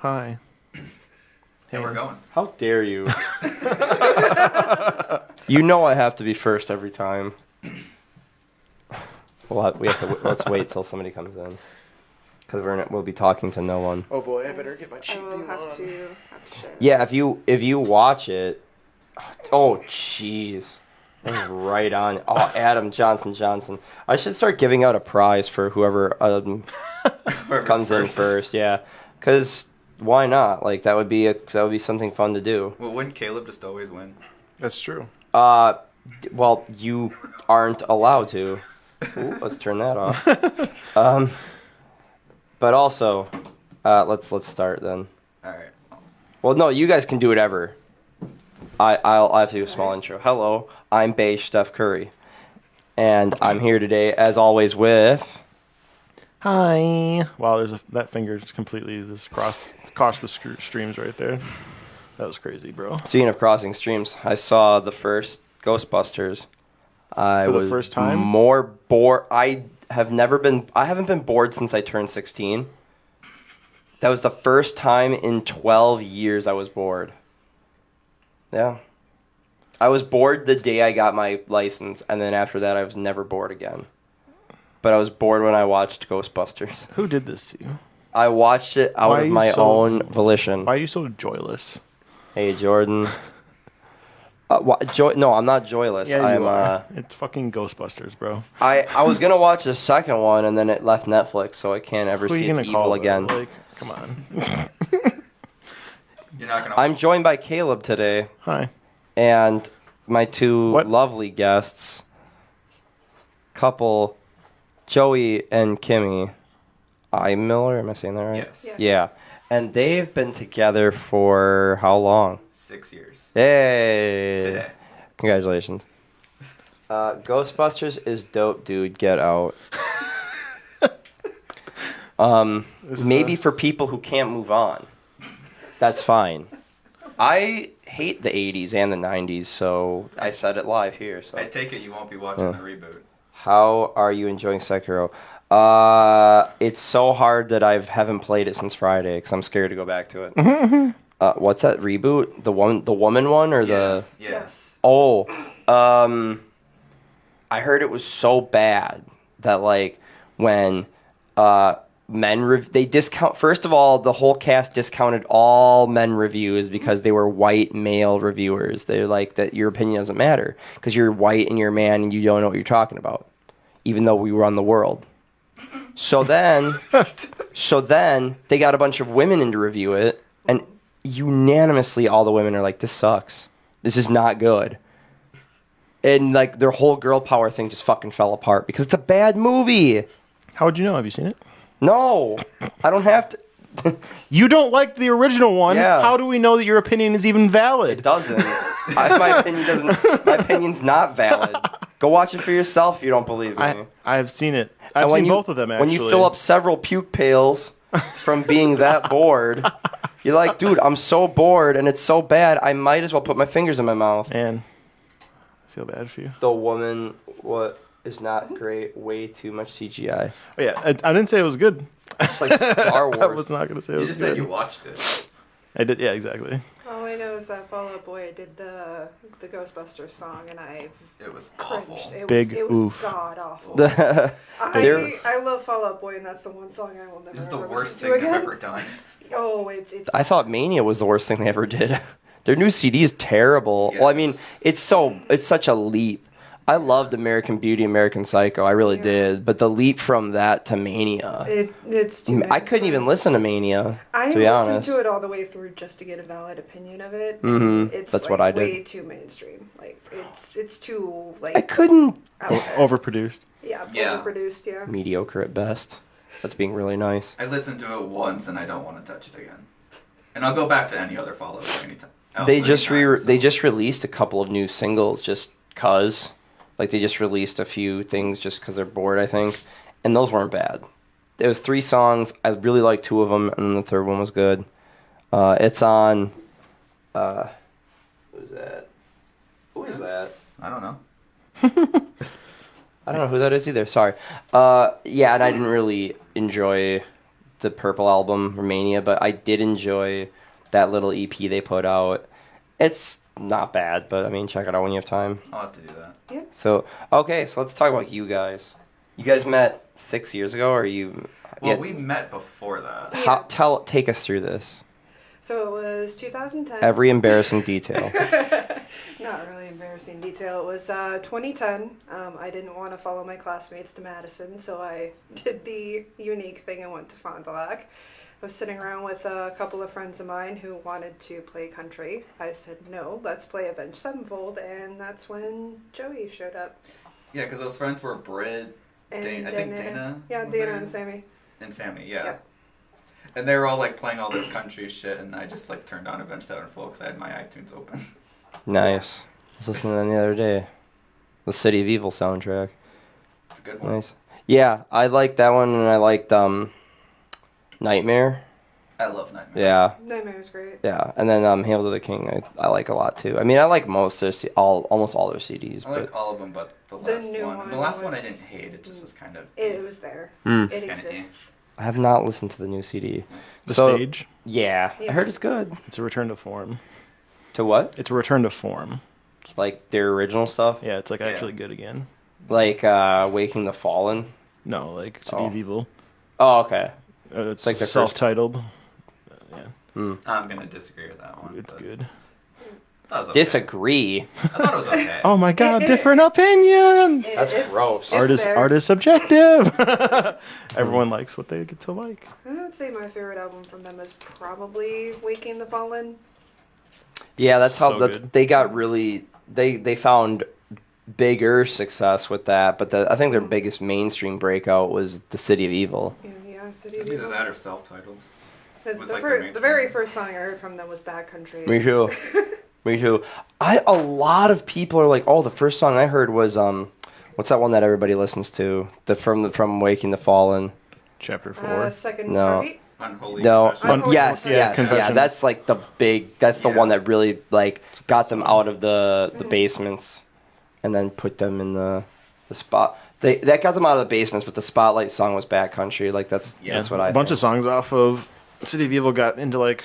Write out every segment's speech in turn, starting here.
Hi. Hey, we're going. How dare you? You know I have to be first every time. Let's wait till somebody comes in. Because we'll be talking to no one. Oh boy, I better get my cheap I will view have on. to share Yeah, this. if you watch it... Oh, jeez. That's right on. Oh, Adam Johnson. I should start giving out a prize for whoever comes in first. Yeah, because why not? Like that would be something fun to do. Well, wouldn't Caleb just always win? That's true. Well, you aren't allowed to. Ooh, let's turn that off. But also, let's start then. All right. Well, no, you guys can do whatever. I'll have to do a small intro. Hello, I'm Beige Steph Curry, and I'm here today, as always, with... Hi. Wow, that finger just completely just crossed the streams right there. That was crazy, bro. Speaking of crossing streams, I saw the first Ghostbusters. For the first time? More bored. I haven't been bored since I turned 16. That was the first time in 12 years I was bored. Yeah. I was bored the day I got my license, and then after that I was never bored again. But I was bored when I watched Ghostbusters. Who did this to you? I watched it out of my own volition. Why are you so joyless? Hey, Jordan. No, I'm not joyless. Yeah, I'm you are. It's fucking Ghostbusters, bro. I was gonna watch the second one, and then it left Netflix, so I can't ever Who are see you its gonna evil call, again. though? Like, come on. You're not gonna. I'm joined by Caleb today, Hi. and my two What? lovely guests, couple, Joey and Kimmi E. Miller. Am I saying that right? Yes. Yes. Yeah, and they've been together for how long? 6 years. Hey! Today. Congratulations. Ghostbusters is dope, dude. Get out. Maybe for people who can't move on. That's fine. I hate the 80s and the 90s, so I said it live here. So I take it you won't be watching the reboot. how are you enjoying Sekiro? It's so hard that I haven't played it since Friday because I'm scared to go back to it. What's that reboot? The woman one or the? Yes. Oh, I heard it was so bad that like when they discount. First of all, the whole cast discounted all men reviews because they were white male reviewers. They're like that your opinion doesn't matter because you're white and you're a man and you don't know what you're talking about, even though we run the world. So then they got a bunch of women in to review it, and unanimously all the women are like, "This sucks. This is not good." And like their whole girl power thing just fucking fell apart because it's a bad movie. How would you know? Have you seen it? No, I don't have to. You don't like the original one. Yeah. How do we know that your opinion is even valid? It doesn't. My opinion doesn't. My opinion's not valid. Go watch it for yourself if you don't believe me. I have seen it. I've And when seen you- both of them, actually. When you fill up several puke pails from being that bored, you're like, dude, I'm so bored and it's so bad, I might as well put my fingers in my mouth. Man, I feel bad for you. The woman, what is not great, way too much CGI. Oh, yeah, I didn't say it was good. It's like Star I Wars. was not going to say it You was just good. said you watched it. I did, yeah, exactly. All I know is that Fall Out Boy did the Ghostbusters song, and I It was cringed. awful. Big it was oof. god awful. They're- I love Fall Out Boy, and that's the one song I will never. This is the ever worst listen thing to they've again. ever done. Oh, it's. I thought Mania was the worst thing they ever did. Their new CD is terrible. Well, I mean, Yes. it's such a leap. I loved American Beauty, American Psycho. I really Yeah. did. But the leap from that to Mania, It's too. I couldn't even listen to Mania, I to be listened honest. to it all the way through just to get a valid opinion of it. Mhm. It's That's like, what I did. way too mainstream. Like it's too like. I couldn't. out there. Overproduced. Yeah, Yeah. overproduced. Yeah. Mediocre at best. That's being really nice. I listened to it once and I don't want to touch it again. And I'll go back to any other Fall Out Boy anytime. They just anytime, so. they just released a couple of new singles just cause. Like they just released a few things just because they're bored, I think, and those weren't bad. It was 3 songs. I really liked 2 of them, and then the third one was good. It's on. Who's that? Who is that? I don't know. I don't know who that is either. Sorry. Yeah, and I didn't really enjoy the Purple album, Romania, but I did enjoy that little EP they put out. It's not bad, but I mean, check it out when you have time. I'll have to do that. Yeah. So, okay, so let's talk about you guys. You guys met 6 years ago, or you? Well, we met before that. Take us through this. So it was 2010. Every embarrassing detail. Not really embarrassing detail. It was 2010. I didn't want to follow my classmates to Madison, so I did the unique thing and went to Fond du Lac. I was sitting around with a couple of friends of mine who wanted to play country. I said, no, let's play Avenged Sevenfold, and that's when Joey showed up. Yeah, because those friends were Britt, And I think Dana. Yeah, was Dana there? and Sammy. And Sammy, yeah. Yep. And they were all like playing all this country shit, and I just like turned on Avenged Sevenfold because I had my iTunes open. Nice. I was listening to them the other day. The City of Evil soundtrack. It's a good one. Nice. Yeah, I liked that one, and I liked Nightmare. I love Nightmare. Yeah, Nightmare was great. yeah, and then Hail to the King. I like a lot too. I mean, I like almost all their CDs. I like all of them, but the The last new one. one The last one I was- didn't hate. It just was kind of. It was there. Mm. It It's kinda exists. I have not listened to the new CD. The So- stage. Yeah, I Yeah. heard it's good. It's a return to form. To what? It's a return to form. Like their original stuff? Yeah, it's like Yeah. actually good again. Like Waking the Fallen? No, like City of Oh. Evil. Oh, okay. It's like like the first- self-titled. Yeah, Mm. I'm gonna disagree with that one. it's but good. That was okay. Disagree. I thought it was okay. Oh my god, different opinions! That's It's- gross. it's Art is there. subjective. Everyone likes what they get to like. I would say my favorite album from them is probably Waking the Fallen. Yeah, that's how So that's good. they got really they found bigger success with that, but I think their biggest mainstream breakout was The City of Evil. Yeah, City It of was either Evil. that or self-titled. Because was the, like the the very mainstream first song I heard from them was Bad Country. Me too. Me too. A lot of people are like, "Oh, the first song I heard was what's that one that everybody listens to? From Waking the Fallen." Chapter 4. Second No. Heartbeat. Unholy. No. Confession. Unholy Yes, Yeah, yes, yeah. Confessions. That's like that's the Yeah. one that really like got them out of the basements and then put them in the spot. That got them out of the basements, but the spotlight song was Backcountry. Like that's what I A bunch think. of songs off of City of Evil got into like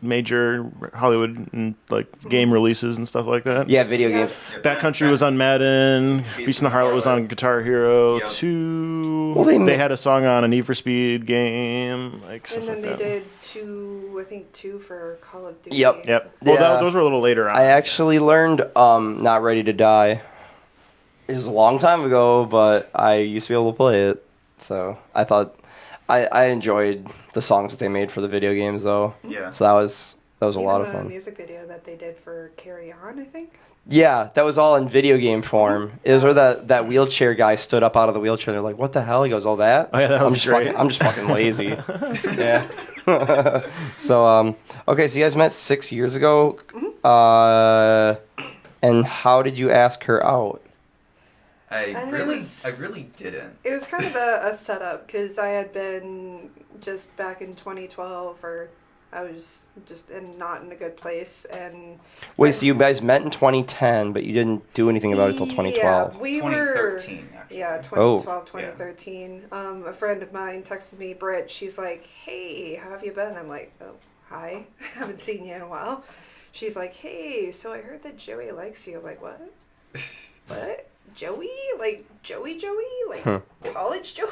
major Hollywood and like game releases and stuff like that. Yeah, video games. Yeah, Backcountry was on Madden. Beast and the Harlot was on Guitar Hero Yep. 2. Well, they had a song on a Need for Speed game, like stuff And then like they that. did two for Call of Duty. Yep. Yep. Well, Yeah. those were a little later on. I actually learned Not Ready to Die. It was a long time ago, but I used to be able to play it. So I thought I enjoyed the songs that they made for the video games though. Yeah. So that was a Even lot of the fun. music video that they did for Carry On, I think. Yeah, that was all in video game form. It was where that wheelchair guy stood up out of the wheelchair. They're like, "What the hell?" He goes, "Oh, that." Oh, yeah, that I'm was just great. fucking, I'm just fucking lazy. Yeah. So okay, so you guys met 6 years ago. And how did you ask her out? I And it really was- didn't. It was kind of a setup because I had been just back in 2012, or I was just not in a good place, and Wait, so you guys met in 2010, but you didn't do anything about it until 2012. Yeah, we were. 2013, actually. Yeah, Oh. 2012, 2013. A friend of mine texted me, Britt. She's like, "Hey, how have you been?" I'm like, "Oh, hi. Haven't seen you in a while." She's like, "Hey, so I heard that Joey likes you." I'm like, "What? What? Joey? Like Joey? Like college Joey?"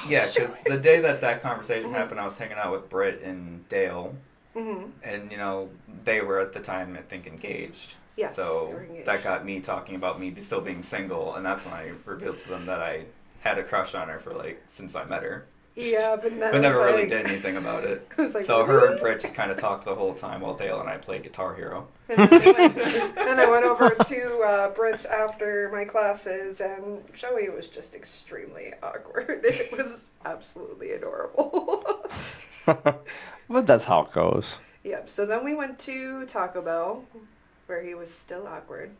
Yeah, because the day that conversation happened, I was hanging out with Britt and Dale, Mm-hmm. and they were at the time I think engaged. Yes, they So were engaged. that got me talking about me still being single, and that's when I revealed to them that I had a crush on her for since I met her, Yeah, but but never really did anything about it. I was like, So her "Really?" and Britt just kind of talked the whole time while Dale and I played Guitar Hero. And then I went over to Britt's after my classes, and Joey was just extremely awkward. It was absolutely adorable. But that's how it goes. Yep, so then we went to Taco Bell, where he was still awkward.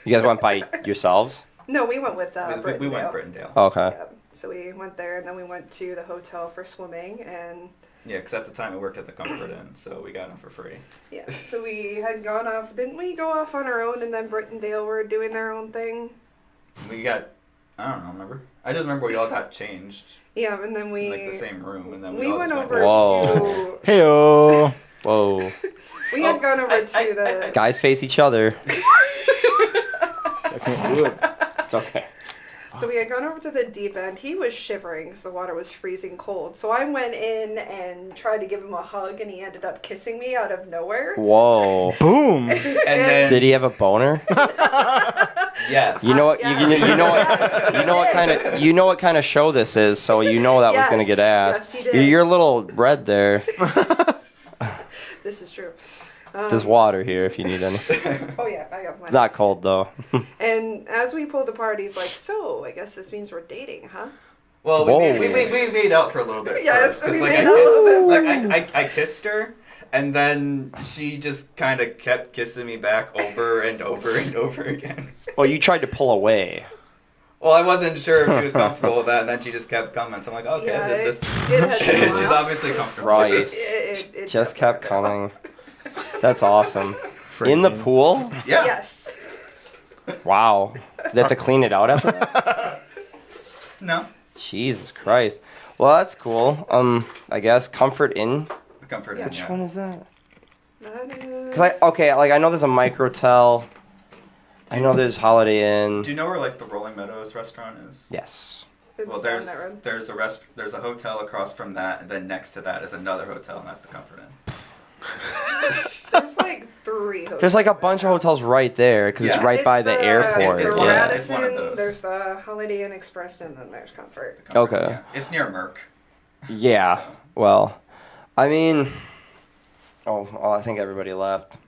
You guys went by yourselves? No, we went with We Britt and went Dale. Britt and Dale. Okay. Yep. So we went there, and then we went to the hotel for swimming, and Yeah, because at the time I worked at the Comfort Inn, so we got them for free. yeah, so we had gone off. Didn't we go off on our own, and then Britt and Dale were doing their own thing? We got I don't know, remember? I just remember we all got changed Yeah, and then we in like the same room, and then we all went just over Whoa. to Heyo. Whoa. we had Oh, gone over to the Guys face each other. I can't do it. It's okay. so we had gone over to the deep end. He was shivering because the water was freezing cold. So I went in and tried to give him a hug, and he ended up kissing me out of nowhere. Whoa. Boom. And then Did he have a boner? yes, You know what? Yes. You know what? Yes. You know what kind of show this is, so you know that was gonna Yes. get asked. Yes, he did. You're a little red there. This is true. There's water here if you need any. Oh yeah, I got one. It's not cold though. And as we pulled apart, he's like, "So, I guess this means we're dating, huh?" Well, Whoa. we made out for a little bit Yes, first. 'Cause, we like, made I out a little kissed, bit like I kissed her, and then she just kind of kept kissing me back over and over and over again. Well, you tried to pull away. Well, I wasn't sure if she was comfortable with that, and then she just kept coming. So I'm like, okay, Yeah, this. it has been a She's while. obviously comfortable. Christ. It Just kept definitely- coming. That's awesome. In the pool? Yeah. Yes. Wow. They have to clean it out after that? No. Jesus Christ. Well, that's cool. I guess Comfort Inn. The comfort. Yeah. Inn, Which yeah. one is that? That is... Cause I know there's a Microtel. I know there's Holiday Inn. Do you know where like the Rolling Meadows restaurant is? Yes. It's Well, down that road. there's a hotel across from that, and then next to that is another hotel, and that's the Comfort Inn. There's like 3 hotels. There's like a bunch of hotels right there because Yeah. it's right by the airport. It's There's one of- Yeah. it's one of those. There's the Holiday Inn Express, and then there's Comfort. The Comfort Okay. Inn, yeah. It's near Merck. Yeah. So. Well, I mean, I think everybody left.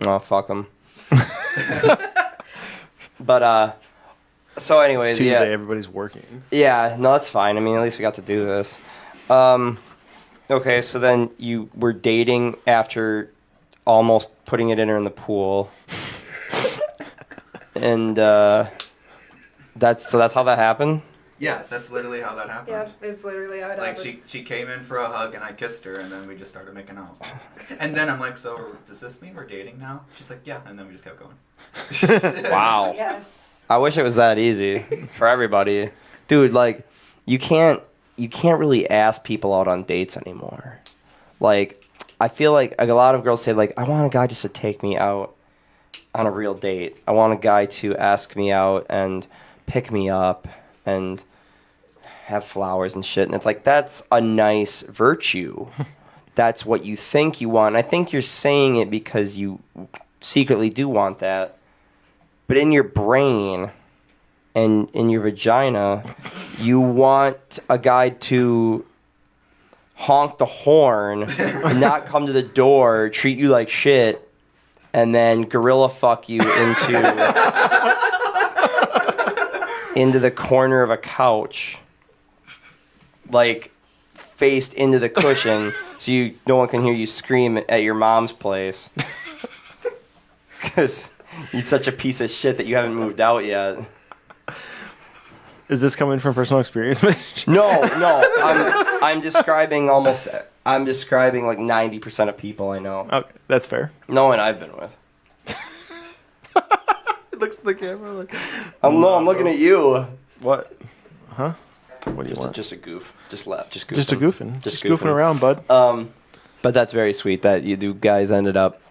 Oh, fuck them. But so anyways, It's Tuesday. yeah, Everybody's working. yeah, no, that's fine. I mean, at least we got to do this. Okay, so then you were dating after almost putting it in her in the pool, and that's how that happened. Yeah, that's literally how that happened. Yeah, it's literally how it Like happened. she came in for a hug and I kissed her and then we just started making out. And then I'm like, so does this mean we're dating now? She's like, yeah, and then we just kept going. Wow. Yes. I wish it was that easy for everybody. Dude, like you can't really ask people out on dates anymore. Like I feel like a lot of girls say like I want a guy just to take me out on a real date. I want a guy to ask me out and pick me up and have flowers and shit. And it's like that's a nice virtue. That's what you think you want. And I think you're saying it because you secretly do want that. But in your brain and in your vagina, you want a guy to honk the horn and not come to the door, treat you like shit, and then gorilla fuck you into the corner of a couch, like faced into the cushion, so no one can hear you scream at your mom's place. Because you're such a piece of shit that you haven't moved out yet. Is this coming from personal experience, Mitch? No. I'm describing I'm describing like 90% of people I know. Okay, that's fair. No one I've been with. It looks at the camera like. I'm looking at you. What? Huh? What do you want? Just a goof. Just goofing. Just a goofing. Just Just goofing around, bud. But that's very sweet that you guys ended up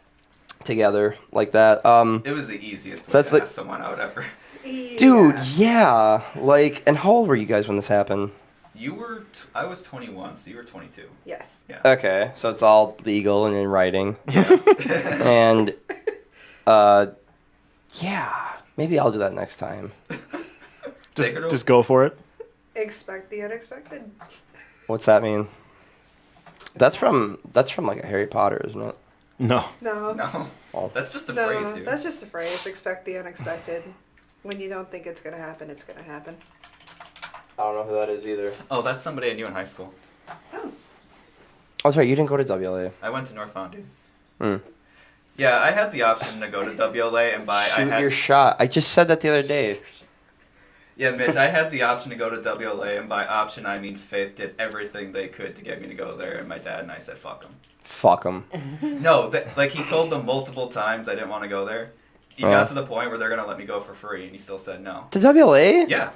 together like that. It was the easiest way That's to like- ask someone out ever. Dude, yeah. Like, and how old were you guys when this happened? I was 21, so you were 22. Yes. Yeah. Okay, so it's all legal and in writing. Yeah. And, yeah, maybe I'll do that next time. Take her to- Just go for it. Expect the unexpected. What's that mean? That's from like a Harry Potter, isn't it? No. No. No. Oh. That's just a No, phrase, dude. that's just a phrase. Expect the unexpected. When you don't think it's gonna happen, it's gonna happen. I don't know who that is either. Oh, that's somebody I knew in high school. Oh. Oh, that's right, you didn't go to WLA. I went to North Foundry. Mm. Yeah, I had the option to go to WLA and buy. Shoot your shot. I just said that the other day. Yeah, Mitch, I had the option to go to WLA, and by option I mean Faith did everything they could to get me to go there, and my dad and I said, fuck them. Fuck them. No, like he told them multiple times I didn't want to go there, He got to the point where they're gonna let me go for free, and he still said no. To WLA? Yeah,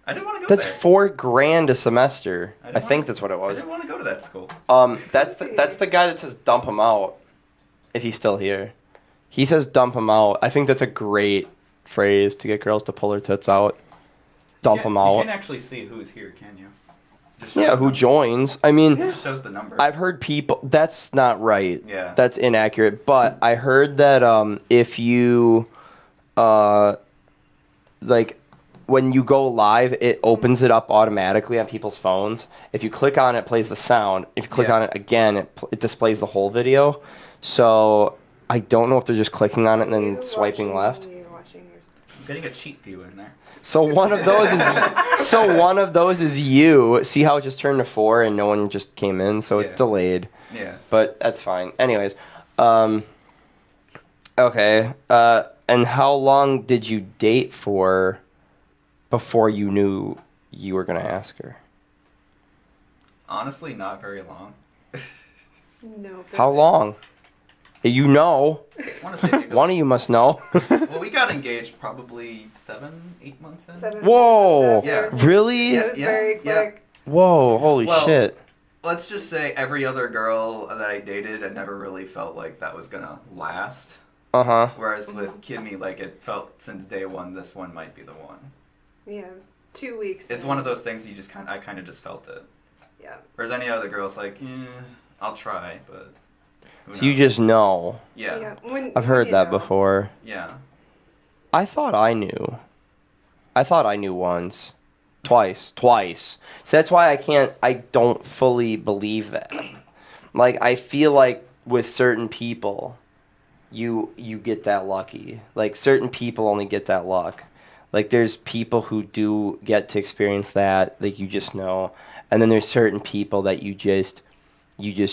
I didn't want to go That's there. $4,000 a semester. I think that's what it I was. didn't want to go to that school. That's the guy that says dump him out. If he's still here, he says dump him out. I think that's a great phrase to get girls to pull their tits out. Dump them You out. can actually see who's here, can you? Just Yeah, who joins? I mean, It just shows the number. I've heard people. That's not right. Yeah. That's inaccurate. But I heard that if you, like, when you go live, it opens it up automatically on people's phones. If you click on it, it plays the sound. If you click on it again, it displays the whole video. So I don't know if they're just clicking on it and then swiping left. I'm getting a cheat view in there. So one of those is you. See how it just turned to 4 and no one just came in, so it's delayed. Yeah. But that's fine. Anyways, okay. And how long did you date for before you knew you were gonna ask her? Honestly, not very long. No. How long? You know. I want to say maybe. One of you must know. Well, we got engaged probably 7-8 months in. 7 Whoa! months after. Yeah. Really? It was very quick. Whoa! Holy Well, shit! Let's just say every other girl that I dated, I never really felt like that was gonna last. Uh huh. Whereas with Kimmi, like it felt since day one, this one might be the one. Yeah. 2 weeks. It's one of those things you just I kind of just felt it. Yeah. Whereas any other girl's like, I'll try, but. Who So you knows? just know. Yeah. I've heard that before. Yeah. I thought I knew. I thought I knew once. Twice. So that's why I don't fully believe that. Like, I feel like with certain people, you get that lucky. Like, certain people only get that luck. Like, there's people who do get to experience that, like, you just know. And then there's certain people that you just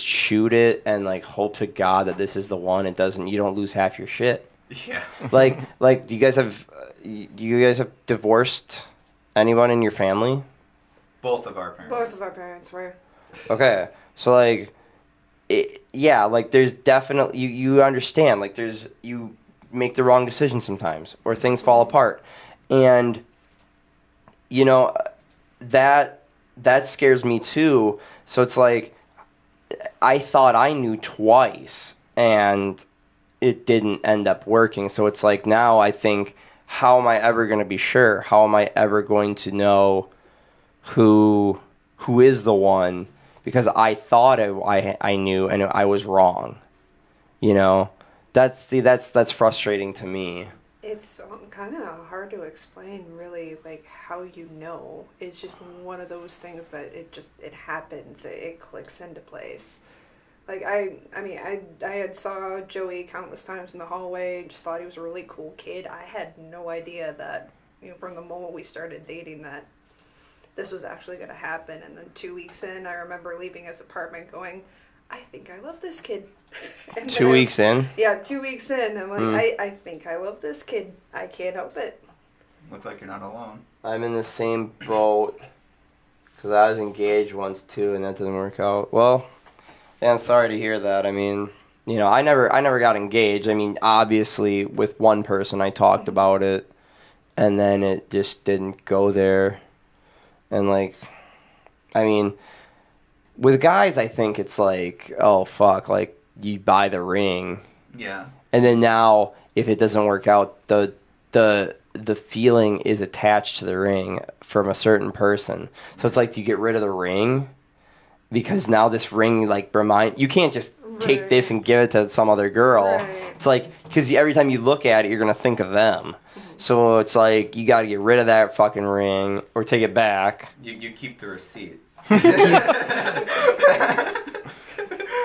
shoot it and, like, hope to God that this is the one. You don't lose half your shit. Yeah. Like, do you guys have divorced anyone in your family? Both of our parents. Both of our parents were. Okay, so like, like there's definitely you understand, like you make the wrong decision sometimes or things fall apart, and you know that scares me too. So it's like I thought I knew twice and it didn't end up working. So it's like now I think, how am I ever going to be sure? How am I ever going to know who is the one? Because I thought I knew and I was wrong. You know, that's frustrating to me. It's kind of hard to explain, really, like how you know. It's just one of those things that it happens. It clicks into place. Like I had saw Joey countless times in the hallway. Just thought he was a really cool kid. I had no idea that, from the moment we started dating, that this was actually going to happen. And then 2 weeks in, I remember leaving his apartment going, I think I love this kid. And 2 weeks in? Yeah, 2 weeks in. I'm like, I think I love this kid. I can't help it. Looks like you're not alone. I'm in the same boat because I was engaged once too, and that didn't work out. Well, yeah, I'm sorry to hear that. I mean, I never got engaged. I mean, obviously, with one person, I talked about it, and then it just didn't go there. And like, I mean, with guys, I think it's like, oh fuck, like you buy the ring, Yeah. and then now if it doesn't work out, the feeling is attached to the ring from a certain person. So it's like, do you get rid of the ring? Because now this ring, like, you can't just take this and give it to some other girl. Right. It's like, because every time you look at it, you're going to think of them. So it's like, you got to get rid of that fucking ring or take it back. You keep the receipt.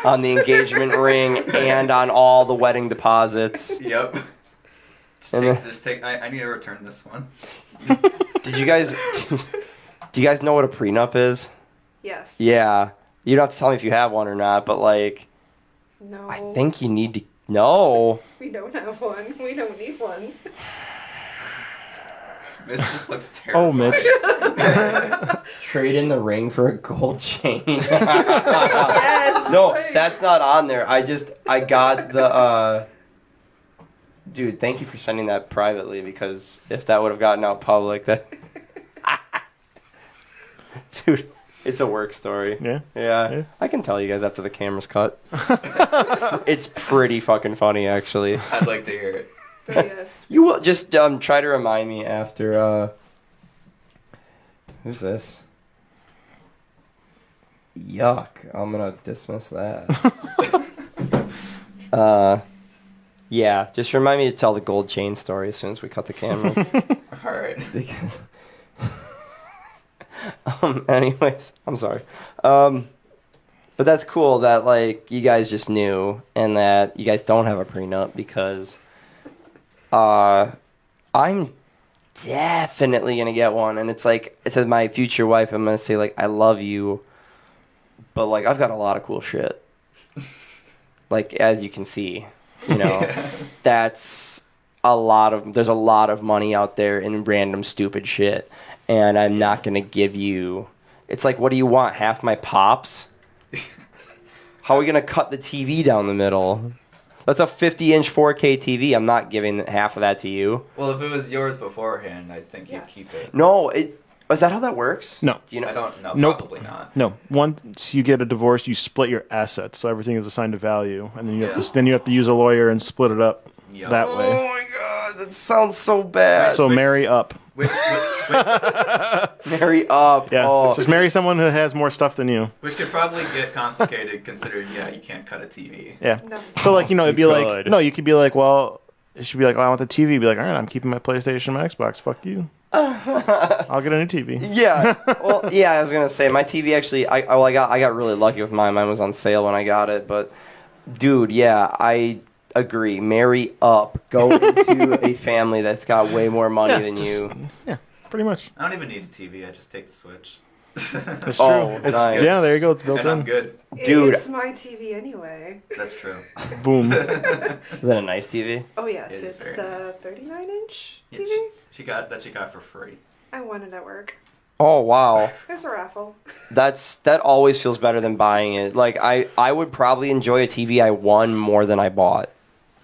On the engagement ring and on all the wedding deposits. Yep. Just take. I need to return this one. Do you guys know what a prenup is? Yes. Yeah. You don't have to tell me if you have one or not, but like, No. I think you need to know. We don't have one. We don't need one. This just looks terrible. Oh, Mitch. Trade in the ring for a gold chain. Yes. No, please. that's not on there. I got the Dude, thank you for sending that privately, because if that would have gotten out public, that... Dude, it's a work story. Yeah? Yeah. I can tell you guys after the camera's cut. It's pretty fucking funny, actually. I'd like to hear it. But yes. You will just try to remind me after, who's this? Yuck. I'm gonna dismiss that. Yeah, just remind me to tell the gold chain story as soon as we cut the cameras. All right. Because anyways, I'm sorry. But that's cool that, like, you guys just knew, and that you guys don't have a prenup, because I'm definitely gonna get one. And it's like, it says my future wife, I'm gonna say, like, I love you, but, like, I've got a lot of cool shit. Like, as you can see, you know, there's a lot of money out there in random stupid shit, and I'm not gonna give you. It's like, what do you want? Half my pops? How are we gonna cut the TV down the middle? That's a 50-inch 4K TV. I'm not giving half of that to you. Well, if it was yours beforehand, I think Yes. you'd keep it. No, is that how that works? No. Do you know? I don't know. Nope. Probably not. No. Once you get a divorce, you split your assets, so everything is assigned a value, and then you have Yeah. to use a lawyer and split it up Yeah. that Oh way. my god, that sounds so bad. So marry up. Which Marry up. Yeah. Oh. Just marry someone who has more stuff than you. could probably get complicated considering, you can't cut a TV. Yeah. No. So like, it'd be You like, could. no, you could be like, well, it should be like, oh, I want the TV. Be like, all right, I'm keeping my PlayStation, my Xbox. Fuck you. I'll get a new TV. Yeah. Well, yeah, I was gonna say my TV actually. I got really lucky with mine. Mine was on sale when I got it. But, dude, yeah, I agree. Marry up. Go into a family that's got way more money than you. Yeah, pretty much. I don't even need a TV. I just take the Switch. That's Oh, true. nice. Yeah, there you go. It's built And I'm in. good. Dude. It's my TV anyway. That's true. Boom. Is that a nice TV? Oh yes, It is it's very nice. 39-inch Yeah, TV. she got for free. I won it at work. Oh wow. There's a raffle. That always feels better than buying it. Like I would probably enjoy a TV I won more than I bought,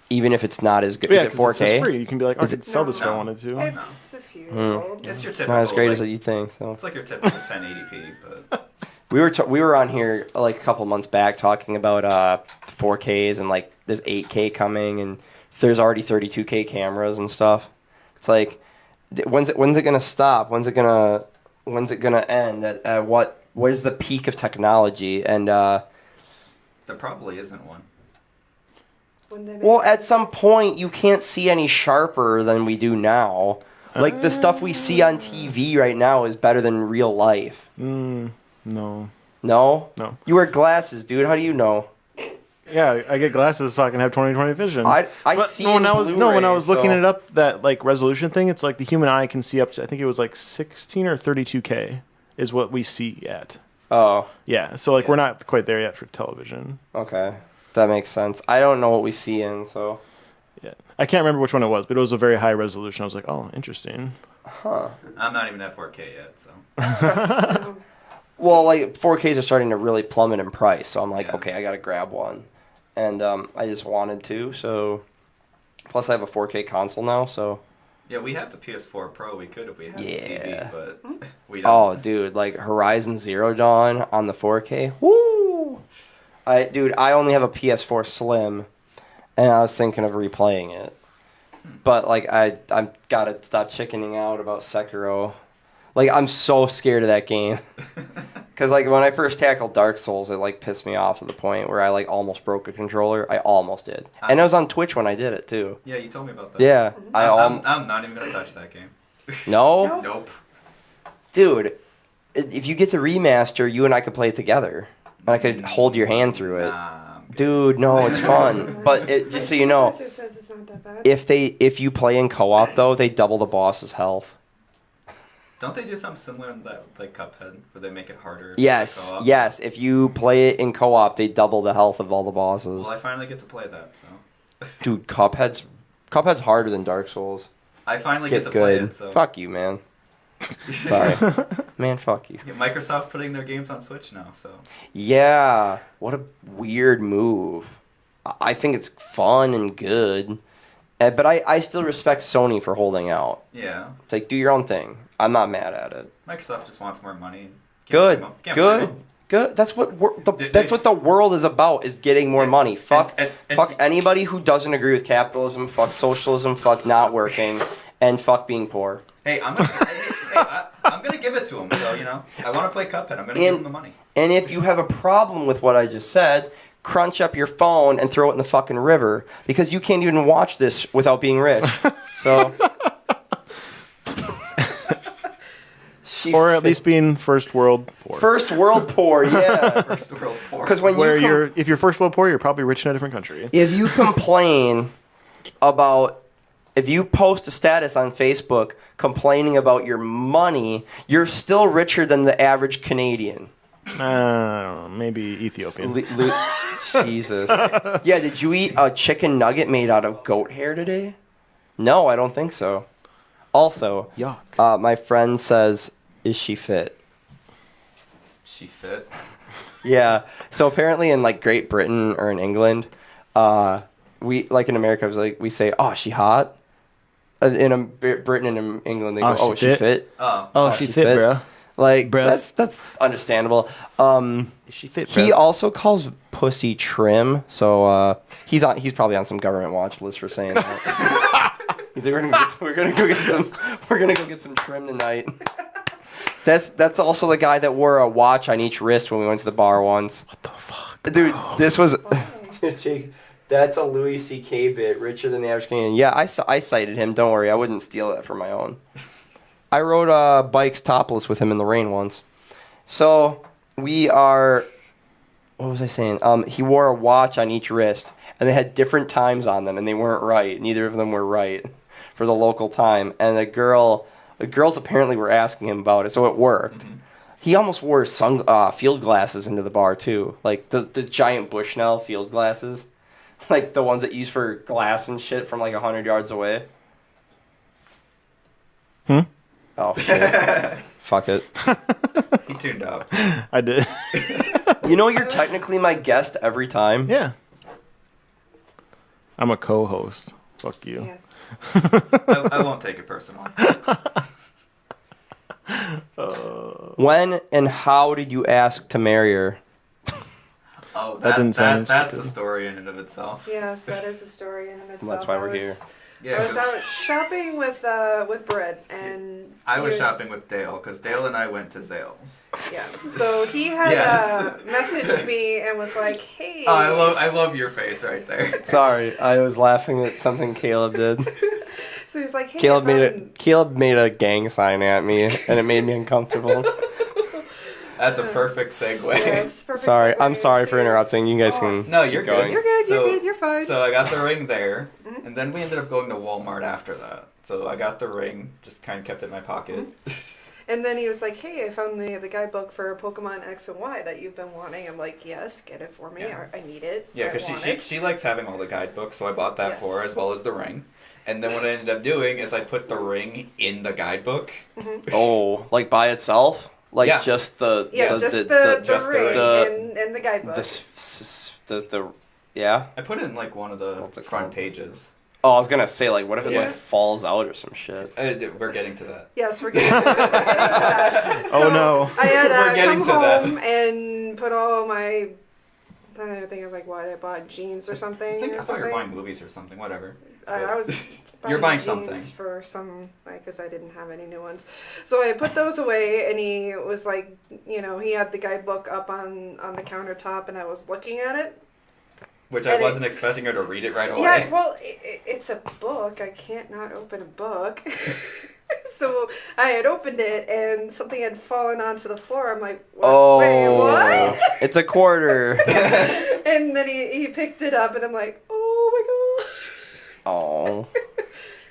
even if it's not as good. Yeah, Is it 'cause it's just 4K? free. You can be like, oh, I Is could it- sell this if I No. wanted to. It's a few years old. It's your It's typical. not as great like, as you think. So. It's like your typical 1080p, but We were on here like a couple months back talking about 4Ks, and like there's 8K coming, and there's already 32K cameras and stuff. It's like, when's it gonna stop? When's it gonna end? At what is the peak of technology? And there probably isn't one. When they make well, at some point you can't see any sharper than we do now. Like the stuff we see on TV right now is better than real life. No. No? No. You wear glasses, dude. How do you know? Yeah, I get glasses so I can have 20/20 vision. I But see when in I was when I was Blu-ray, looking so- it up, that like resolution thing, it's like the human eye can see up to, I think it was like 16 or 32K is what we see at. Oh, Yeah, so like Yeah. we're not quite there yet for television. okay. That makes sense. I don't know what we see in, so. Yeah, I can't remember which one it was, but it was a very high resolution. I was like, oh, interesting. Huh. I'm not even at 4K yet, so. Well, like 4Ks are starting to really plummet in price, so I'm like, Yeah. okay, I gotta grab one, and I just wanted to. So, plus I have a 4K console now, so. Yeah, we have the PS4 Pro. We could if we had the Yeah. TV, but we don't. Oh, dude, like Horizon Zero Dawn on the 4K. Woo! I only have a PS4 Slim, and I was thinking of replaying it, but like I'm gotta stop chickening out about Sekiro. Like I'm so scared of that game, cause like when I first tackled Dark Souls, it like pissed me off to the point where I like almost broke a controller. I almost did, and it was on Twitch when I did it too. Yeah, you told me about that. Yeah, I'm not even gonna touch that game. no, Nope. dude. If you get the remaster, you and I could play it together, and I could hold your hand through it. Nah, I'm good. Dude, no, it's fun. But just so you know, Supervisor says it's not that bad. if you play in co-op though, they double the boss's health. Don't they do something similar in that, like Cuphead, where they make it harder? Yes, co-op? yes. If you play it in co-op, they double the health of all the bosses. Well, I finally get to play that, so. Dude, Cuphead's harder than Dark Souls. I finally get Get to play good. it, so. Fuck you, man. Sorry, man. Fuck you. Yeah, Microsoft's putting their games on Switch now, so. Yeah, what a weird move. I think it's fun and good, But I still respect Sony for holding out. Yeah. It's like, do your own thing. I'm not mad at it. Microsoft just wants more money. Good, Can't blame good, them. good. That's what They- that's what the world is about, is getting more money. Fuck and- fuck anybody who doesn't agree with capitalism. Fuck socialism. Fuck not working, and fuck being poor. Hey, I'm gonna give it to him. So I want to play Cuphead. I'm gonna give him the money. And if you have a problem with what I just said, crunch up your phone and throw it in the fucking river, because you can't even watch this without being rich. So. Or at least being first world poor. First world poor, yeah. First world poor. Because when If you're first world poor, you're probably rich in a different country. if you complain about, if you post a status on Facebook complaining about your money, you're still richer than the average Canadian. I don't know, maybe Ethiopian. Jesus. Yeah, did you eat a chicken nugget made out of goat hair today? No, I don't think so. Also, Yuck. my friend says, is she fit? She fit. Yeah. So apparently in like Great Britain or in England, we, like in America, we say, "Oh, she hot." In Britain and in England, they go, "Oh, she fit?" Oh. She fit, bro. Like, Bruh. that's understandable. Is she fit, bro? He also calls pussy trim, so he's probably on some government watch list for saying that. He's like, we're gonna go get some trim tonight. That's also the guy that wore a watch on each wrist when we went to the bar once. What the fuck? Dude, this was... That's a Louis C.K. bit, richer than the average Canadian. Yeah, I cited him. Don't worry, I wouldn't steal that for my own. I rode bikes topless with him in the rain once. So, we are... What was I saying? He wore a watch on each wrist, and they had different times on them, and they weren't right. Neither of them were right for the local time. And the girls apparently were asking him about it, so it worked. Mm-hmm. He almost wore field glasses into the bar, too. Like, the giant Bushnell field glasses. Like, the ones that you use for glass and shit from, like, 100 yards away. Oh, shit. Fuck it. He tuned out. I did. You know you're technically my guest every time? Yeah. I'm a co-host. Fuck you. Yes. I won't take it personally. When and how did you ask to marry her? Oh, That didn't sound that's a stupid. story in and of itself. Yes, that is a story in and of itself. That's why we're here. Yeah, I was 'cause out shopping with Brett, and I was you- shopping with Dale because Dale and I went to Zales. Yeah, so he had Yes. messaged me and was like, "Hey." Oh, I love your face right there. Sorry, I was laughing at something Caleb did. So he's like, "Hey." Caleb made a gang sign at me, and it made me uncomfortable. That's a perfect segue. Yes, perfect Sorry, segue I'm sorry for into- interrupting. You guys can. No, you're keep going. good. You're good. So- You're good. You're fine. So I got the ring there, and then we ended up going to Walmart after that. So I got the ring, just kind of kept it in my pocket. And then he was like, "Hey, I found the guidebook for Pokemon X and Y that you've been wanting." I'm like, "Yes, get it for me. Yeah. I need it. Yeah, I because want she it." she likes having all the guidebooks, so I bought that for her Yes. as well as the ring. And then what I ended up doing is I put the ring in the guidebook. Oh, like by itself? Like Yeah. just the Yeah, the just the ring ring. and the guidebook. the yeah. I put it in like one of the What's it front called? pages. Oh, I was gonna say, like, what if it Yeah. like falls out or some shit? We're getting to that. Yes, we're getting, we're getting to that. Oh, So no. I had We're getting come to that. home and put all my. I think of like what I bought jeans or something. I think or I thought you were something. buying movies or something. Whatever. I was. You're buying jeans something. for some, like, because I didn't have any new ones. So I put those away, and he was like, he had the guidebook up on the countertop, and I was looking at it. Which And I wasn't expecting her to read it right away. Yeah, well, it's a book. I can't not open a book. So I had opened it, and something had fallen onto the floor. I'm like, what? Wait, what? It's a quarter. And then he picked it up, and I'm like, oh Oh,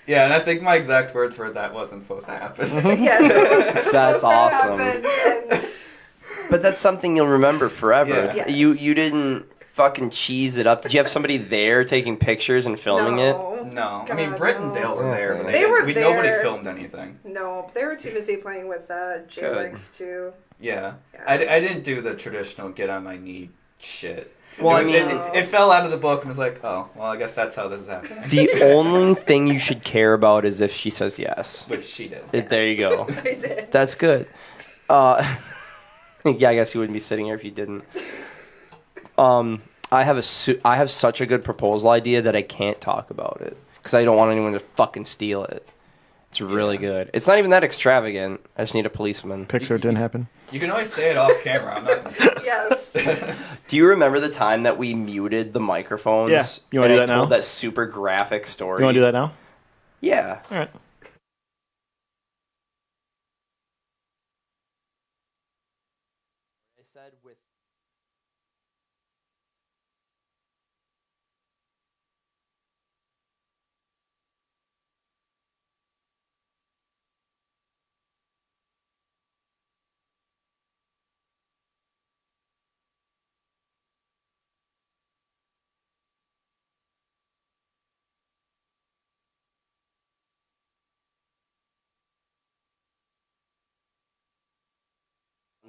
Yeah, and I think my exact words were that wasn't supposed to happen. my god. Yes, that wasn't That's supposed to awesome. happen, and- but that's something you'll remember forever. Yeah. It's, Yes. you didn't fucking cheese it up. Did you have somebody there taking pictures and filming it? No, I mean God, Britt and no. Dale were there, but Okay. They didn't- were nobody there. filmed anything. No, they were too busy playing with J-Lex too. Yeah, Yeah. I didn't do the traditional get on my knee shit. Well, I It was- mean, it fell out of the book and was like, oh, well, I guess that's how this is happening. the only thing you should care about is if she says yes. Which she did. There you go. I did. That's good. Yeah, I guess you wouldn't be sitting here if you didn't. I have such a good proposal idea that I can't talk about it because I don't want anyone to fucking steal it. It's really good. It's not even that extravagant. I just need a policeman. Picture it didn't happen. You can always say it off camera. I'm not going to say it. Yes. Do you remember the time that we muted the microphones? Yeah. You wanna and do that I told now? that super graphic story. You want to do that now? Yeah. All right. I said with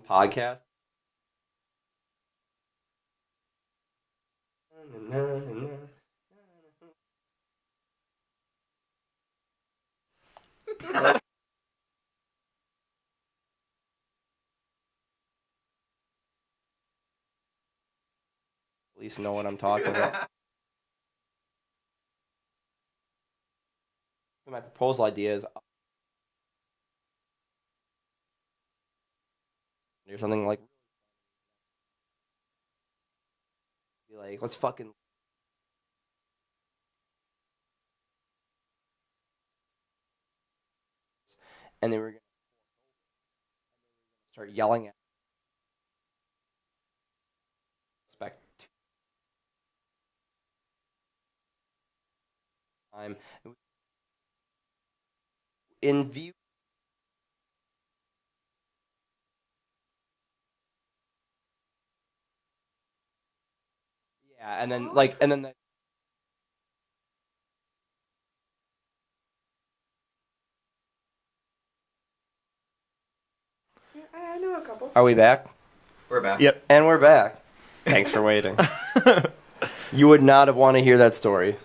podcast. At least know what I'm talking about. My proposal idea is or something like be like, let's fucking and then we're gonna start yelling at respect time in view. Yeah, and then like, and then the, I know a couple. are we back? We're back. Yep. And we're back. Thanks for waiting. You would not have wanted to hear that story,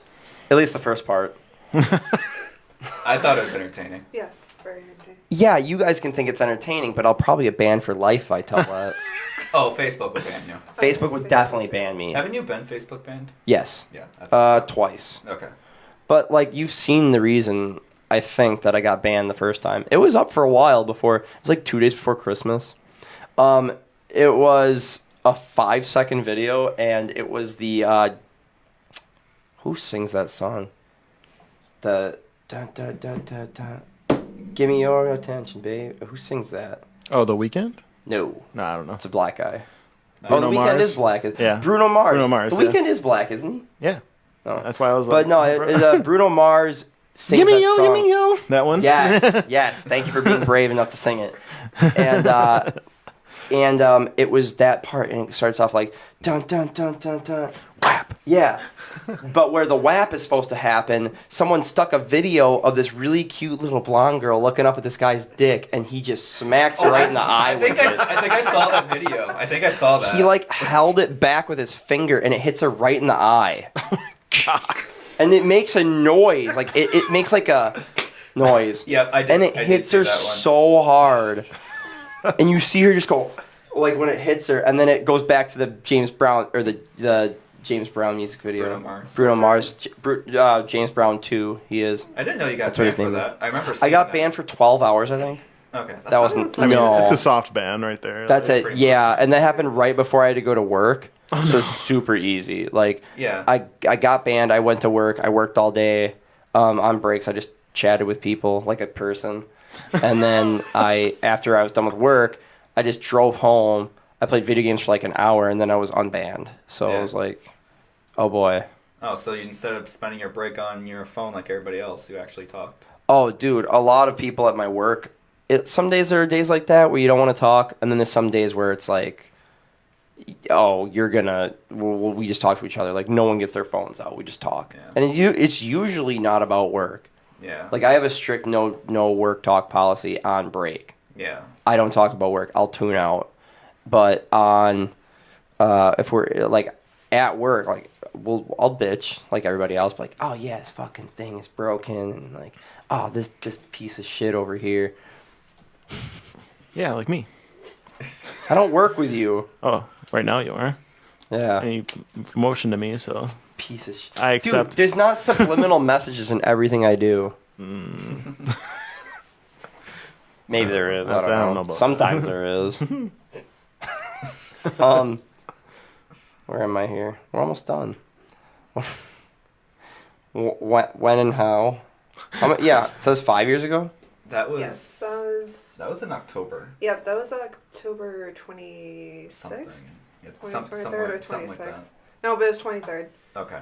at least the first part. I thought it was entertaining. Yes, very entertaining. Yeah, you guys can think it's entertaining, but I'll probably get banned for life if I tell that. Oh, Facebook would ban you. Facebook would definitely ban me. Haven't you been Facebook banned? Yes. Yeah. I thought Twice. so. Okay. But like you've seen the reason I think that I got banned the first time. It was up for a while before. It was like 2 days before Christmas. It was a 5-second video, and it was the who sings that song? The dun, dun, dun, dun, dun. Give me your attention, babe. Who sings that? Oh, The Weeknd? No, No, I don't know. it's a black guy. Bruno The Weeknd Mars? is black. Yeah. Bruno Mars. Bruno Mars, The yeah. Weeknd is black, isn't he? Yeah. No. That's why I was But like... no, it's Bruno Mars sings Give me that yo, song. give me yo. That one? Yes, yes. Thank you for being brave enough to sing it. And it was that part, and it starts off like dun dun dun dun dun. Whap. Yeah, but where the WAP is supposed to happen, someone stuck a video of this really cute little blonde girl looking up at this guy's dick, and he just smacks her right in the eye. I think with it. I think I saw that video. I think I saw that. He like held it back with his finger, and it hits her right in the eye. God. And it makes a noise, like it makes like a noise. Yeah, I did. And it I did hits see her that one. so hard. And you see her just go, like when it hits her, and then it goes back to the James Brown, or the James Brown music video. Bruno Mars. James Brown 2, he is. I didn't know you got That's what banned his for name that. I remember. I Seeing got that. banned for 12 hours, I think. Okay. That's That wasn't, I mean, no. it's a soft ban right there. That's like, it, pretty yeah. And that happened right before I had to go to work. So super easy. Like, Yeah. I got banned, I went to work, I worked all day. On breaks, I just chatted with people like a person. And then after I was done with work, I just drove home. I played video games for like an hour, and then I was unbanned. So Yeah. I was like, oh boy. Oh, so instead of spending your break on your phone like everybody else, you actually talked. Oh, dude, a lot of people at my work, some days there are days like that where you don't want to talk, and then there's some days where it's like, oh, we just talk to each other. Like, no one gets their phones out. We just talk. Yeah. And it's usually not about work. Yeah. Like, I have a strict no work talk policy on break. Yeah. I don't talk about work. I'll tune out. But if we're, like, at work, like, I'll bitch like everybody else, but like, oh yeah, this fucking thing is broken, and like, oh, this piece of shit over here. Yeah, like me. I don't work with you. Oh, right now you are. Yeah. And you motioned to me, so Piece of shit. I accept. Dude, there's not subliminal messages in everything I do. Maybe there is. I don't know. about Sometimes there is. Where am I here? We're almost done. When and how? Yeah, it says 5 years ago. That was Yes, that was in October. Yep, that was October 26th. Something. Yeah, 23rd or something like 26th? that. No, but it was 23rd. Okay.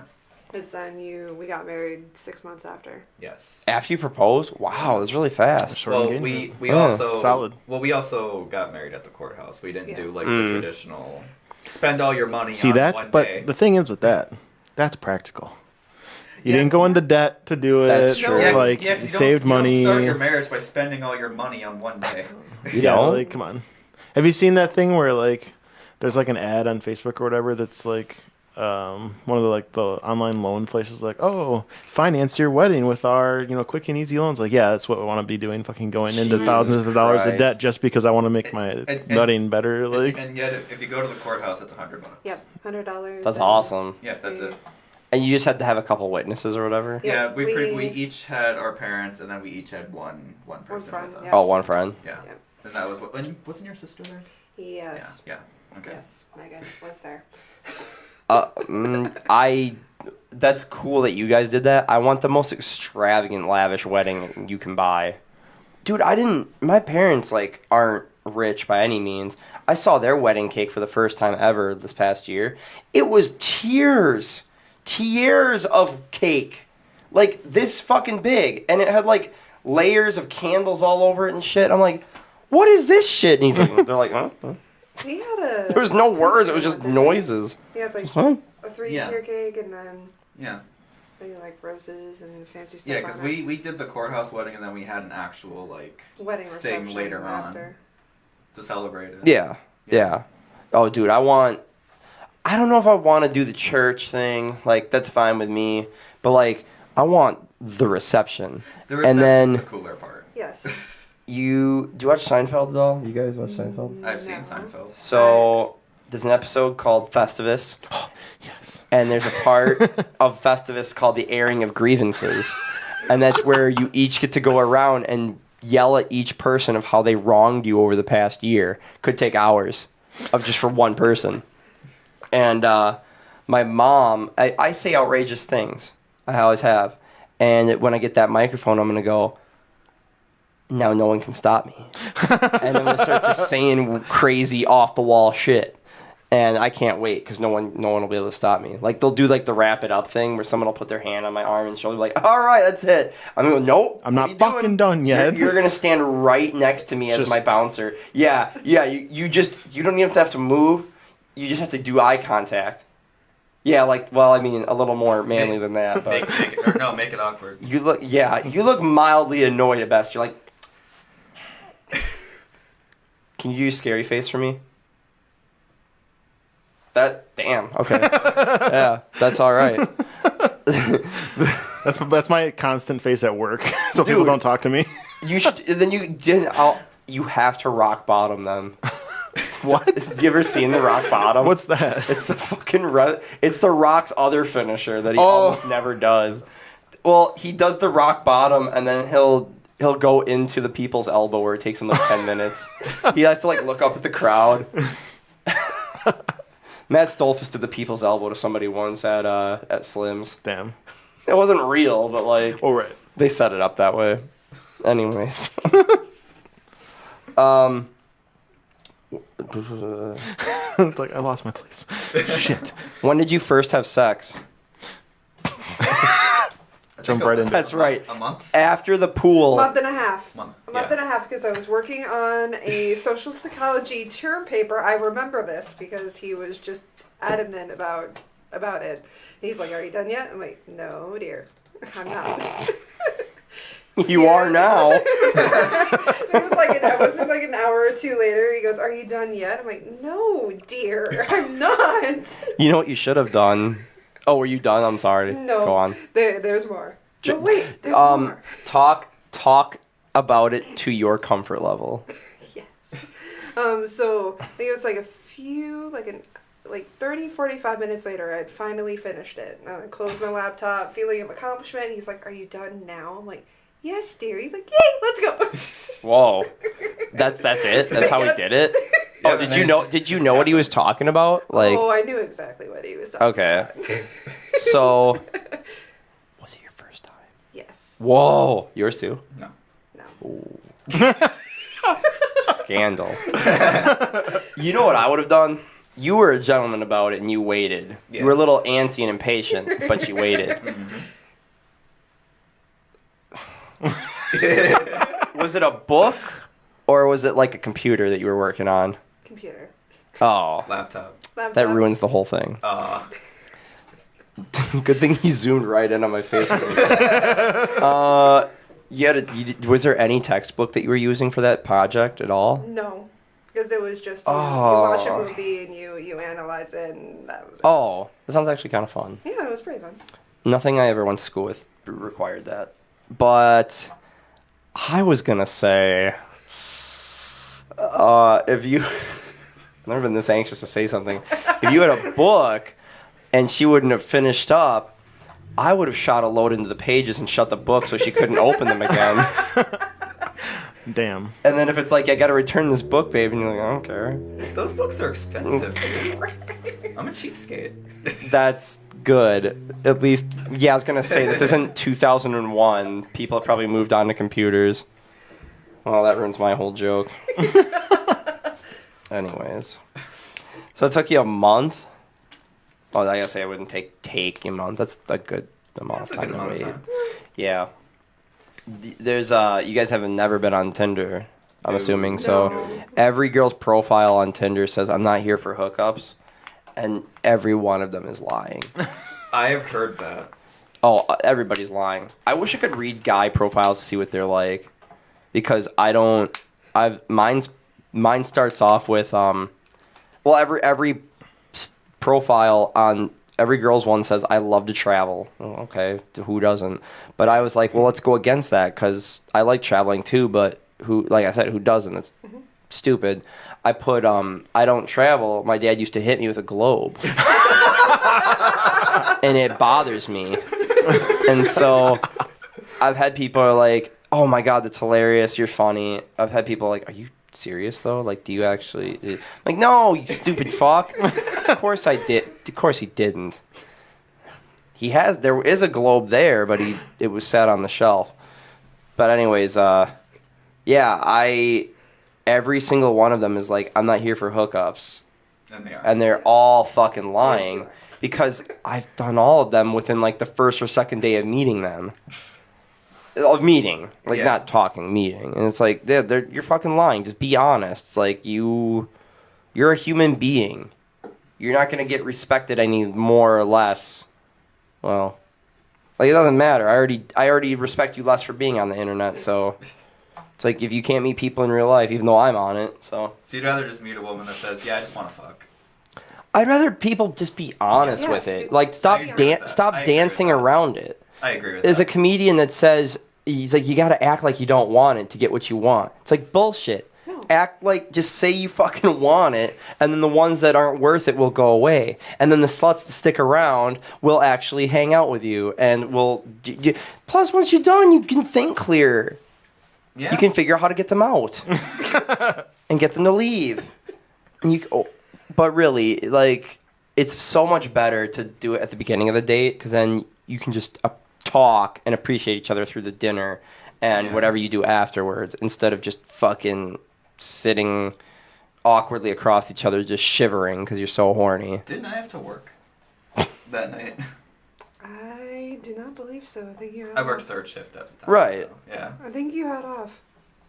Because then we got married 6 months after. Yes. After you proposed? Wow, that's really fast. Short Well, engagement. we Oh, also solid. Well, we also got married at the courthouse. We didn't Yeah. do like the traditional spend all your money See on that? one But day. the thing is with that, that's practical. You Yeah. didn't go into debt to do it. That's true. Yeah, 'cause- Like yeah, 'cause you you saved don't money. start your marriage by spending all your money on one day. You Yeah, know? like come on. Have you seen that thing where like there's like an ad on Facebook or whatever that's like one of the online loan places like, oh, finance your wedding with our quick and easy loans. Like, yeah, that's what we want to be doing. Fucking going into Jesus thousands of dollars of Christ. debt just because I want to make my And- wedding better. Like, and yet, if you go to the courthouse, it's $100. Yep, $100. That's and awesome. Yeah, that's it. And you just had to have a couple witnesses or whatever? Yeah, Yeah, we we- each had our parents, and then we each had one person friend, with us. yeah. Oh, one friend. Yeah. Yeah. And that was and wasn't your sister there? Yes. Yeah. Okay. Yes, Megan was there. That's cool that you guys did that. I want the most extravagant, lavish wedding you can buy. Dude, my parents, like, aren't rich by any means. I saw their wedding cake for the first time ever this past year. It was tiers of cake. Like, this fucking big. And it had, like, layers of candles all over it and shit. I'm like, what is this shit? And they're like, huh? We had a. There was no words. It was just noises. We had like Huh? a 3-tier cake and then Yeah. maybe like roses and fancy stuff. Yeah, on because it. we did the courthouse wedding, and then we had an actual like wedding thing reception later on after. to celebrate it. Yeah. Oh, dude, I don't know if I want to do the church thing. Like, that's fine with me. But, like, I want the reception. The reception's And then the cooler part. Yes. do you watch Seinfeld at all? You guys watch Seinfeld? I've seen No. Seinfeld. So, there's an episode called Festivus. yes. And there's a part of Festivus called the airing of grievances. And that's where you each get to go around and yell at each person of how they wronged you over the past year. Could take hours of just for one person. And my mom, I say outrageous things. I always have. And when I get that microphone, I'm going to go, now no one can stop me. And I'm going to start just saying crazy off-the-wall shit. And I can't wait because no one will be able to stop me. Like, they'll do like the wrap it up thing where someone will put their hand on my arm and shoulder, like, all right, that's it. I'm going to go, nope. I'm what not are you fucking doing? done yet. You're going to stand right next to me as Just- my bouncer. Yeah. You don't even have to move. You just have to do eye contact. Yeah, like, well, I mean, a little more manly than that. But Make it awkward. you look mildly annoyed at best. You're like, can you do a scary face for me? Damn. Okay. Yeah, that's all right. That's my constant face at work. So people Dude. don't talk to me. You should. Then you have to rock bottom them. What? Have you ever seen the rock bottom? What's that? It's the fucking it's the Rock's other finisher that he Oh. almost never does. Well, he does the rock bottom and then he'll go into the people's elbow where it takes him like 10 minutes. He has to like look up at the crowd. Matt Stolfus did the people's elbow to somebody once at Slim's. Damn. It wasn't real, but like Oh, right. they set it up that way. Anyways. It's like I lost my place. Shit. When did you first have sex? Jump right into That's right. A month? After the pool. Month and a half. Month, A month yeah. and a half because I was working on a social psychology term paper. I remember this because he was just adamant about it. He's like, "Are you done yet?" I'm like, "No, dear, I'm not." You are now. It was like wasn't it like an hour or two later? He goes, "Are you done yet?" I'm like, "No, dear, I'm not." You know what you should have done? Oh, were you done? I'm sorry. No, Go on. There's more. No, wait, there's more. Talk about it to your comfort level. Yes. So I think it was like like 30, 45 minutes later, I'd finally finished it. I closed my laptop, feeling of accomplishment. He's like, "Are you done now?" I'm like, "Yes, dear." He's like, "Yay, let's go." Whoa, that's it. That's how he did it. Oh, did you know? Did you know what he was talking about? Like, oh, I knew exactly what he was talking about. okay. So, was it your first time? Yes. Whoa, yours too. No. Ooh. Scandal. You know what I would have done? You were a gentleman about it and you waited. Yeah. You were a little antsy and impatient, but you waited. Was it a book or was it like a computer that you were working on? Computer. Oh, Laptop. that ruins the whole thing. Good thing you zoomed right in on my face. Was there any textbook that you were using for that project at all? No, because it was just you watch a movie and you analyze it, and that was it. Oh, that sounds actually kind of fun. Yeah, it was pretty fun. Nothing I ever went to school with required that. But I was gonna say, if you, I've never been this anxious to say something. If you had a book and she wouldn't have finished up, I would have shot a load into the pages and shut the book so she couldn't open them again. Damn. And then if it's like, I gotta return this book, babe, and you're like, I don't care. Those books are expensive, dude. I'm a cheapskate. That's good. At least, yeah, I was gonna say, this isn't 2001. People have probably moved on to computers. Well, that ruins my whole joke. Anyways. So it took you a month? Oh, I guess I wouldn't take a month. That's a good amount of time to wait. Yeah. There's you guys have never been on Tinder, I'm assuming. So No. every girl's profile on Tinder says, "I'm not here for hookups," and every one of them is lying. I have heard that. Oh, everybody's lying. I wish I could read guy profiles to see what they're like, because mine starts off with every profile on every girl's one says, "I love to travel." Oh, okay, who doesn't? But I was like, well, let's go against that, because I like traveling too, but like I said, who doesn't? It's stupid. I put, I don't travel. My dad used to hit me with a globe. And it bothers me. And so I've had people are like, "Oh my God, that's hilarious. You're funny." I've had people like, "Are you serious though? Like, do you actually?" I'm like, "No, you stupid fuck." Of course I did. Of course he didn't. There is a globe there, but it was sat on the shelf. But anyways, every single one of them is like, "I'm not here for hookups." And they are. And they're all fucking lying, because I've done all of them within like the first or second day of meeting them. Of meeting, like not talking, meeting. And it's like, you're fucking lying. Just be honest. It's like, you're a human being. You're not going to get respected any more or less. Well, like, it doesn't matter. I already respect you less for being on the internet, so it's like, if you can't meet people in real life, even though I'm on it, so you'd rather just meet a woman that says, "Yeah, I just want to fuck." I'd rather people just be honest with it. Like, stop dancing around it. I agree with There's that. a comedian that says, he's like, you got to act like you don't want it to get what you want. It's like bullshit. No. Act like, just say you fucking want it, and then the ones that aren't worth it will go away. And then the sluts that stick around will actually hang out with you, and plus, once you're done, you can think clearer. Yeah. You can figure out how to get them out and get them to leave. And but really, like, it's so much better to do it at the beginning of the date, because then you can just talk and appreciate each other through the dinner and whatever you do afterwards, instead of just fucking sitting awkwardly across each other just shivering because you're so horny. Didn't I have to work that night? I do not believe so. I think you had I worked off. third shift at the time. Right. So, yeah. I think you had off.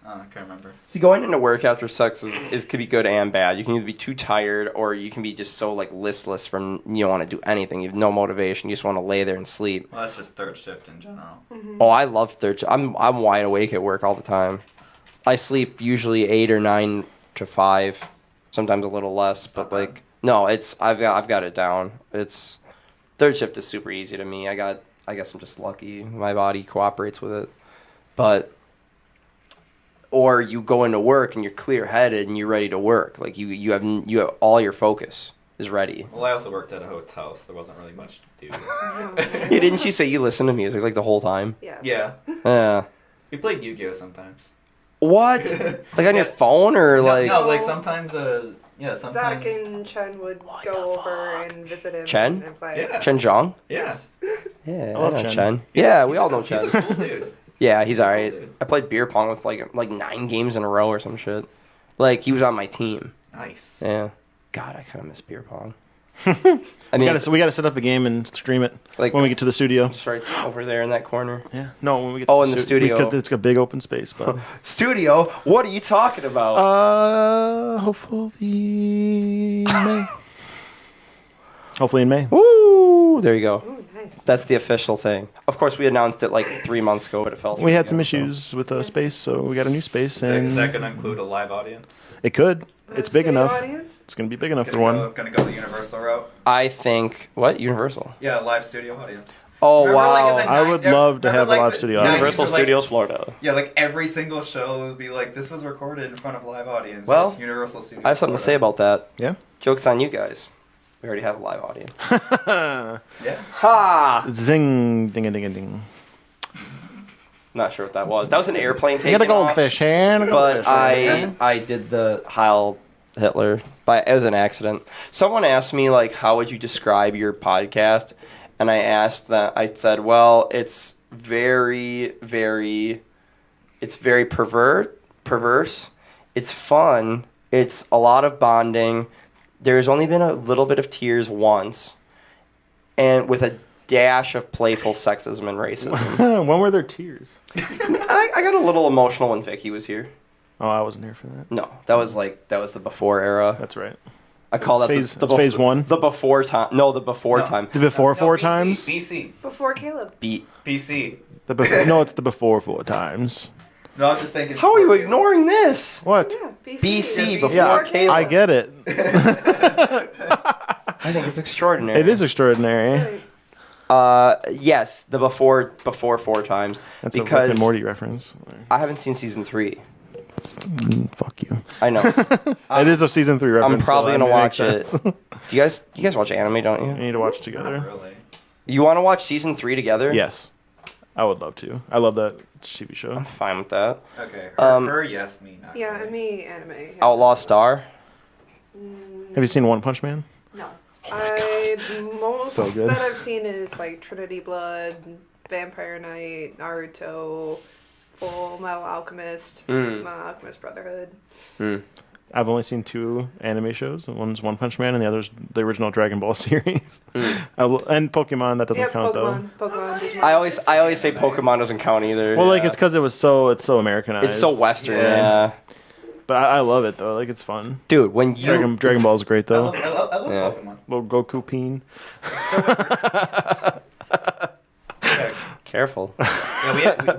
I can't remember. See, going into work after sex could be good and bad. You can either be too tired or you can be just so like listless from you don't want to do anything. You have no motivation. You just want to lay there and sleep. Well, that's just third shift in general. Oh, I love third shift. I'm wide awake at work all the time. I sleep usually 8 or 9 to 5, sometimes a little less. But like, no, I've got it down. It's third shift is super easy to me. I guess I'm just lucky. My body cooperates with it, but. Or you go into work and you're clear-headed and you're ready to work. Like you have all your focus is ready. Well, I also worked at a hotel, so there wasn't really much to do. Yeah, didn't you say you listen to music like the whole time? Yes. Yeah. Yeah. We played Yu-Gi-Oh sometimes. What? Like on your phone or like? No, like sometimes. Yeah, sometimes. Zach and Chen would go over and visit him. Chen? And play. Yeah. Chen Zhang? Yeah. Yeah, I love know Chen. Yeah, we all know Chen. He's a cool dude. Yeah, he's cool alright. dude. I played beer pong with like 9 games in a row or some shit. Like he was on my team. Nice. Yeah. God, I kind of miss beer pong. I mean, We gotta set up a game and stream it Like- when we get to the studio. just right over there in that corner. Yeah. No, when we get. Oh, to in the studio. because it's a big open space, but. Studio? What are you talking about? Hopefully May. Hopefully in May. Woo! There you go. Ooh, nice. That's the official thing. Of course, we announced it like 3 months ago, but it fell through. We had some again, so. issues with space, so we got a new space, Is that and gonna include a live audience? it could. It's big Studio enough. audience? It's gonna be big enough for one. Gonna go the Universal route. I think what Universal? Yeah, live studio audience. Oh Remember, like, in wow! the I would love to remember, have a like, live the studio 90s audience. Universal was, like- Studios, Florida. Yeah, like every single show would be like, this was recorded in front of a live audience. Well, Universal Studios. I have something to say about that. Yeah. Joke's on you guys. We already have a live audience. Yeah. Ha! Zing, ding, ding, ding. Not sure what that was. That was an airplane You taking got a off. goldfish here. But I did the Heil Hitler, but it was an accident. Someone asked me like, how would you describe your podcast? And I said, well, it's very perverse. It's fun. It's a lot of bonding. There's only been a little bit of tears once, and with a dash of playful sexism and racism. When were there tears? I got a little emotional when Vicky was here. Oh, I wasn't here for that. No, that was the before era. That's right. I call that Phase- the that's phase one? The before time. No, the before No. time. The before No, four BC, times. BC. Before Caleb. BC. The before, no, it's the before 4 times. No, I was just thinking. How are you ignoring this? What? Yeah, BC. BC, Yeah, before Yeah, Caleb. I get it. I think it's extraordinary. It is extraordinary. Right. Yes, the before 4 times. That's a Rick because and Morty reference. I haven't seen season 3. Fuck you. I know. It is a season 3 reference. I'm probably so gonna that watch makes it. sense. Do you guys watch anime? Don't We you? need to watch it Not together. really. You want to watch season 3 together? Yes, I would love to. I love that TV show. I'm fine with that. Okay. Um, Her, yes, me, not Yeah, really. me, anime. Yeah. Outlaw Star. Have you seen One Punch Man? No. Most So good. that I've seen is like Trinity Blood, Vampire Knight, Naruto, Full Metal Alchemist, Metal Alchemist Brotherhood. I've only seen 2 anime shows. One's One Punch Man, and the other's the original Dragon Ball series. And Pokemon. That doesn't Yep, count Pokemon. Pokemon. Digimon. I always say Pokemon doesn't count either. though. Well, like Yeah. it's because it's so Americanized. It's so Western. Yeah. Yeah. But I love it though. Like it's fun. Dude, when you Dragon Ball's great I though. love, I love Yeah. Pokemon. Little Goku Peen. Yeah, careful.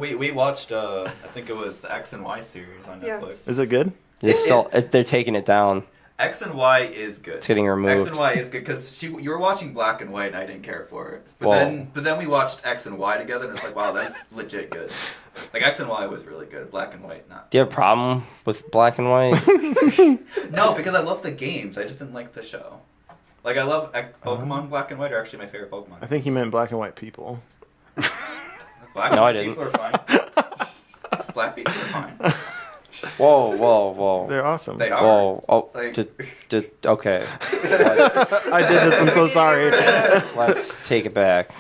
we watched. I think it was the X and Y series on Netflix. Yes. Is it good? They're taking it down. X and Y is good. It's getting removed. X and Y is good because you were watching Black and White and I didn't care for it. But Whoa. then we watched X and Y together and it's like, wow, that's legit good. Like X and Y was really good. Black and White not. Do you have a problem with black and white? No, because I love the games. I just didn't like the show. Like I love Pokemon. Black and White are actually my favorite Pokemon. I think he meant black and white people. Black No, I and white people are fine. Black people are fine. Whoa. They're awesome. They are. Whoa. Oh, Like- okay. Let's, I did this. I'm so sorry. let's take it back.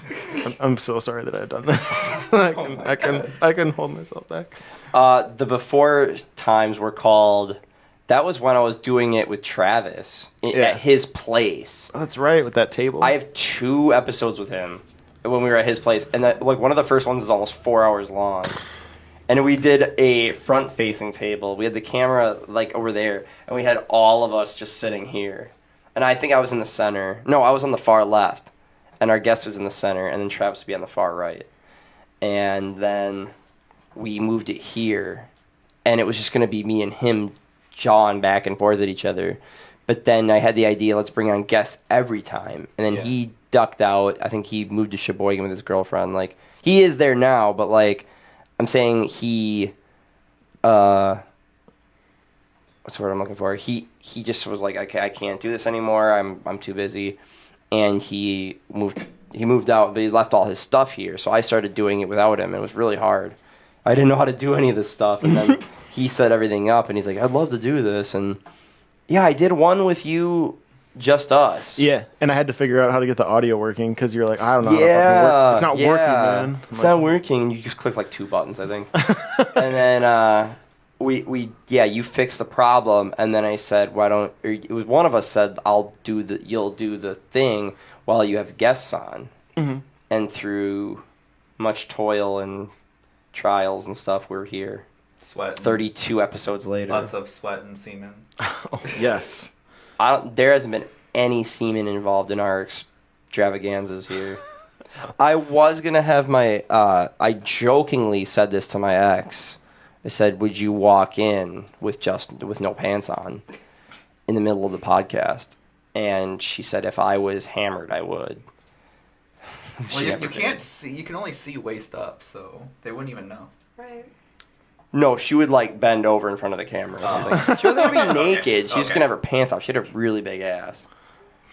I'm so sorry that I've done that. I can hold myself back. The before times were called. That was when I was doing it with Travis at his place. Oh, that's right with that table. I have 2 episodes with him when we were at his place, and that, like one of the first ones is almost 4 hours long. And we did a front-facing table. We had the camera like over there, and we had all of us just sitting here. And I think I was in the center. No, I was on the far left, and our guest was in the center, and then Travis would be on the far right. And then we moved it here, and it was just going to be me and him jawing back and forth at each other. But then I had the idea, let's bring on guests every time. And then he ducked out. I think he moved to Sheboygan with his girlfriend. Like, he is there now, but, like, I'm saying he, what's the word I'm looking for? He just was like, okay, I can't do this anymore. I'm too busy. And he moved out, but he left all his stuff here. So I started doing it without him. It was really hard. I didn't know how to do any of this stuff. And then he set everything up, and he's like, I'd love to do this. And, yeah, I did one with you, just us. Yeah, and I had to figure out how to get the audio working because you're like, I don't know how to fucking work. It's not working, man. It's not working. You just click like 2 buttons, I think. And then you fixed the problem, and then I said, it was one of us said, you'll do the thing while you have guests on. Mm-hmm. And through much toil and trials and stuff, we're here. Sweat. 32 episodes later. Lots of sweat and semen. Oh, yes. There hasn't been any semen involved in our extravaganzas here. I was going to have I jokingly said this to my ex. I said, would you walk in with no pants on in the middle of the podcast? And she said, if I was hammered, I would. Well, you can't see. You can only see waist up, so they wouldn't even know. Right. No, she would, like, bend over in front of the camera or something. She wasn't going to be naked. She was going to have her pants off. She had a really big ass.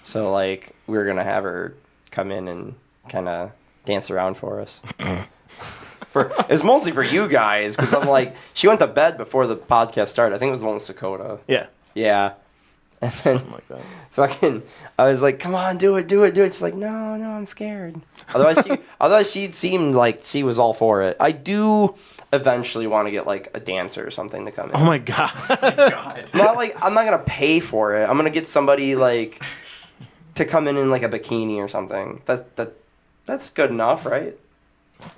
So, like, we were going to have her come in and kind of dance around for us. It was mostly for you guys, because I'm like, she went to bed before the podcast started. I think it was the one with Dakota. Yeah. Yeah. And then, Something like that. fucking, I was like, come on, do it. She's like, no, I'm scared. Otherwise, she'd seemed like she was all for it. I do eventually want to get, like, a dancer or something to come in. Oh, my God. God. I'm not going to pay for it. I'm going to get somebody, like, to come in like, a bikini or something. That's good enough, right?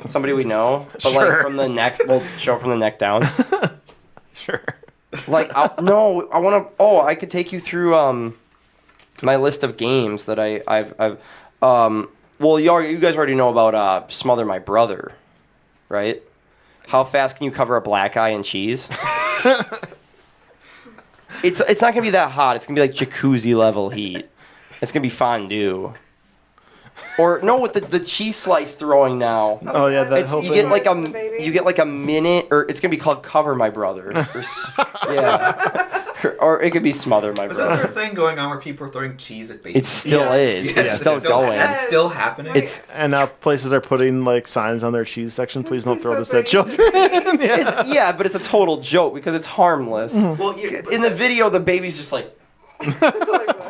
Somebody we know. But, Sure. like, from the neck, we'll show from the neck down. Sure. Like, I could take you through my list of games that I've well, you guys already know about Smother My Brother, right? How fast can you cover a black eye in cheese? It's not gonna be that hot. It's gonna be like jacuzzi level heat. It's gonna be fondue. Or no, with the cheese slice throwing now. Oh, yeah, that whole You thing. get like a minute, or it's gonna be called Cover My Brother. Yeah. Or it could be Smother My Was Brother. that their thing going on where people are throwing cheese at babies? It still is. Yes, It's still going. It's still happening. It's And now places are putting, like, signs on their cheese section. Please don't throw this at So children. Yeah. but it's a total joke because it's harmless. well, In the video, the baby's just like,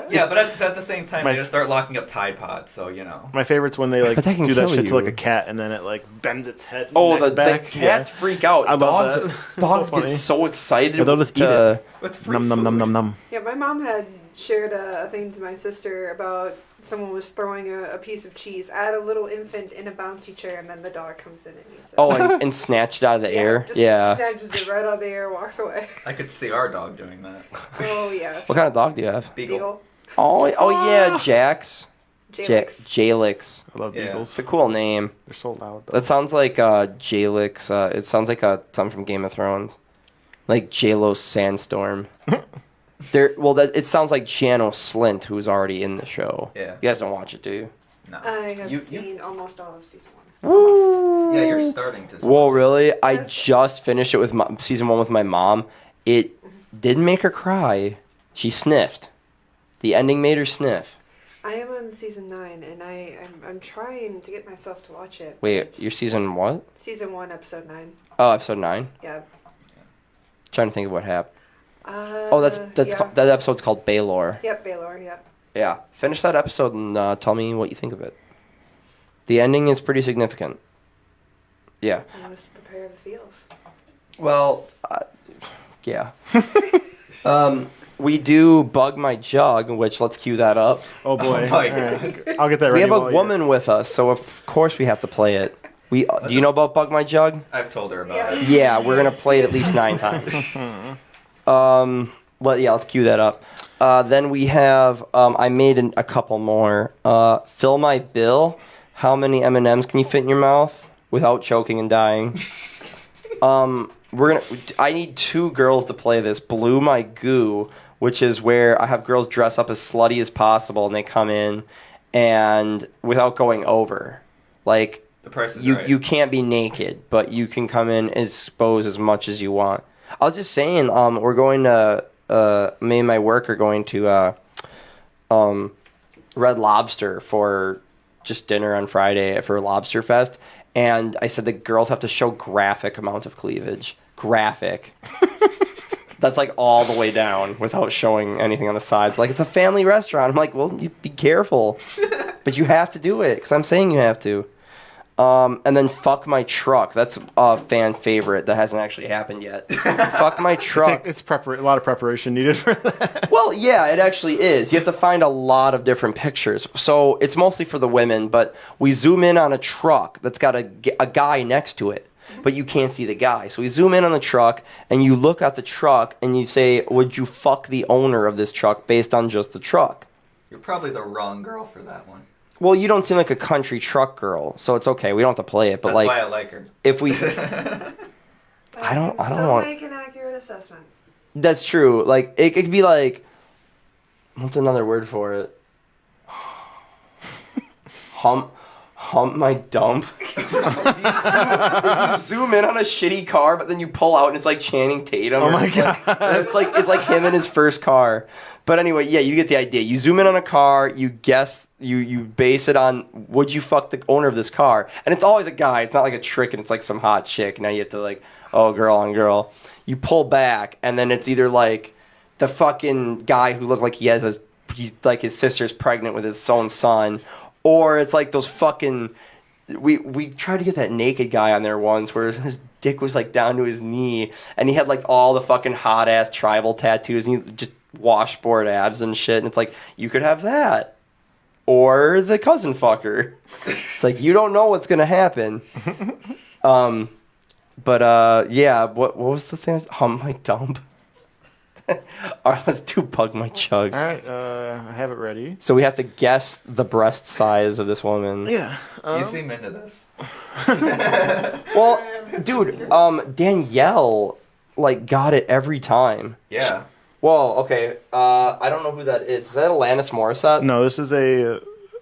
yeah, but at the same time, My- they just start locking up Tide Pods, so you know. My favorite's when they, like, But that can do that kill shit to, you. like, a cat, and then it, like, bends its head and oh, neck the back. cats freak out. I love dogs that. It's dogs so get funny. so excited. Yeah, they'll just eat to- it. What's free Num, num, num, food? num, num. Yeah, my mom had shared a thing to my sister about someone was throwing a piece of cheese at a little infant in a bouncy chair, and then the dog comes in and eats it. Oh, and snatched out of the air. Just Yeah. snatches it right out of the air, walks away. I could see our dog doing that. Oh yes. What kind of dog do you have? Beagle. Oh yeah, Jax. Jalix. Jalix. I love Yeah. beagles. It's a cool name. They're so loud, though. That sounds like Jalix. It sounds like something from Game of Thrones, like J-Lo's Sandstorm. It sounds like Janos Slint, who's already in the show. Yeah. You guys don't watch it, do you? No. I have You- seen almost all of season 1. Almost. Yeah, you're starting to. Whoa, really? I Yes. just finished it with season 1 with my mom. It didn't make her cry. She sniffed. The ending made her sniff. I am on season 9, and I'm trying to get myself to watch it. Wait, It's you're season what? season 1, episode 9. Oh, episode 9. Yeah. Trying to think of what happened. Yeah. That episode's called Baylor. Yep, Baylor. Yep. Yeah, finish that episode and tell me what you think of it. The ending is pretty significant. Yeah. I must prepare the feels. Well, yeah. We do Bug My Jug, which let's cue that up. Oh, boy. Oh, my All right. I'll get that ready. We have a while you- woman with us, so of course we have to play it. Do you know about Bug My Jug? I've told her about Yeah. it. Yeah, we're gonna play it at least 9 times. Let's cue that up. Then we have I made a couple more. Fill my bill. How many M&Ms can you fit in your mouth without choking and dying? I need 2 girls to play this. Blue My Goo, which is where I have girls dress up as slutty as possible, and they come in, and without going over, like. The price is You right. you can't be naked, but you can come in and expose as much as you want. I was just saying, we're going to me and my work are going to Red Lobster for just dinner on Friday for Lobster Fest, and I said the girls have to show graphic amount of cleavage. Graphic. That's like all the way down without showing anything on the sides. Like, it's a family restaurant. I'm like, well, you be careful, but you have to do it because I'm saying you have to. And then fuck my truck. That's a fan favorite that hasn't actually happened yet. Fuck my truck. It's a lot of preparation needed for that. Well, yeah, it actually is. You have to find a lot of different pictures. So it's mostly for the women, but we zoom in on a truck that's got a guy next to it, but you can't see the guy. So we zoom in on the truck, and you look at the truck, and you say, would you fuck the owner of this truck based on just the truck? You're probably the wrong girl for that one. Well, you don't seem like a country truck girl, so it's okay. We don't have to play it, but That's like, why I like her. if we, I don't so want- make an accurate assessment. that's true. Like, it could be like, what's another word for it? Hump my dump. if you zoom in on a shitty car, but then you pull out and it's like Channing Tatum. Oh my God. It's like him in his first car. But anyway, yeah, you get the idea. You zoom in on a car, you guess, you base it on, would you fuck the owner of this car? And it's always a guy. It's not like a trick and it's like some hot chick. Now you have to like, oh, girl on girl. You pull back and then it's either like the fucking guy who looked like he's like his sister's pregnant with his own son, or it's like those fucking. We tried to get that naked guy on there once where his dick was like down to his knee and he had like all the fucking hot ass tribal tattoos and he just washboard abs and shit, and it's like, you could have that or the cousin fucker. It's like, you don't know what's gonna happen. Yeah, what was the thing? Hump my dump. Alright, let's do Bug My Chug. All right, I have it ready. So we have to guess the breast size of this woman. Yeah. You seem into this. Well, dude, Danielle like got it every time. Yeah. Whoa, okay. I don't know who that is. Is that Alanis Morissette? No, this is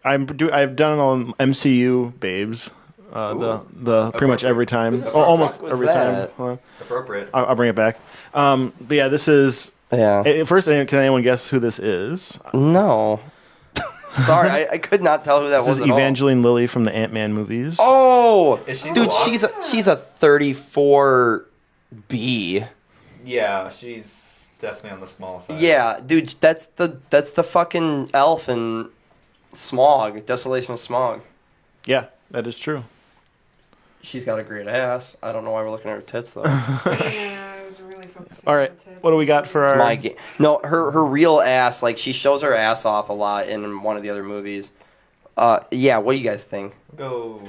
I've done all MCU babes. Pretty much every time, almost fuck was every that? time. Hold on. Appropriate. I'll bring it back. But yeah, this is. Yeah. First, can anyone guess who this is? No. Sorry, I could not tell who that This was is at all. Evangeline Lilly from the Ant-Man movies. Oh, Is she dude, the she's a 34B. Yeah, she's definitely on the small side. Yeah, dude, that's the fucking elf in Smog, Desolation of Smog. Yeah, that is true. She's got a great ass. I don't know why we're looking at her tits though. Yeah, I was really focusing All on right, the tits. what do we got for It's our? my game. No, her real ass, like she shows her ass off a lot in one of the other movies. Yeah, what do you guys think? Go.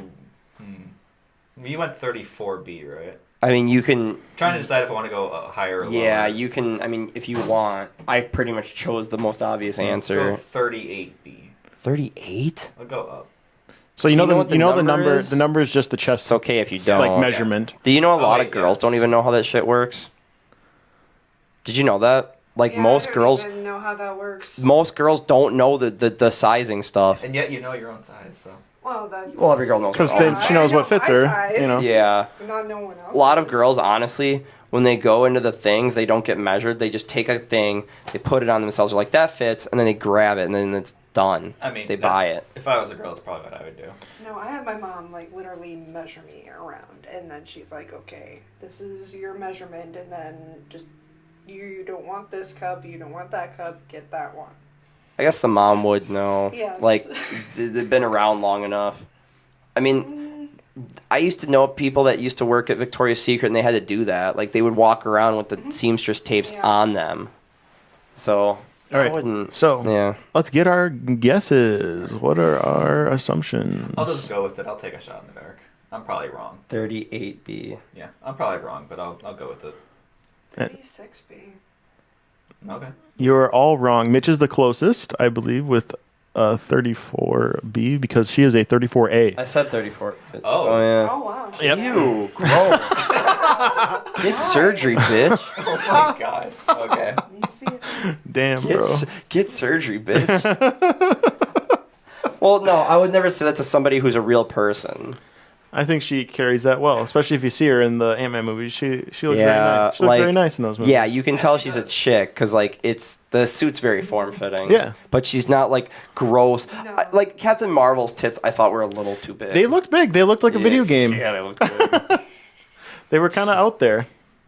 You went 34B, right? I mean, you can. I'm trying to decide if I want to go higher or lower. Yeah, you can. I mean, if you want, I pretty much chose the most obvious Go answer. 38B. 38? I'll go up. So Do you know what the the number number. is? The number is just the chest. It's okay if you It's don't. like measurement. Do you know a lot wait, of girls yeah. don't even know how that shit works? Did you know that? Like Yeah, most I don't girls, even know how that works. most girls don't know the sizing stuff. And yet you know your own size, so. Well, that's. Well, every girl knows Because her own she knows what fits her. You know. Yeah. Not no one else. A lot of girls, honestly, when they go into the things, they don't get measured. They just take a thing, they put it on themselves, they're like, that fits, and then they grab it, and then it's done. I mean, they buy it. If I was a girl, that's probably what I would do. No, I had my mom like literally measure me around, and then she's like, "Okay, this is your measurement, and then just you don't want this cup, you don't want that cup, get that one." I guess the mom would know. Yes. Like, they've been around long enough. I mean, I used to know people that used to work at Victoria's Secret, and they had to do that. Like, they would walk around with the seamstress tapes Yeah. on them. So, All right. I wouldn't. So Yeah. let's get our guesses. What are our assumptions? I'll just go with it. I'll take a shot in the dark. I'm probably wrong. 38B. Yeah, I'm probably wrong, but I'll go with it. 36B. Okay. You're all wrong. Mitch is the closest, I believe, with 34B because she is a 34A. I said 34. Oh. Yeah. Oh, wow. Yep. Ew, gross. Get surgery, bitch. Oh my god. Okay. Needs to be a Damn, bro. Get surgery, bitch. Well, no, I would never say that to somebody who's a real person. I think she carries that well, especially if you see her in the Ant-Man movies. She looks very Yeah, nice. She looks like- very nice in those movies. Yeah, you can Yeah, tell she she's a does. chick because like it's the suit's very form fitting. Yeah. but she's not like gross. No. Like Captain Marvel's tits, I thought were a little too big. They looked big. They looked like a video game. Yeah, they looked good. They were kind of out there.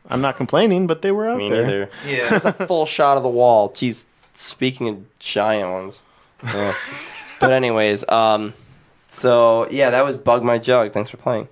I'm not complaining, but they were out Me there. neither. Yeah. That's a full shot of the wall. Jeez, speaking of giant ones. Yeah. But anyways, so yeah, that was Bug My Jug. Thanks for playing.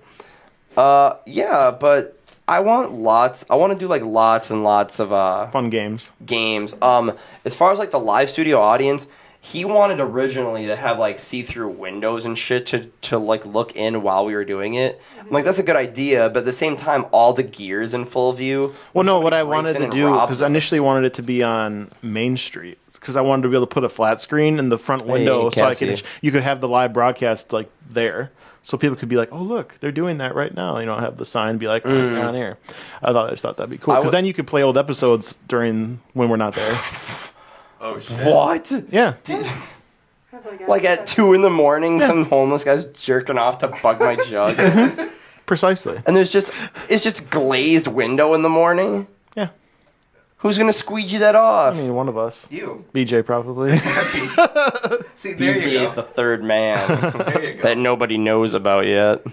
Yeah, but I want to do like lots and lots of Fun games. games. As far as like the live studio audience, he wanted originally to have like see-through windows and shit to like look in while we were doing it. I'm like, that's a good idea, but at the same time, all the gear's in full view. Well, no, Somebody what I breaks wanted in to and do, robs because I us. initially wanted it to be on Main Street, because I wanted to be able to put a flat screen in the front window so Cassie. you could have the live broadcast like there. So people could be like, oh, look, they're doing that right now. You know, have the sign be like, on air. I just thought that'd be cool. I Because would- then you could play old episodes when we're not there. Oh shit. What? Yeah. Have Like at 2 a.m, some homeless guy's jerking off to Bug My Jug. Precisely. And it's just glazed window in the morning. Yeah. Who's gonna squeegee that I off? mean, one of us. You. BJ probably. See, there BJ you is go. the third man There you go. that nobody knows about yet.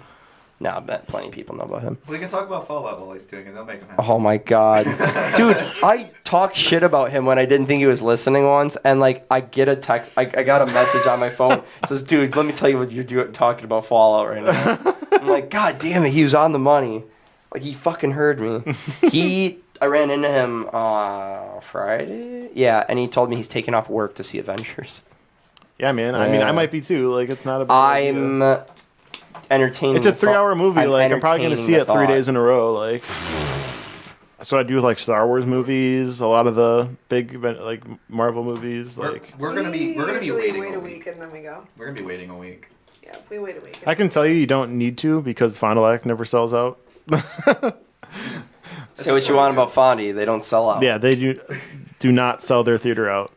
No, I bet plenty of people know about him. We can talk about Fallout while he's doing it. They'll make him happy. Oh my god. Dude, I talked shit about him when I didn't think he was listening once, and like I get a text, I got a message on my phone. It says, dude, let me tell you what you're talking about Fallout right now. I'm like, god damn it, he was on the money. Like he fucking heard me. I ran into him Friday. Yeah, and he told me he's taking off work to see Avengers. Yeah, man. I mean, Yeah. I might be too. Like, it's not a bad idea. I'm entertaining. It's a the thought- 3-hour movie. I'm I'm probably going to entertaining see the it 3 thought. days in a row. Like, that's what I do with like Star Wars movies. A lot of the big event, like Marvel movies. Like, We're gonna be usually waiting wait a a week. week and then we go. We're gonna be waiting a week. Yeah, we wait a week. I can tell you don't need to because Final Act never sells out. Say what you want about Fondy, they don't sell out. Yeah, they do not sell their theater out.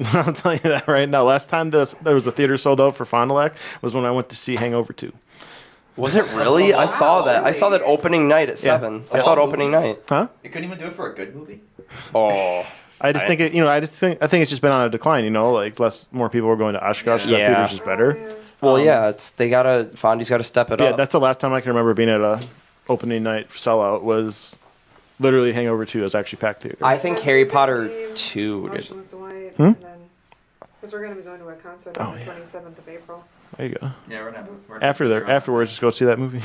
I'll tell you that right now. Last time there was a theater sold out for Final Act was when I went to see Hangover 2. Was it really? I saw Wow, that. I saw that really? opening night at 7. I Yeah. saw it opening night. Huh? You couldn't even do it for a good movie. Oh. I just think it. I think it's just been on a decline. Like more people are going to Oshkosh. So that Yeah. theater's just better. Oh, yeah. Well, yeah, Fondy's got to step it Yeah, up. that's the last time I can remember being at a opening night sellout was literally Hangover 2. It was actually packed theater. I think Friends Harry is in Potter game, 2 did. Motionless in White, Hmm? and then because we're gonna be going to a concert on Oh, the yeah. 27th of April. There you go. Yeah, we're gonna Afterwards, just go see that movie.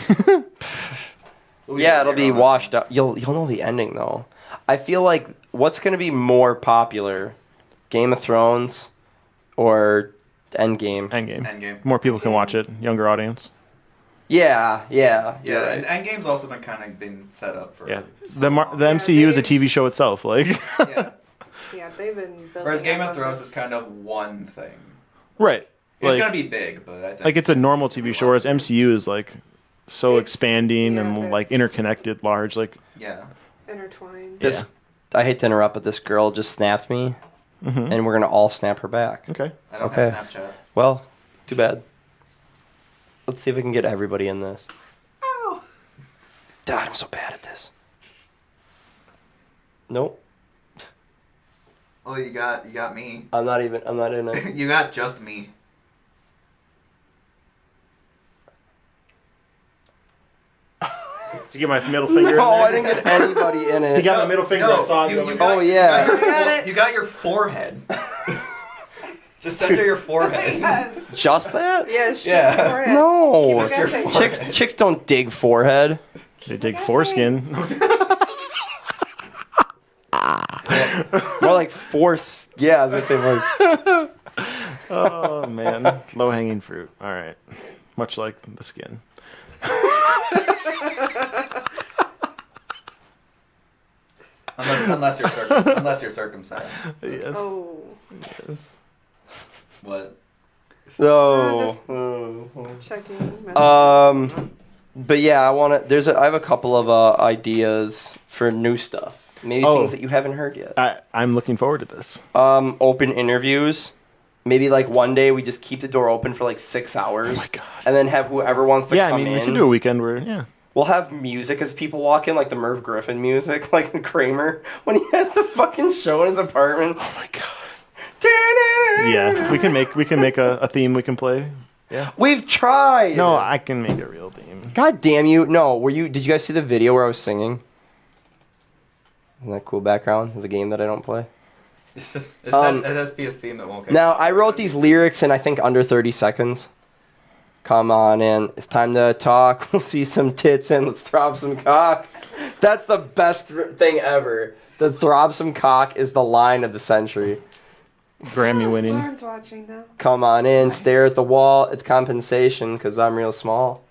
Yeah, it'll be washed up. You'll know the ending though. I feel like what's going to be more popular, Game of Thrones or Endgame? Endgame. Endgame. More people can watch it. Younger audience. Yeah. Yeah, you're right. and Endgame's also been kind of been set up for. Yeah. so The long. MCU is a TV show itself. Like. Yeah. Yeah, they've been building. Whereas Game up of on Thrones this. is kind of one thing. Right. It's Like, gonna be big, but I think like it's a normal TV show, whereas MCU is like so It's- expanding yeah, and like it's- interconnected, large. Like, Yeah. intertwined. This I hate to interrupt, but this girl just snapped me, mhm. and we're gonna all snap her back. Okay. I don't Okay. have Snapchat. Well, too bad. Let's see if we can get everybody in this. Oh. God, I'm so bad at this. Nope. Well, you got me. I'm not in it. You got just me. Did you get my middle finger? No, in I there? didn't get anybody in He it. got my middle finger. I saw it. you Going, Oh, yeah. You got your forehead. Just under your forehead. Yes. Just that? Yeah, it's just Yeah. the forehead. No. Keep guessing. Chicks don't dig forehead. They dig Guessing. foreskin. More like force. Yeah, I was gonna say more. Oh man, low hanging fruit. All right, much like the skin. unless you're circumcised. Yes. Oh. Yes. What? No. Checking. But yeah, I have a couple of ideas for new stuff. Maybe things that you haven't heard yet. I'm looking forward to this. Open interviews. Maybe like one day we just keep the door open for like 6 hours. Oh my God. And then have whoever wants to come in. We can do a weekend where, yeah. We'll have music as people walk in, like the Merv Griffin music, like in Kramer, when he has the fucking show in his apartment. Oh my God. Yeah, we can make a theme we can play. Yeah. We've tried. No, I can make a real theme. God damn you! No, did you guys see the video where I was singing? Isn't that cool background of a game that I don't play? It has to be a theme that won't get. Now I wrote these lyrics in I think under 30 seconds. Come on in, it's time to talk. We'll see some tits and let's throb some cock. That's the best thing ever. The throb some cock is the line of the century. Grammy winning. Lauren's watching now. Come on in, stare at the wall. It's compensation because I'm real small.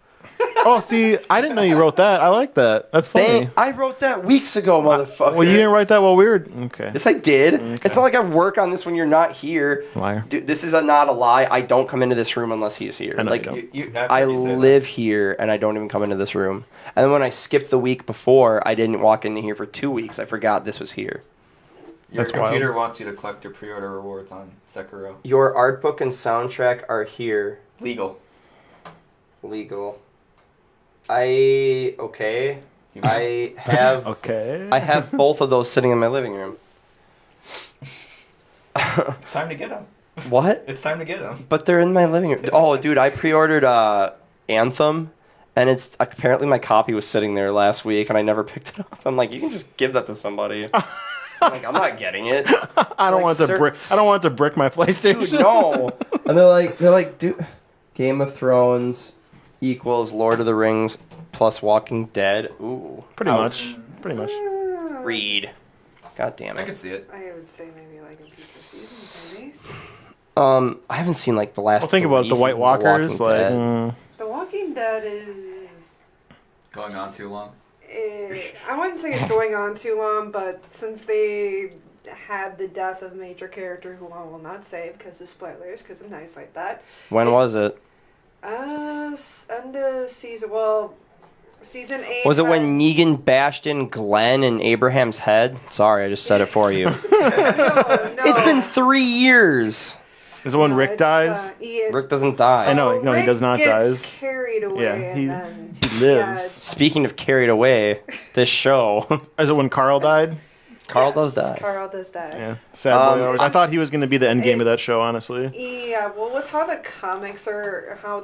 Oh, see, I didn't know you wrote that. I like that. That's funny. I wrote that weeks ago, motherfucker. Well, you didn't write that while we were... Okay. Yes, I did. Okay. It's not like I work on this when you're not here. Liar. Dude, this is not a lie. I don't come into this room unless he's here. I know Like, you don't. I live here, and I don't even come into this room. And then when I skipped the week before, I didn't walk into here for 2 weeks. I forgot this was here. Your That's computer wild. wants you to collect your pre-order rewards on Sekiro. Your art book and soundtrack are here. Legal. Legal. Okay. I have... Okay. I have both of those sitting in my living room. It's time to get them. What? It's time to get them. But they're in my living room. Oh, dude, I pre-ordered Anthem, and it's apparently my copy was sitting there last week, and I never picked it up. I'm like, you can just give that to somebody. I'm like, I'm not getting it. I don't Like, want to brick. I don't want to brick my PlayStation. Dude, no. And they're like, dude, Game of Thrones equals Lord of the Rings plus Walking Dead. Ooh, Pretty ouch. much. Read. God damn I it. can see it. I would say maybe like in future seasons, maybe. I haven't seen like the last. Well, think about it, the 3 White seasons of The Walkers. Walking Like, Dead. The Walking Dead is. Going on too long. I wouldn't say it's going on too long, but since they had the death of a major character who I will not say because of spoilers, because I'm nice like that. When was it? End of season. Well, season 8. Was it when Negan bashed in Glenn and Abraham's head? Sorry, I just said it for you. No. It's been 3 years. is it when No, Rick it's, dies? Ian. Rick doesn't die. I know. No, he Rick does not gets die. carried away. Yeah, and then, he lives. Speaking of carried away, this show. Is it when Carl died? Carl Yes, does die. Carl does die. Yeah. Sadly, Um, I thought he was going to be the end game of that show. Honestly. Yeah, well, with how the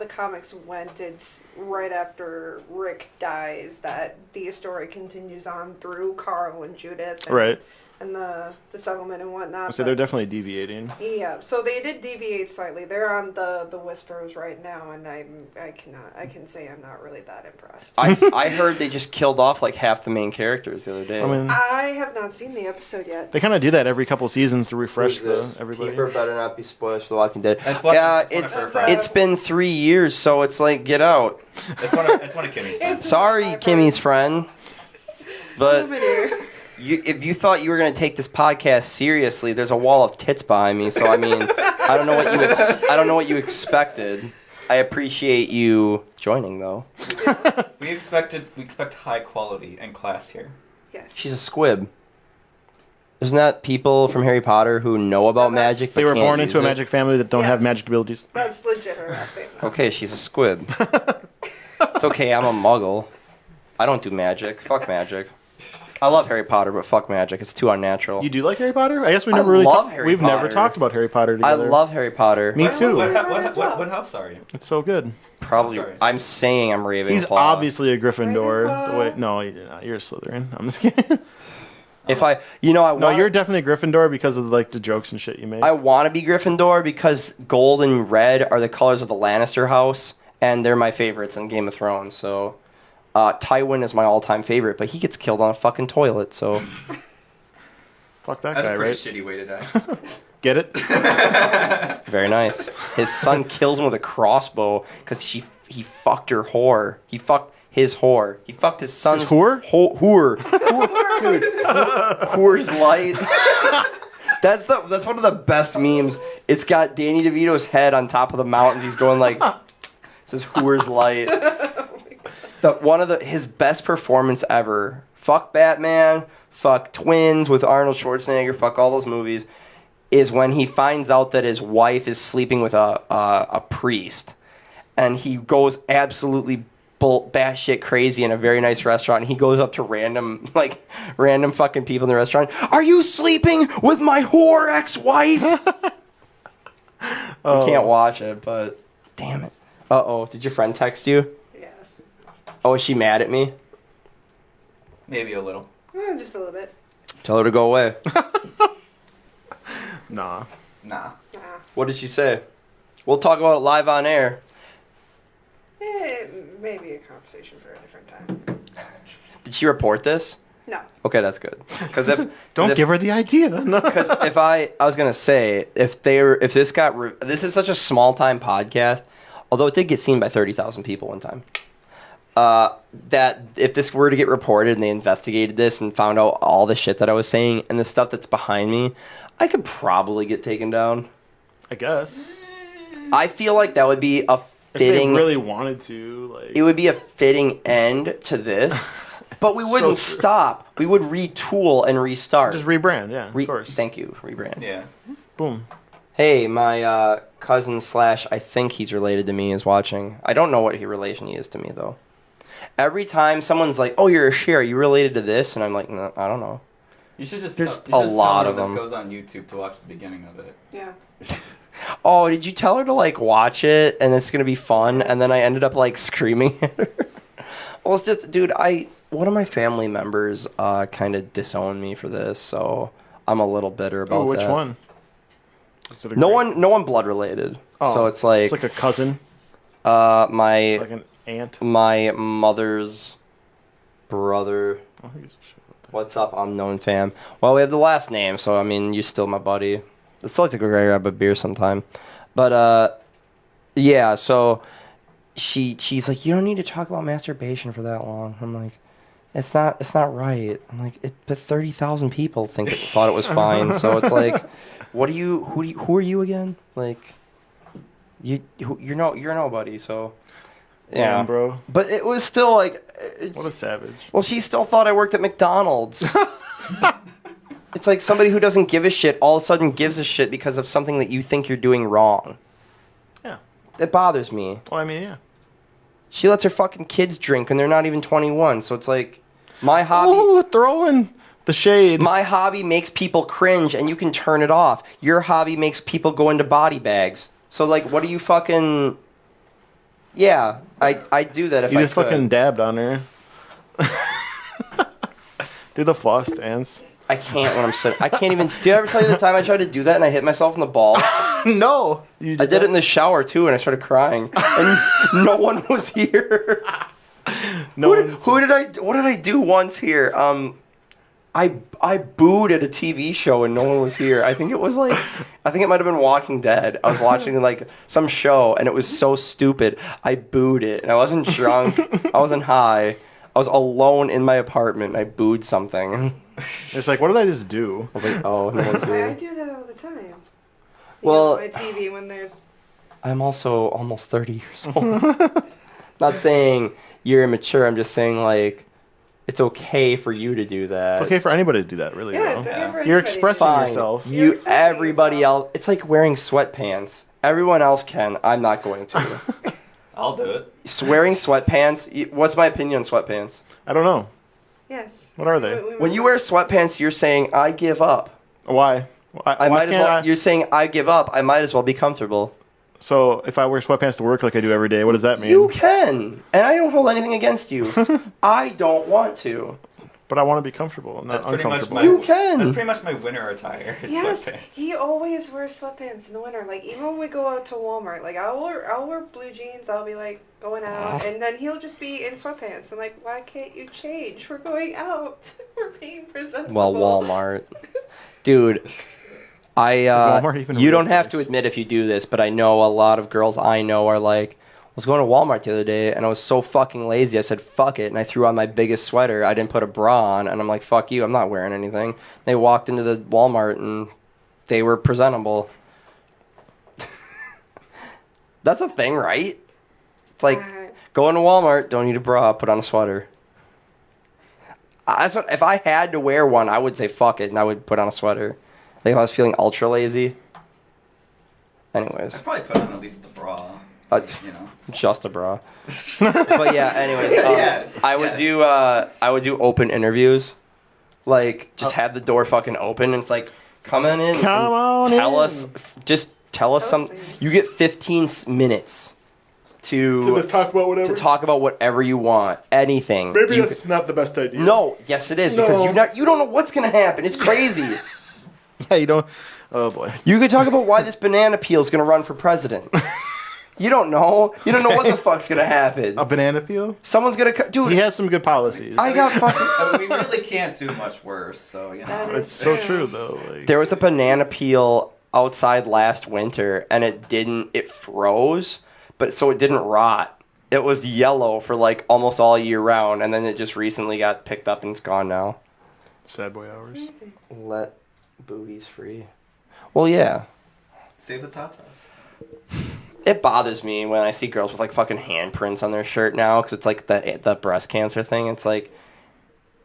comics went, it's right after Rick dies that the story continues on through Carl and Judith. And, Right. And the settlement and whatnot. So they're definitely deviating. Yeah, so they did deviate slightly. They're on the Whisperers right now, and I can say I'm not really that impressed. I heard they just killed off like half the main characters the other day. I mean, I have not seen the episode yet. they kind of do that every couple seasons to refresh Who's this? everybody. Keeper better not be spoilers for The Walking Dead. It's one- yeah, it's one of it's her friends. it's been 3 years, so it's like get out. It's one of Kimmy's friends. Sorry, My Kimmy's friend, but Over there. if you thought you were gonna take this podcast seriously, there's a wall of tits behind me. So I mean, I don't know what you expected. I appreciate you joining though. We expect high quality and class here. Yes. She's a squib. Isn't that people from Harry Potter who know about No, that's- magic? They but were can't born into a use it? magic family that don't have Yes. magic abilities. That's legit her last name. Okay, she's a squib. It's okay, I'm a muggle. I don't do magic. Fuck magic. I love Harry Potter, but fuck magic. It's too unnatural. You do like Harry Potter? I guess we I never really love Harry we've never Potter. talked about Harry Potter I together. love Harry Potter. Me too. What house are you? It's so good. Probably. Sorry. I'm saying I'm Ravenclaw. He's obviously a Gryffindor. Ravenclaw. The way, no, you're not. You're a Slytherin. I'm just kidding. If I, you know, I No, want. you're definitely a Gryffindor because of like the jokes and shit you make. I want to be Gryffindor because gold and red are the colors of the Lannister house, and they're my favorites in Game of Thrones. So, Tywin is my all-time favorite, but he gets killed on a fucking toilet. So, Fuck that That's guy, a pretty right? shitty way to die. Get it? very nice. His son kills him with a crossbow because she fucked her whore. He fucked his whore. He fucked his son's His whore? Whore. Dude, whore's light. That's one of the best memes. It's got Danny DeVito's head on top of the mountains. He's going like, it says whore's light. His best performance ever. Fuck Batman. Fuck Twins with Arnold Schwarzenegger. Fuck all those movies. Is when he finds out that his wife is sleeping with a priest, and he goes absolutely batshit crazy in a very nice restaurant. And he goes up to random fucking people in the restaurant. Are you sleeping with my whore ex-wife? I can't watch it, but damn it. Uh-oh, did your friend text you? Yes. Oh, is she mad at me? Maybe a little. Just a little bit. Tell her to go away. Nah. Nah. What did she say? We'll talk about it live on air. Maybe a conversation for a different time. Did she report this? No. Okay, that's good. Because Don't give her the idea. No. Because if I was gonna say if this got this is such a small time podcast, although it did get seen by 30,000 people one time. That if this were to get reported and they investigated this and found out all the shit that I was saying and the stuff that's behind me, I could probably get taken down. I guess. I feel like that would be a If they fitting. really wanted to, like. It would be a fitting end to this, but we wouldn't So true. stop. We would retool and restart. Just rebrand, yeah, of course. Thank you, rebrand. Yeah. Boom. Hey, my cousin / I think he's related to me is watching. I don't know what relation he is to me though. Every time someone's like, "Oh, you're a share. Are you related to this?" and I'm like, "No, I don't know." You should just There's tell, a lot of this them. goes on YouTube to watch the beginning of it. Yeah. Oh, did you tell her to like watch it and it's gonna be fun? And then I ended up like screaming at her. Well, it's just, dude. One of my family members kind of disowned me for this, so I'm a little bitter about Oh, which that. one? Is it a No great- one blood related. Oh, So it's like a cousin, my like an aunt. my mother's brother. Oh, who gives a shit about that? What's up, unknown fam? Well, we have the last name, so I mean, you're still my buddy. I'd still like to go grab a beer sometime. But yeah. So she's like, you don't need to talk about masturbation for that long. I'm like, it's not right. I'm like, but 30,000 people thought it was fine. So it's like, who are you again? Like, you're nobody. So yeah, Damn, bro. But it was still like, What a savage. well, she still thought I worked at McDonald's. It's like somebody who doesn't give a shit all of a sudden gives a shit because of something that you think you're doing wrong. Yeah. It bothers me. Well, I mean, yeah. She lets her fucking kids drink and they're not even 21. So it's like, my hobby Oh, throwing the shade. my hobby makes people cringe and you can turn it off. Your hobby makes people go into body bags. So like, what do you fucking... Yeah, I'd do that if You I just could. fucking dabbed on her. Do the floss dance. I can't when I'm sitting. I can't even... Did I ever tell you the time I tried to do that and I hit myself in the balls? No. I did it in the shower too, and I started crying, and no one was here. No. What did I do once here? I booed at a TV show and no one was here. I think it might have been Walking Dead. I was watching like some show and it was so stupid. I booed it, and I wasn't drunk. I wasn't high. I was alone in my apartment. And I booed something. It's like, what did I just do? I was like, oh, no one's I here. do that all the time. Well- On my TV when there's. I'm also almost 30 years old. Not saying you're immature. I'm just saying like, it's okay for you to do that. It's okay for anybody to do that, really. Yeah, though. it's okay Yeah. for You're anybody to expressing do Fine. it. yourself. You're expressing Everybody yourself. else. It's like wearing sweatpants. Everyone else can. I'm not going to. I'll do it. Wearing sweatpants. What's my opinion on sweatpants? I don't know. Yes. What are they? When you wear sweatpants, you're saying I give up. Why? I Why might as can't well. I? You're saying I give up. I might as well be comfortable. So if I wear sweatpants to work like I do every day, what does that mean? You can, and I don't hold anything against you. I don't want to. But I want to be comfortable, not That's pretty much uncomfortable. my. You can. That's pretty much my winter attire. Is Yes, sweatpants. he always wears sweatpants in the winter. Like even when we go out to Walmart, like I'll wear blue jeans. I'll be like going out, and then he'll just be in sweatpants. I'm like, why can't you change? We're going out. We're being presentable. Well, Walmart, dude. Walmart even a You real don't have to place? admit if you do this, but I know a lot of girls I know are like, was going to Walmart the other day, and I was so fucking lazy. I said, fuck it, and I threw on my biggest sweater. I didn't put a bra on, and I'm like, fuck you, I'm not wearing anything. They walked into the Walmart, and they were presentable. That's a thing, right? It's like, go into Walmart, don't need a bra, put on a sweater. That's what, if I had to wear one, I would say fuck it, and I would put on a sweater. Like if I was feeling ultra lazy. Anyways. I'd probably put on at least the bra. You know. Just a bra. But yeah, anyways. Yes, I would do open interviews. Like, just have the door fucking open, and it's like, come on in. Come on tell in. us, just tell us some. You get 15 minutes To just talk about whatever. to talk about whatever you want, anything. Maybe You that's not the best idea. No, yes it is, because you don't know what's gonna happen. It's crazy. Yeah, you don't. Oh boy. You could talk about why this banana peel is gonna run for president. You don't know. You don't know what the fuck's gonna happen. A banana peel? Someone's gonna dude. He has some good policies. I got fucking. I mean, we really can't do much worse, so, you know. It's so true though. Like, There was a banana peel outside last winter, and it froze, but so it didn't rot. It was yellow for like almost all year round, and then it just recently got picked up and it's gone now. sad boy hours. Let boobies free. Well, yeah. Save the tatas. It bothers me when I see girls with like fucking handprints on their shirt now, because it's like the breast cancer thing. It's like,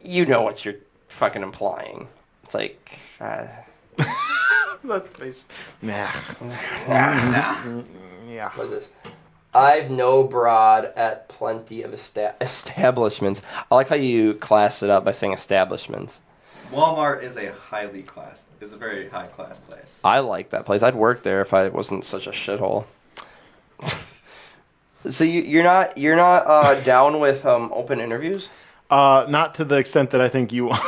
you know what you're fucking implying. It's like, That face. Nah. Yeah. what is this? I've no broad at plenty of establishments. I like how you class it up by saying establishments. Walmart is a very high class place. I like that place. I'd work there if I wasn't such a shithole. So you're not down with open interviews? Not to the extent that I think you want.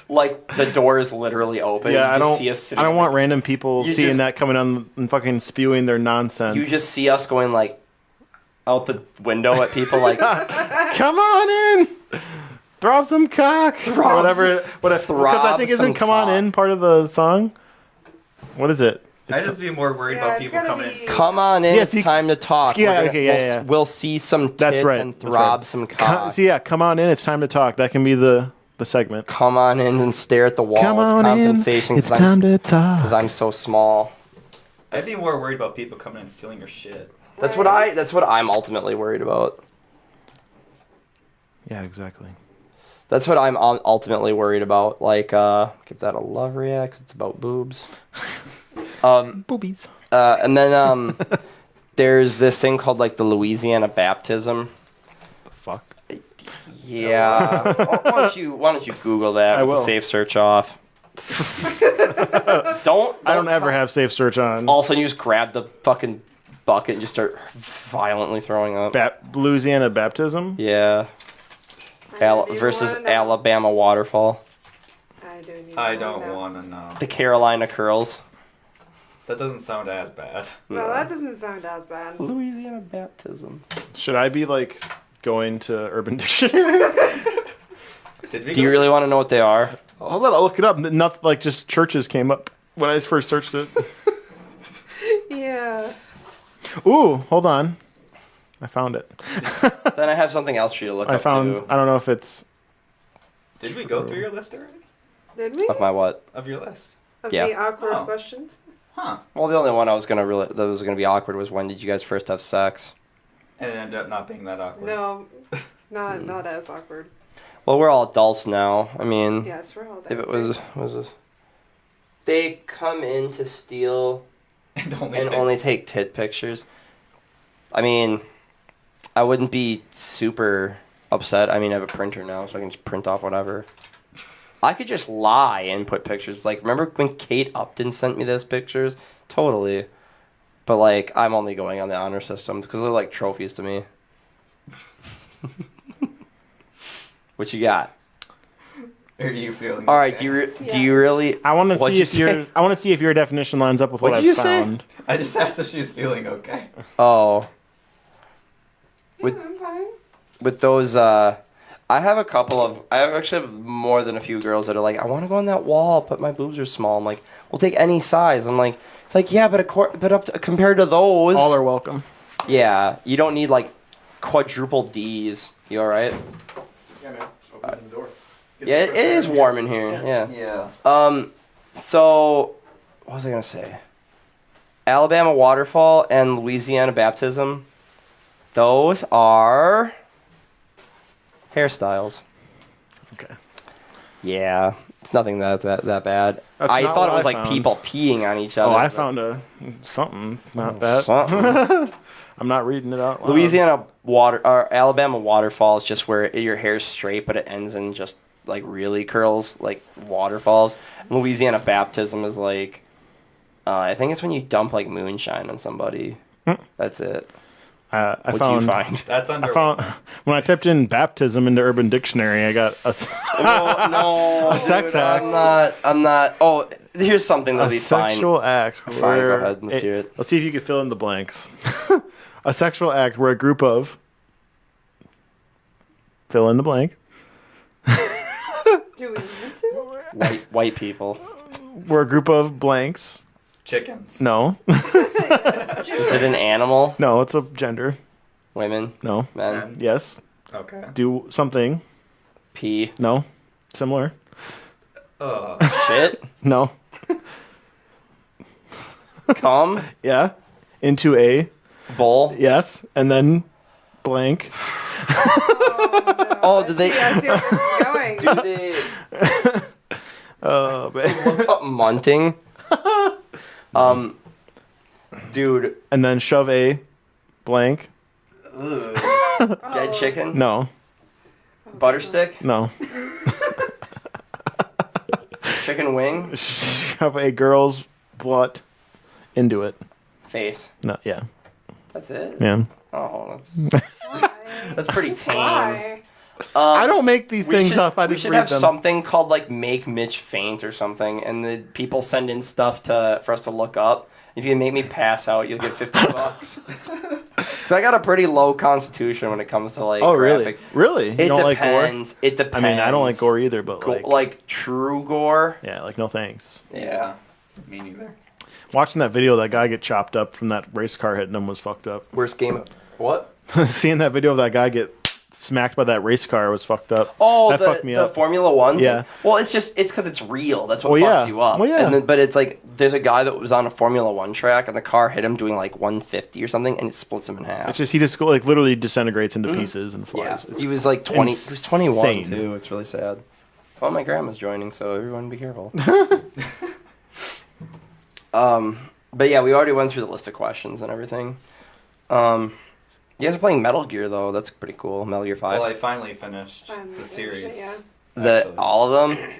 Like the door is literally open. Yeah, you I just don't. see us I sitting don't want random people You seeing just- that coming on and fucking spewing their nonsense. You just see us going like out the window at people like come on in, throb some cock, whatever. Because I think isn't "Come On In" part of the song? What is it? I'd just be more worried about it's people gotta coming be- in. come on in, Yeah, it's see- time to talk. yeah, We're okay, yeah, yeah. We'll see some tits That's right. and that's throb right. some cock. So yeah, come on in. It's time to talk. That can be the segment. Come on in and stare at the wall. Come It's on in. compensation It's time to talk. because I'm so small. I'd be more worried about people coming and stealing your shit. That's what I'm ultimately worried about. Yeah, exactly. That's what I'm ultimately worried about. Like, give that a love react. It's about boobs. Boobies. And then there's this thing called like the Louisiana baptism. The fuck. Yeah. why don't you Google that I with the will. safe search off? don't I don't ever have safe search on. All of a sudden you just grab the fucking bucket and just start violently throwing up. Louisiana baptism. Yeah. Versus Alabama waterfall. I don't want to know. The Carolina curls. That doesn't sound as bad. No, that doesn't sound as bad. Louisiana baptism. Should I be like going to Urban Dictionary? Did we Do you really want to know what they are? I'll look it up. Nothing like just churches came up when I first searched it. Yeah. Ooh, hold on. I found it. Then I have something else for you to look I up found. too. I don't know if it's. Did we go through your list already? Did we? Of my what? Of your list? Of Yeah. the awkward Oh. questions? Huh. Well, the only one that was gonna be awkward was when did you guys first have sex? And it ended up not being that awkward. No, not as awkward. Well, we're all adults now. I mean, Yes, we're all if it dancing. was this, they come in to steal And and only take tit pictures. I mean, I wouldn't be super upset. I mean, I have a printer now, so I can just print off whatever. I could just lie and put pictures. Like, remember when Kate Upton sent me those pictures? Totally. But, like, I'm only going on the honor system because they're like trophies to me. What you got? Are you feeling All right, okay? do you really? I want to What'd see you if say? I want to see if your definition lines up with what What'd I've you say? found. I just asked if she's feeling okay. Oh, Yeah, with- I'm fine. with those, I actually have more than a few girls that are like, I want to go on that wall, but my boobs are small. I'm like, we'll take any size. I'm like, it's like, yeah, but compared to those, All are welcome. Yeah, you don't need like quadruple D's. You all right? Yeah, man. Just open the door. Yeah, it is warm in here. Yeah. Yeah. So what was I gonna say? Alabama waterfall and Louisiana baptism. Those are hairstyles. Okay. Yeah, it's nothing that bad. That's I not thought it what was I like found. people peeing on each other. Oh, I but- found something. Not that. Something. I'm not reading it out loud. Louisiana or Alabama waterfall is just where your hair's straight, but it ends in just like really curls, like waterfalls. And Louisiana baptism is like, I think it's when you dump like moonshine on somebody. That's it. I What'd found. you find? That's under. I found when I typed in baptism into Urban Dictionary, I got No, A sex act. I'm not. Oh, here's something that'll a be fine. sexual act. Fine, go where ahead, let's hear it. Let's see if you can fill in the blanks. A sexual act where a group of fill in the blank. Do we need to? White people. Where a group of blanks. Chickens. No, Is it an animal? no, it's a gender. Women? No, Men? Men. yes. Okay. Do something. Pee? No, similar. Shit? No, Come? yeah. Into a Bull? yes, and then blank. Oh, did they I see where this is going. do they Oh, man. look up munting? Dude, And then shove a blank. dead chicken? No, Butter stick? no. Chicken wing? Shove a girl's butt into it. Face. No, yeah, That's it? yeah. Oh, Why? that's pretty tame. Why? I don't make these We things should, up. I we just should read have them. something called like Make Mitch Faint or something, and the people send in stuff for us to look up. If you make me pass out, you'll get $50. Because I got a pretty low constitution when it comes to like. Oh, graphic. really? You It don't like gore? depends. It I depends. mean, I don't like gore either, but Like true gore. yeah, like no thanks. Yeah. Me neither. Watching that video, of that guy get chopped up from that race car hitting him was fucked up. Worst game. What? Seeing that video of that guy get smacked by that race car was fucked up. Oh, that the, fucked me the up. Formula One thing? Yeah. Well, it's because it's real. That's what Well, fucks yeah. you up. Well, yeah. And then, but it's like there's a guy that was on a Formula One track and the car hit him doing like 150 or something and it splits him in half. It's just he just like literally disintegrates into pieces and yeah. flies. It's He was like 20. He was 21 insane. too. It's really sad. Oh, my grandma's joining, so everyone be careful. But yeah, we already went through the list of questions and everything. You guys are playing Metal Gear though. That's pretty cool. Metal Gear 5. Well, I finally finished Finally the finished series. it, actually. All of them?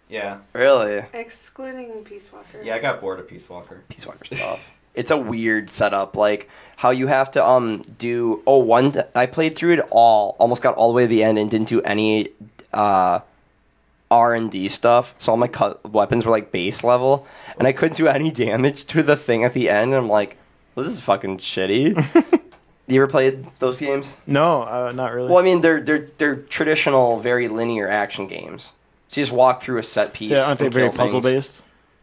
Yeah. Really? Excluding Peace Walker. Yeah, I got bored of Peace Walker. Peace Walker stuff. It's a weird setup, like how you have to I played through it all, almost got all the way to the end and didn't do any R&D stuff. So all my weapons were like base level, and I couldn't do any damage to the thing at the end. And I'm like, this is fucking shitty. You ever played those games? No, not really. Well, I mean, they're traditional, very linear action games. So you just walk through a set piece. So, aren't they and very kill puzzle things. based?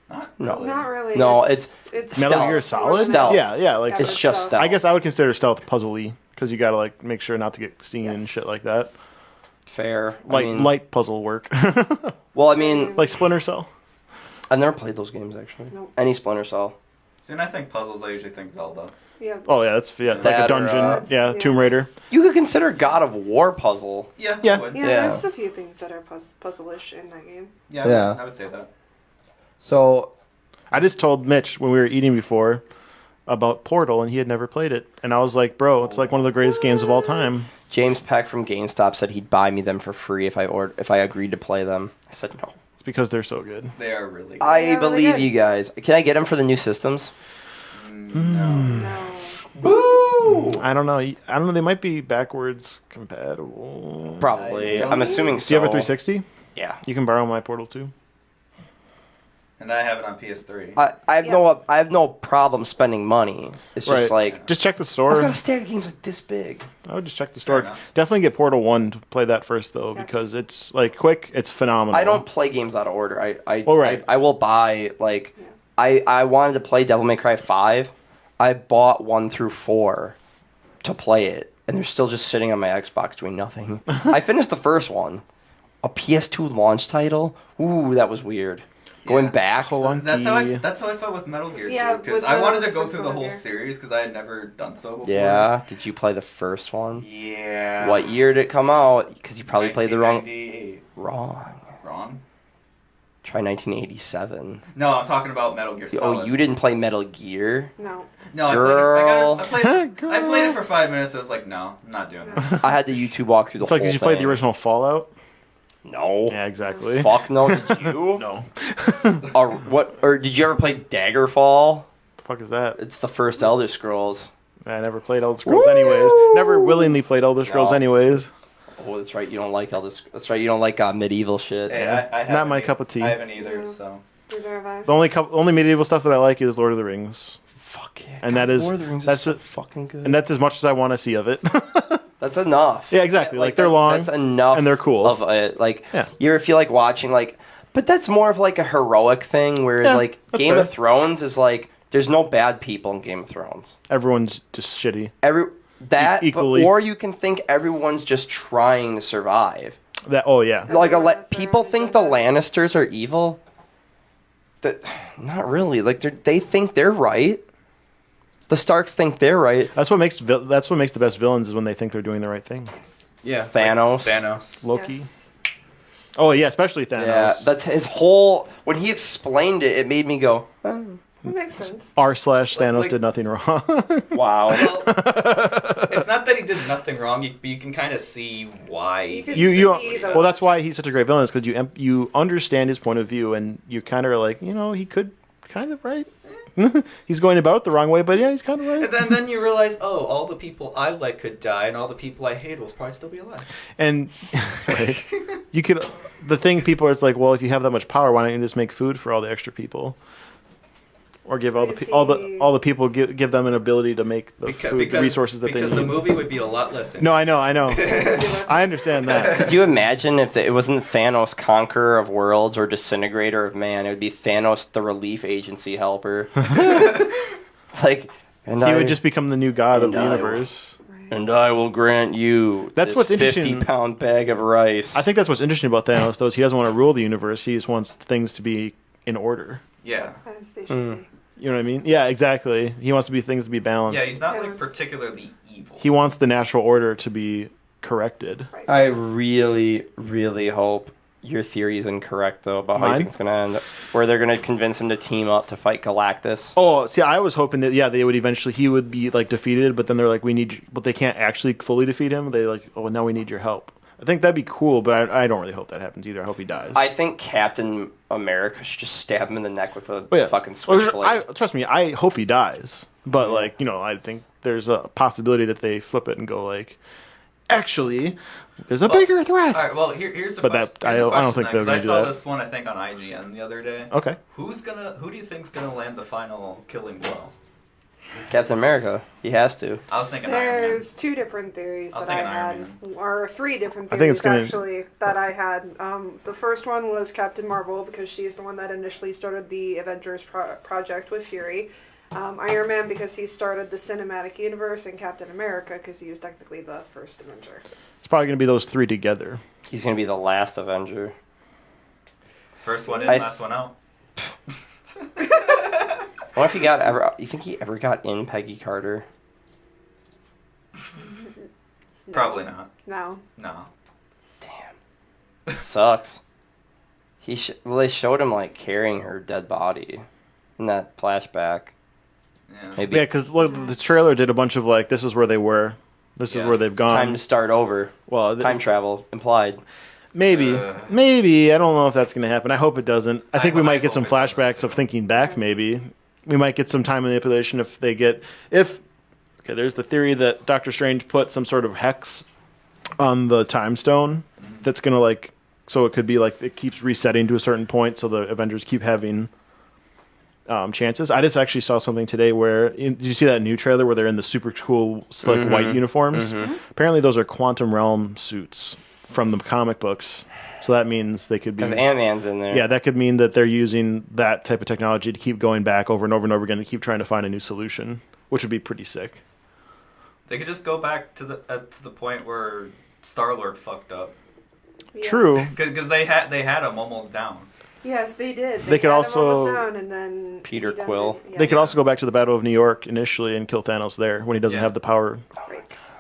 Not No. really. Not really. No, it's Metal Stealth. Gear Solid? Stealth. Yeah, like It's just stealth. I guess I would consider stealth puzzly because you gotta like make sure not to get seen and Yes. shit like that. Fair. Like I mean, light puzzle work, Well, I mean, like Splinter Cell. I've never played those games actually. Nope. Any Splinter Cell. See, when I think puzzles, I usually think Zelda. Yeah. Oh yeah, that's like That a or, dungeon. yeah, Tomb Raider. it's- You could consider God of War puzzle. Yeah. Yeah. I would. Yeah, Yeah. there's a few things that are puzzle-ish in that game. Yeah. Yeah. I would say that. So I just told Mitch when we were eating before about Portal, and he had never played it, and I was like, "Bro, it's like one of the greatest games of all time." James Peck from GameStop said he'd buy me them for free if I agreed to play them. I said no. It's because they're so good. They are really good. I Yeah, really believe good. you guys. Can I get them for the new systems? No. No. Boo! I don't know. I don't know. They might be backwards compatible. Probably. I'm assuming so. Do you have a 360? Yeah. You can borrow my Portal 2. And I have it on PS3. I have no problem spending money. It's just like just check the I've store. got a stack of games like this big. I would just check the Fair store. enough. Definitely get Portal 1 to play that first, though, Yes. because it's like quick. It's phenomenal. I don't play games out of order. Oh, right. I will buy like Yeah. I wanted to play Devil May Cry 5. I bought 1 through 4 to play it, and they're still just sitting on my Xbox doing nothing. I finished the first one. A PS2 launch title? Ooh, that was weird. Going back. That's how I felt with Metal Gear. Yeah, because with I wanted to the go first through the one, whole yeah. series because I had never done so before. Yeah. Did you play the first one? Yeah. What year did it come out? Because you probably played the wrong. 1998. Wrong. Wrong? Try 1987. No, I'm talking about Metal Gear Solid. Oh, you didn't play Metal Gear? No. No, Girl. I played it for 5 minutes. I was like, no, I'm not doing this. I had the YouTube walkthrough the It's like, whole did you play the thing. original Fallout? No. Yeah, exactly. Fuck no, did you? No. Or did you ever play Daggerfall? The fuck is that? It's the first Elder Scrolls. I never played Elder Scrolls anyways. Never willingly played Elder Scrolls No. anyways. Oh, that's right. You don't like That's right. You don't like medieval shit. Hey, I Not haven't my e- cup of tea. I haven't either, Yeah. so. Neither have I. The only medieval stuff that I like is Lord of the Rings. Fuck yeah. And that is- Lord of the Rings that's is so it. fucking good. And that's as much as I want to see of it. That's enough. Yeah, exactly. Like, they're that- long, That's enough. and they're cool. Of it, like Yeah. you ever feel like watching but that's more of like a heroic thing. Whereas Yeah, like that's Game fair. of Thrones is like there's no bad people in Game of Thrones. Everyone's just shitty. Equally. Equally. Or you can think everyone's just trying to survive. Oh yeah. Like Everyone has their people own think the agenda. Lannisters are evil. Not really. Like they think they're right. The Starks think they're right. That's what makes the best villains is when they think they're doing the right thing. Yeah. Thanos. Thanos. Loki. Yes. Oh yeah, especially Thanos. Yeah, that's his whole. When he explained it, it made me go, oh, That makes sense. R/Thanos Like- did nothing wrong. "Wow." Well, it's not that he did nothing wrong. You can kind of see why. You can you see those. well, that's why he's such a great villain, is because you understand his point of view, and you kind of are like, he could kind of right. He's going about it the wrong way, but yeah, he's kind of right. And then you realize, oh, all the people I like could die, and all the people I hate will probably still be alive. And right, you could. The thing people are, it's like, well, if you have that much power, why don't you just make food for all the extra people, or give all the people give them an ability to make the food, the resources that they need. Because the movie would be a lot less. No, I know. I understand that. Could you imagine if it wasn't Thanos, conqueror of worlds, or disintegrator of man? It would be Thanos, the relief agency helper. It's like, He would just become the new god of and the I will- universe. And I will grant you That's this what's interesting. 50-pound bag of rice. I think that's what's interesting about Thanos, though, is he doesn't want to rule the universe. He just wants things to be in order. Yeah. As they should be. You know what I mean? Yeah, exactly. He wants things to be balanced. Yeah, he's not like Thanos. particularly evil. He wants the natural order to be corrected. Right. I really, really hope your theory is incorrect, though, about how you Mine? think it's going to end. Where they're going to convince him to team up to fight Galactus. Oh, see, I was hoping that they would eventually he would be like defeated, but then they're like, we need, but they can't actually fully defeat him. They like, oh, now we need your help. I think that'd be cool, but I don't really hope that happens either. I hope he dies. I think Captain America should just stab him in the neck with a Oh, yeah. fucking Well, switchblade. trust me, I hope he dies. But like, I think there's a possibility that they flip it and go like, actually, there's a bigger threat. All right. Well, here's a But question. that- I don't think they're because gonna I do saw that. this one I think on IGN the other day. Okay. Who do you think's gonna land the final killing blow? Captain America. He has to. I was thinking Iron Man. There's two different theories I was that I thinking Iron had, or three different I think it's theories gonna- actually that I had. The first one was Captain Marvel because she's the one that initially started the Avengers project with Fury. Iron Man because he started the cinematic universe, and Captain America because he was technically the first Avenger. It's probably going to be those three together. He's going to be the last Avenger. First one in, I last one out. What if you think he ever got in Peggy Carter? Probably not. No. No. Sucks. They showed him like carrying her dead body in that flashback. Yeah. Maybe Yeah, because the trailer did a bunch of like, this is where they were, this is Yeah. where they've gone. time to start over. Well, Time travel implied. maybe. I don't know if that's going to happen. I hope it doesn't. I think I we might get some hope it doesn't, flashbacks too. of thinking back. Yes. Maybe we might get some time manipulation if they get Okay, there's the theory that Doctor Strange put some sort of hex on the time stone that's going to like, so it could be like it keeps resetting to a certain point, so the Avengers keep having chances. I just actually saw something today where did you see that new trailer where they're in the super cool slick white uniforms? Apparently, those are quantum realm suits from the comic books. So that means they could be. Because Ant-Man's in there. Yeah, that could mean that they're using that type of technology to keep going back over and over and over again to keep trying to find a new solution, which would be pretty sick. They could just go back to the point where Star-Lord fucked up. Yes. True. Because they had him almost down. Yes, they did. They could had him also- almost down, and then Peter he done Quill. it. They could Yes. also go back to the Battle of New York initially and kill Thanos there when he doesn't Yeah. have the power. Right.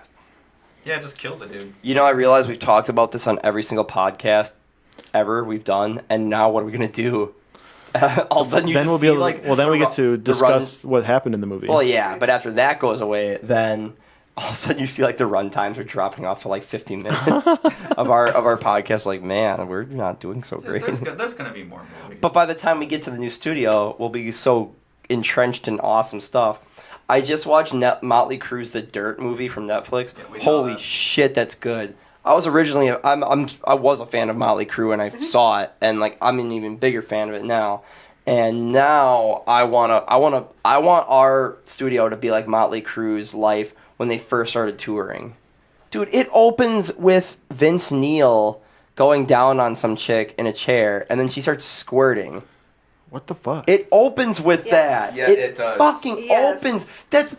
Yeah, just kill the dude. You know, I realize we've talked about this on every single podcast ever we've done, and now what are we gonna do? All of a sudden, you Then just we'll see be able like well, then we the get to ru- the discuss what happened in the movie. Run, well, yeah, but after that goes away, then all of a sudden you see like the run times are dropping off to like 15 minutes of our podcast. Like, man, we're not doing so great. There's gonna be more movies. But by the time we get to the new studio, we'll be so entrenched in awesome stuff. I just watched Motley Crue's The Dirt movie from Netflix. Yeah, we saw Holy that. shit, that's good. I was originally I was a fan of Motley Crue and I saw it, and like I'm an even bigger fan of it now. And now I want our studio to be like Motley Crue's life when they first started touring. Dude, it opens with Vince Neil going down on some chick in a chair, and then she starts squirting. What the fuck? It opens with Yes. that. Yeah, it does. Fucking Yes. opens. That's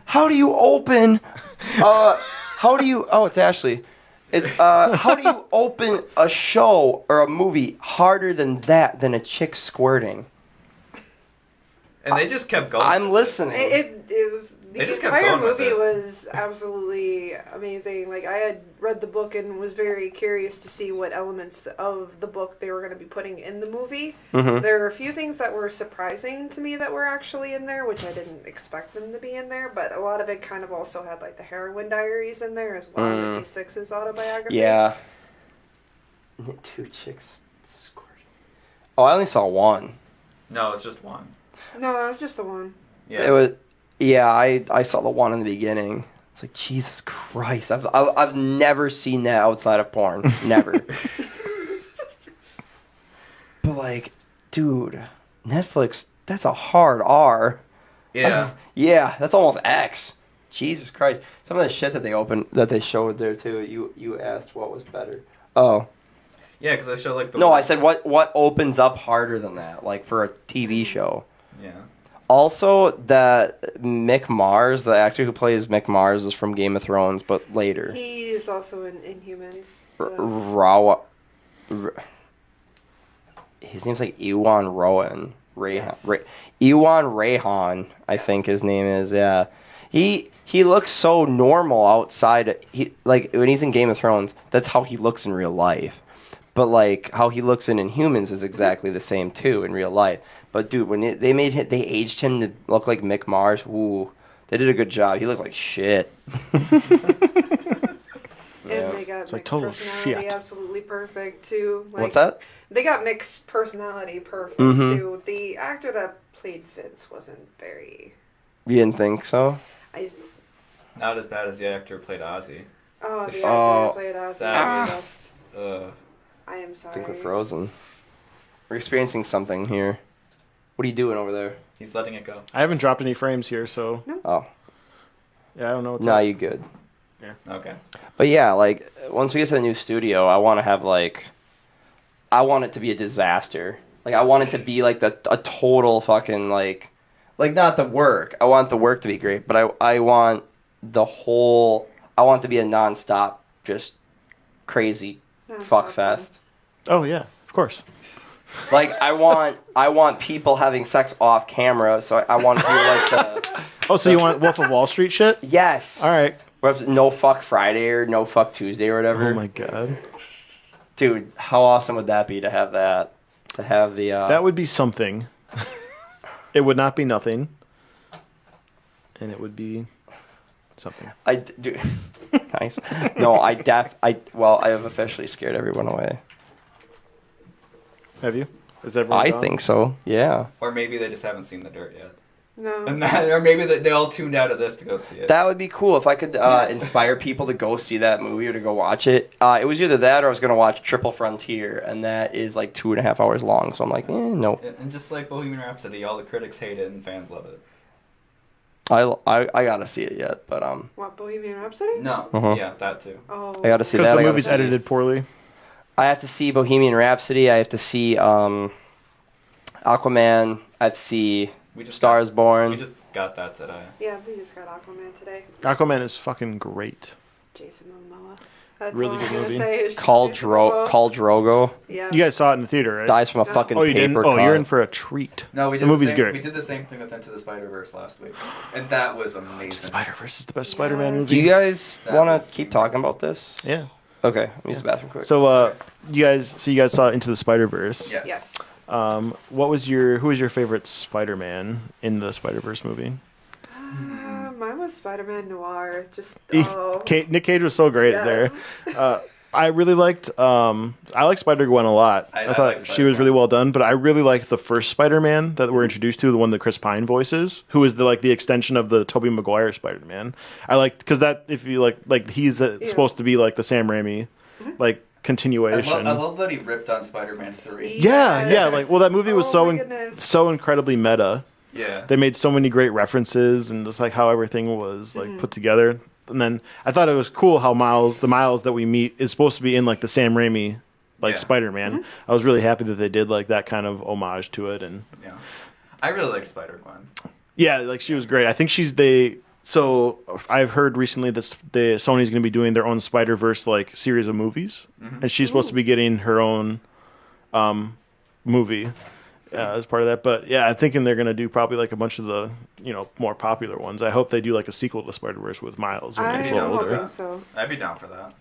how do you open? How do you? Oh, it's Ashley. It's how do you open a show or a movie harder than a chick squirting? And they just kept going. I'm listening. It was They the just kept entire going with movie it. was absolutely amazing. Like I had read the book and was very curious to see what elements of the book they were going to be putting in the movie. Mhm. There were a few things that were surprising to me that were actually in there, which I didn't expect them to be in there. But a lot of it kind of also had like the heroin diaries in there as well, Nikki Sixx's autobiography. Yeah. Two chicks squirting. Oh, I only saw one. No, it's just one. No, it was just the one. Yeah. It was. Yeah, I saw the one in the beginning. It's like Jesus Christ. I've never seen that outside of porn. Never. But like, dude, Netflix. That's a hard R. Yeah. Yeah, that's almost X. Jesus Christ. Some of the shit that they showed there too. You asked what was better. Oh. Yeah, because I show like the. No, I said what opens up harder than that, like for a TV show. Yeah. Also, that Mick Mars, the actor who plays Mick Mars, is from Game of Thrones, but later. He is also in Inhumans. Rawa. His name's like Ewan Rowan. Yes. Ewan Rayhan, I think his name is. Yeah, he looks so normal outside. He like when he's in Game of Thrones, that's how he looks in real life. But like how he looks in Inhumans is exactly the same too in real life. But dude, when they aged him to look like Mick Mars. Ooh, they did a good job. He looked like shit. And they got It's like Mick's total personality shit. absolutely perfect too. Like, What's that? They got Mick's personality perfect Mhm. too. The actor that played Vince wasn't very. You didn't think so? I just, Not as bad as the actor who played Ozzy. the actor Oh, that played Ozzy. that was was- just- I am I sorry. think we're frozen. We're experiencing something here. What are you doing over there? He's letting it go. I haven't dropped any frames here, so Oh, yeah, I don't know what's nah, up. you good. Okay. But yeah, like once we get to the new studio, I want to have I want it to be a disaster. Like I want it to be like a total fucking like not the work. I want the work to be great, but I want I want it to be a nonstop, just crazy That's fuck not fun. fest. Oh yeah, of course. Like I want people having sex off camera, so I want to do like the Oh, so you want Wolf of Wall Street shit? yes. All right. No fuck Friday or no fuck Tuesday or whatever. Oh my god, Dude, how awesome would that be to have that? To have the that would be something. It would not be nothing, and it would be something. do nice. No, I have officially scared everyone away. Have you? Is everyone? I gone? think so. Yeah. Or maybe they just haven't seen The Dirt yet. No. And or maybe they all tuned out of this to go see it. That would be cool if I could inspire people to go see that movie or to go watch it. It was either that or I was gonna watch Triple Frontier, and that is like 2.5 hours long. So I'm like, no. And just like Bohemian Rhapsody, all the critics hate it and fans love it. I gotta see it yet, but What, Bohemian Rhapsody? No, Uh-huh. yeah, that too. Oh. I gotta see Because that. the I gotta movie's see- edited poorly. I have to see Bohemian Rhapsody. I have to see Aquaman. I have to see We just Star is Born. got that today. Yeah, we just got Aquaman today. Aquaman is fucking great. Jason Momoa. That's Really all good I'm gonna movie. say. Is just Khal Jason Momoa. Drogo Yeah. You guys saw it in the theater, right? dies from a No. fucking Oh, you paper didn't? cut. Oh, you're in for a treat. No, we did The movie's same, great. We did the same thing with Into the Spider-Verse last week, and that was amazing. Spider-Verse is the best Spider-Man Yes. movie. Do you guys That want was- to keep talking about this? Yeah. Okay, let me use the bathroom quick. So, you guys saw Into the Spider-Verse. Yes. Yes. Who was your favorite Spider-Man in the Spider-Verse movie? Mine was Spider-Man Noir. Just Nick Cage was so great Yes. there. I really liked I liked Spider-Gwen a lot. I I thought like she was Spider-Gwen. really well done, but I really liked the first Spider-Man that we're introduced to, the one that Chris Pine voices, who is the extension of the Tobey Maguire Spider-Man. I liked because that if you like he's supposed to be like the Sam Raimi like continuation. I love that he ripped on Spider-Man 3. Yeah, Yes. like that movie was Oh my goodness. so incredibly meta. Yeah. They made so many great references and just like how everything was like put together. And then I thought it was cool how the Miles that we meet is supposed to be in like the Sam Raimi Yeah. Spider-Man. I was really happy that they did like that kind of homage to it. And Yeah. I really like Spider-Gwen. yeah, like she was great. I think so I've heard recently that Sony's going to be doing their own Spider-Verse like series of movies, and she's supposed to be getting her own movie as part of that. But yeah, I'm thinking they're going to do probably like a bunch of the more popular ones. I hope they do like a sequel to Spider-Verse with Miles when he's a I'm little older. hoping so. I'd be down for that.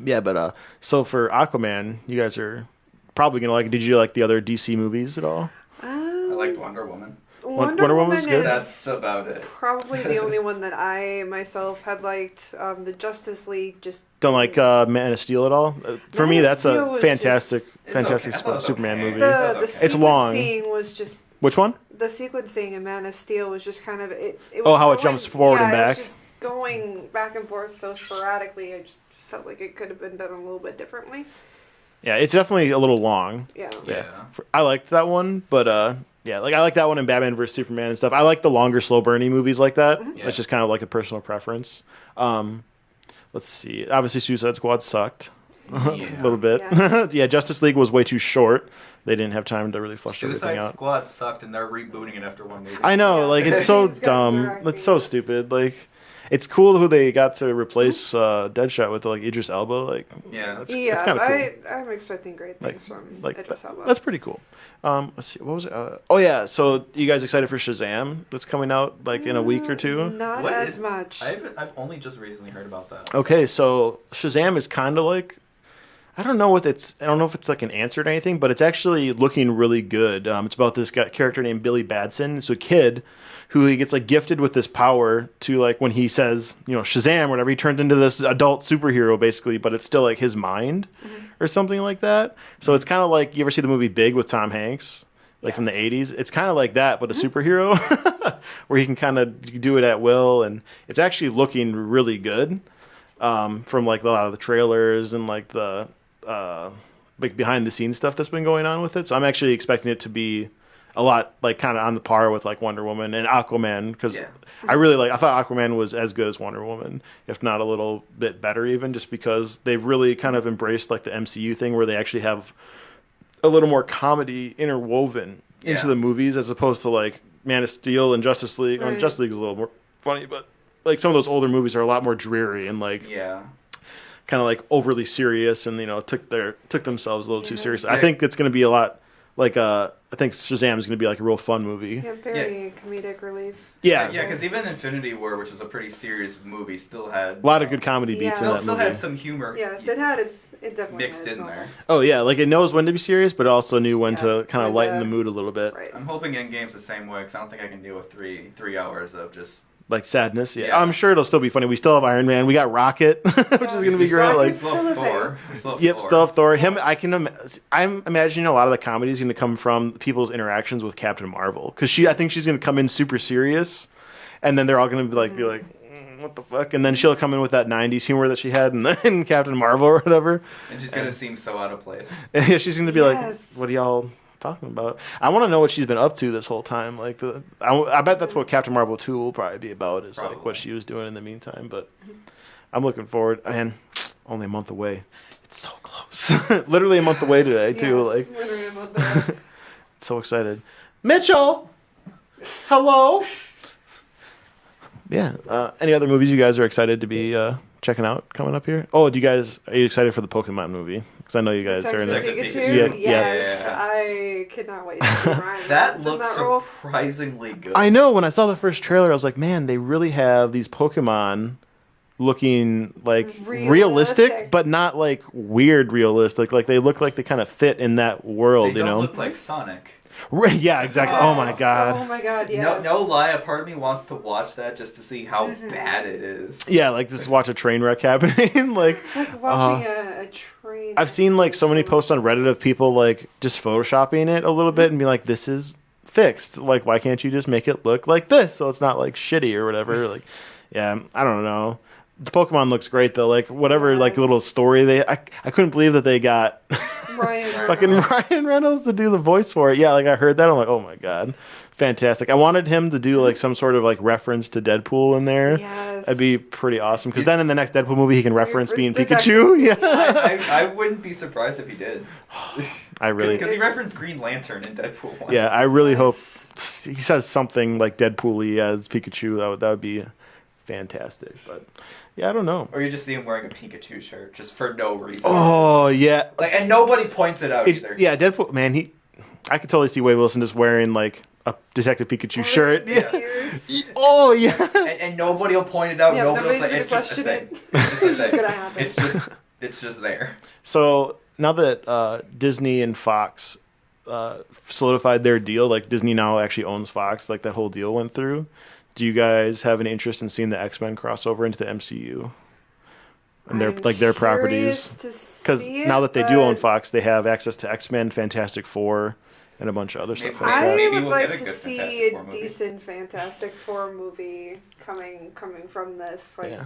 Yeah, but so for Aquaman, you guys are probably going to like. Did you like the other DC movies at all? I liked Wonder Woman. Wonder Woman was good? is That's about it. probably the only one that I myself had liked. The Justice League just Don't like Man of Steel at all? For Man me, of that's Steel a was fantastic, just- It's fantastic okay. I thought it was Superman okay. movie. the It's It's long. sequencing was just Which one? the sequencing in Man of Steel was just kind of it. Oh, was how it jumps forward and It back. was just going back and forth so sporadically. I just felt like it could have been done a little bit differently. Yeah, it's definitely a little long. Yeah. Yeah. I liked that one, but yeah, like I like that one in Batman vs Superman and stuff. I like the longer, slow burny movies like that. Yeah. It's just kind of like a personal preference. Let's see. Obviously, Suicide Squad sucked a little bit. Yes. Yeah, Justice League was way too short. They didn't have time to really flush everything Suicide out. Squad sucked, and they're rebooting it after one movie. I know, Yeah, like it's same. so It's got dumb. directing. It's so stupid. Like, it's cool who they got to replace Deadshot with, like Idris Elba. Like, Yeah. that's Yeah, kind of cool. I'm expecting great things from Like Idris Elba. that's pretty cool. Let's see, what was it? Oh yeah, so you guys excited for Shazam? That's coming out like in a week or two. Not What as is- much. I've only just recently heard about that. Okay, so Shazam is kind of like I don't know if it's like an answer to anything, but it's actually looking really good. It's about this character named Billy Batson. It's a kid who he gets like gifted with this power to like when he says Shazam or whatever, he turns into this adult superhero basically, but it's still like his mind or something like that. So it's kind of like, you ever see the movie Big with Tom Hanks? Like from the Yes. 80s? It's kind of like that, but a superhero where he can kind of do it at will. And it's actually looking really good from like a lot of the trailers and like the like behind the scenes stuff that's been going on with it. So I'm actually expecting it to be a lot like kind of on the par with like Wonder Woman and Aquaman, because Yeah. I thought Aquaman was as good as Wonder Woman, if not a little bit better even, just because they've really kind of embraced like the MCU thing where they actually have a little more comedy interwoven into Yeah. the movies as opposed to like Man of Steel and Justice League. Well, Right. Justice League is a little more funny, but like some of those older movies are a lot more dreary and like Yeah. kind of like overly serious and took themselves a little too Yeah. seriously. I Yeah. think it's going to be a lot like I think Shazam is going to be like a real fun movie. Yeah, very comedic relief. Yeah. Yeah, because even Infinity War, which was a pretty serious movie, still had A lot of good comedy beats Yeah. in Still, that still movie. had some humor. Yes, it definitely Mixed had its in there. moments. Oh yeah, like it knows when to be serious, but it also knew when Yeah, to kind of when lighten to- the mood a little bit. Right. I'm hoping Endgame's the same way, because I don't think I can deal with three hours of just... Like sadness. Yeah. Yeah. I'm sure it'll still be funny. We still have Iron Man. We got Rocket, which is going to be We still great. have- Like we still have Still a Thor. We still have Yep, Thor. still have Thor. Him, I'm imagining a lot of the comedy is going to come from people's interactions with Captain Marvel, because I think she's going to come in super serious, and then they're all going to be like, what the fuck, and then she'll come in with that '90s humor that she had in Captain Marvel or whatever, And she's going to seem so out of place. and she's going to be Yes. like, what are y'all talking about? I want to know what she's been up to this whole time. Like I bet that's what Captain Marvel 2 will probably be about, is like Probably. what she was doing in the meantime. But I'm looking forward, and only a month away. It's so close. Literally a month away today too. Yes, Like, literally about that. so excited. Mitchell, hello. Yeah. Any other movies you guys are excited to be checking out coming up here? Oh, are you excited for the Pokemon movie? Because I know you guys are in Detective it. Pikachu? Yes, Yeah. I cannot wait to see Ryan That Reynolds in looks that role. surprisingly good. I know. When I saw the first trailer, I was like, man, they really have these Pokemon looking like realistic, but not like weird realistic. Like they look like they kind of fit in that world, They you don't know? look like Sonic. Yeah, exactly. Oh my Oh god. my god, yes. No lie, a part of me wants to watch that just to see how bad it is. Yeah, like just watch a train wreck happening. Like It's like watching a train. I've seen like so many posts on Reddit of people like just photoshopping it a little bit and be like, this is fixed. Like, why can't you just make it look like this so it's not like shitty or whatever? Like, yeah, I don't know. The Pokemon looks great though. Like whatever, like little story I couldn't believe that they got fucking Ryan Reynolds to do the voice for it. Yeah, like I heard that, I'm like, oh my god, fantastic. I wanted him to do like some sort of like reference to Deadpool in there. Yes. That'd be pretty awesome. Because then in the next Deadpool movie, he can reference being The Pikachu. Yeah, I wouldn't be surprised if he did. I really. Because he referenced Green Lantern in Deadpool 1. Yeah, I really hope Yes. he says something like Deadpool-y as Pikachu. That would be fantastic. But yeah, I don't know. Or you just see him wearing a Pikachu shirt just for no reason. Oh yeah, Like, and nobody points it out either. yeah, Deadpool. Man, I could totally see Wade Wilson just wearing like a Detective Pikachu shirt. Yeah. Ears. Oh yeah. And nobody will point it out. Yeah, nobody will nobody's say gonna it's just a question thing. it. It's just a thing. gonna happen. It's just there. So now that Disney and Fox solidified their deal, like Disney now actually owns Fox, like that whole deal went through. Do you guys have an interest in seeing the X-Men cross over into the MCU and their properties? Because now that they do own Fox, they have access to X-Men, Fantastic Four, and a bunch of other stuff like I that. Maybe would we'll like get a to good see Fantastic Four a movie. decent Fantastic Four movie coming from this, like Yeah.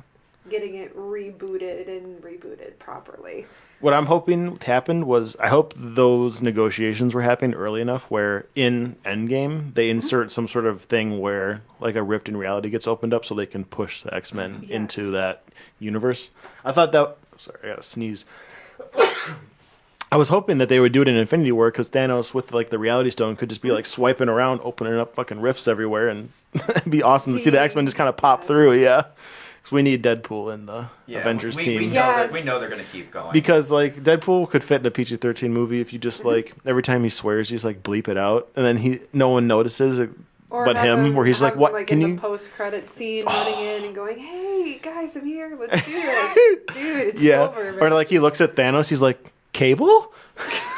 getting it rebooted properly. What I'm hoping happened was I hope those negotiations were happening early enough where in Endgame they insert some sort of thing where like a rift in reality gets opened up so they can push the X-Men into Yes. that universe. I thought that... Sorry, I gotta sneeze. I was hoping that they would do it in Infinity War because Thanos with like the Reality Stone could just be like swiping around, opening up fucking rifts everywhere, and it'd be awesome to see the X-Men just kind of pop through. Yeah, because we need Deadpool in the Avengers team. We know they're gonna keep going. Because like Deadpool could fit in a PG-13 movie if you just like every time he swears, you just like bleep it out, and then no one notices it, Or but have him, where he's like, have "What? him, Can in you?" the post-credit scene running in and going, "Hey guys, I'm here. Let's do this, dude. It's Yeah, over." or like he looks at Thanos, he's like, "Cable?"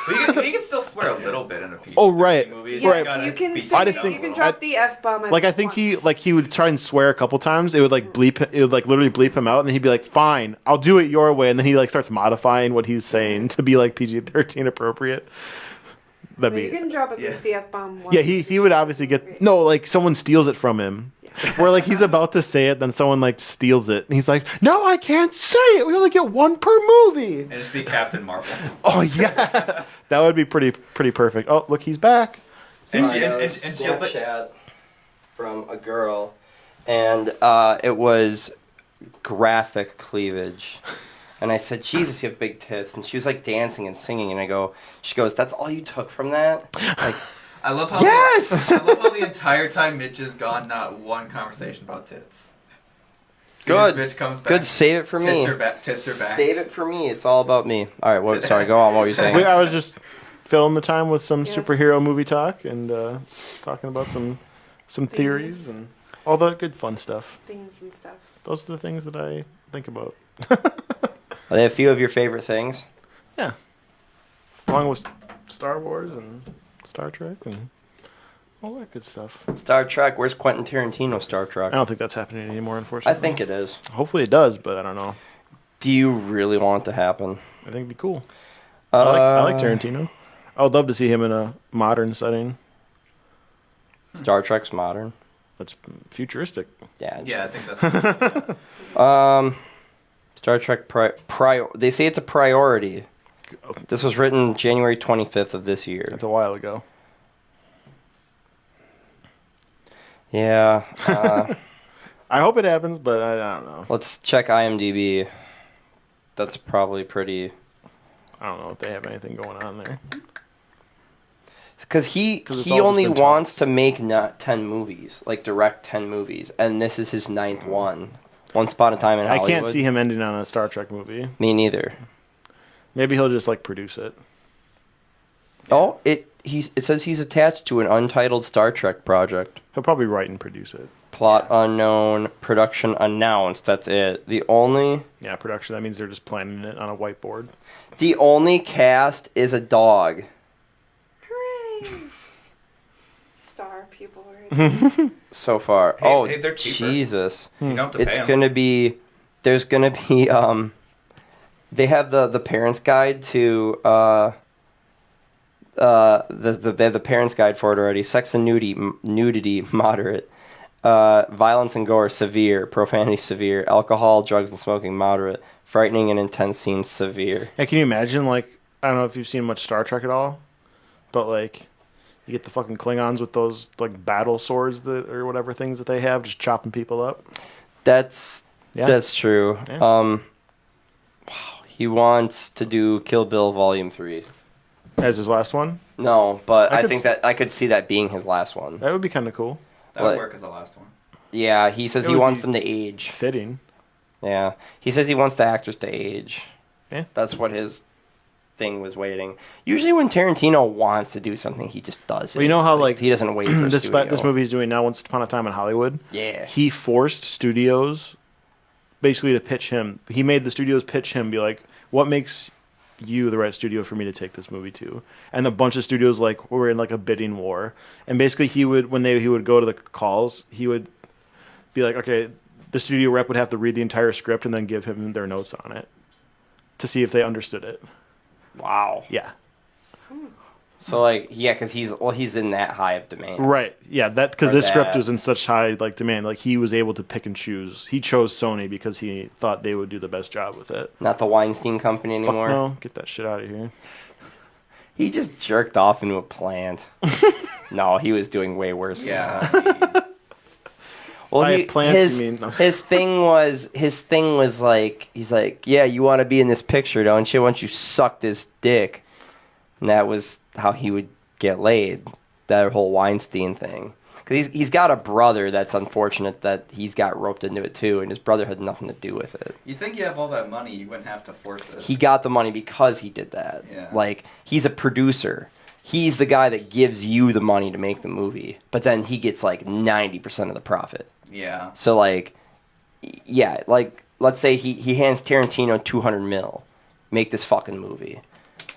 Well, you can still swear a little bit in a PG-13 Oh, right. movie. It's Yes, just gotta you can be say, I just toned think- you down can a little. drop the F-bomb. Like I think he would try and swear a couple times. It would like bleep. It would like literally bleep him out, and then he'd be like, "Fine, I'll do it your way." And then he like starts modifying what he's saying to be like PG-13 appropriate. That'd You be can drop at least the F-bomb once. yeah. He would obviously get no like someone steals it from him. Where like he's about to say it, then someone like steals it, and he's like, "No, I can't say it. We only get one per movie." And just be Captain Marvel. Oh yes, that would be pretty perfect. Oh look, he's back. And I she got a and she has like, Snapchat from a girl, and it was graphic cleavage. And I said, "Jesus, you have big tits." And she was like dancing and singing, and she goes, "That's all you took from that?" Like, I love how yes. I love how the entire time Mitch is gone, not one conversation about tits. Soon as Good. Mitch comes back. Good, save it for me. Tits are back. Tits are back. Save it for me. It's all about me. All right, what? Sorry, go on. What were you saying? I was just filling the time with some Yes. superhero movie talk and talking about some theories and all the good fun stuff. Things and stuff. Those are the things that I think about. Are there a few of your favorite things? Yeah, along with Star Wars and Star Trek and all that good stuff. Star Trek. Where's Quentin Tarantino Star Trek? I don't think that's happening anymore, I unfortunately. think it is. Hopefully it does, but I don't know. Do you really want it to happen? I think it'd be cool. I like Tarantino. I would love to see him in a modern setting. Star Trek's modern. That's futuristic. Yeah. Yeah, I think that's. Star Trek they say it's a priority. This was written January 25th of this year. That's a while ago. Yeah. I hope it happens, but I don't know. Let's check IMDb. That's probably pretty. I don't know if they have anything going on there. Because he 'Cause it's all only just been wants talks. to make not 10 movies, like direct 10 movies, and this is his 9th one. Once Upon a Time in I Hollywood. can't see him ending on a Star Trek movie. Me neither. Maybe he'll just like produce it. Oh, it says he's attached to an untitled Star Trek project. He'll probably write and produce it. Plot unknown, production announced. That's it. The only Production. That means they're just planning it on a whiteboard. cast is a dog. Hooray! Star pupil right So far. Hey, they're cheaper. Jesus. You don't have to pay It's them. gonna be. There's gonna be. They have the parents' guide to. They have the parents' guide for it already. Sex and nudity moderate. Violence and gore severe. Profanity severe. Alcohol, drugs, and smoking moderate. Frightening and intense scenes severe. Hey, can you imagine, like, I don't know if you've seen much Star Trek at all, but, like, you get the fucking Klingons with those, like, battle swords or whatever things that they have, just chopping people up. That's Yeah. true. Yeah. Wow, he wants to do Kill Bill Volume 3. As his last one? No, but I I could think s- that I could see that being his last one. That would be kind of cool. That would What? work as the last one. Yeah, he says It he would wants be- them to age. Fitting. Yeah, he says he wants the actors to age. Yeah. That's what his thing was waiting. Usually when Tarantino wants to do something, he just does it. Well, you know how, like, he doesn't wait for this studio. this movie he's doing now, Once Upon a Time in Hollywood. Yeah. He forced studios basically to pitch him. He made the studios pitch him, be like, what makes you the right studio for me to take this movie to? And a bunch of studios like were in like a bidding war. And basically he would go to the calls, he would be like, okay, the studio rep would have to read the entire script and then give him their notes on it to see if they understood it. Wow. Yeah. So like, yeah, because he's in that high of demand. Right. Yeah, that because Or this script that. was in such high like demand, like he was able to pick and choose. He chose Sony because he thought they would do the best job with it. Not the Weinstein Company Fuck anymore. no, get that shit out of here. He just jerked off into a plant. No, he was doing way worse. Than that. Yeah. Well, By plants, you mean- his thing was like, he's like, yeah, you want to be in this picture, don't you? Why don't you suck this dick? And that was how he would get laid. That whole Weinstein thing. Because he's got a brother that's unfortunate that he's got roped into it too, and his brother had nothing to do with it. You think you have all that money, you wouldn't have to force it. He got the money because he did that. Yeah. Like, he's a producer. He's the guy that gives you the money to make the movie, but then he gets like 90% of the profit. Yeah. So like, yeah, like let's say he hands Tarantino 200 mil, make this fucking movie,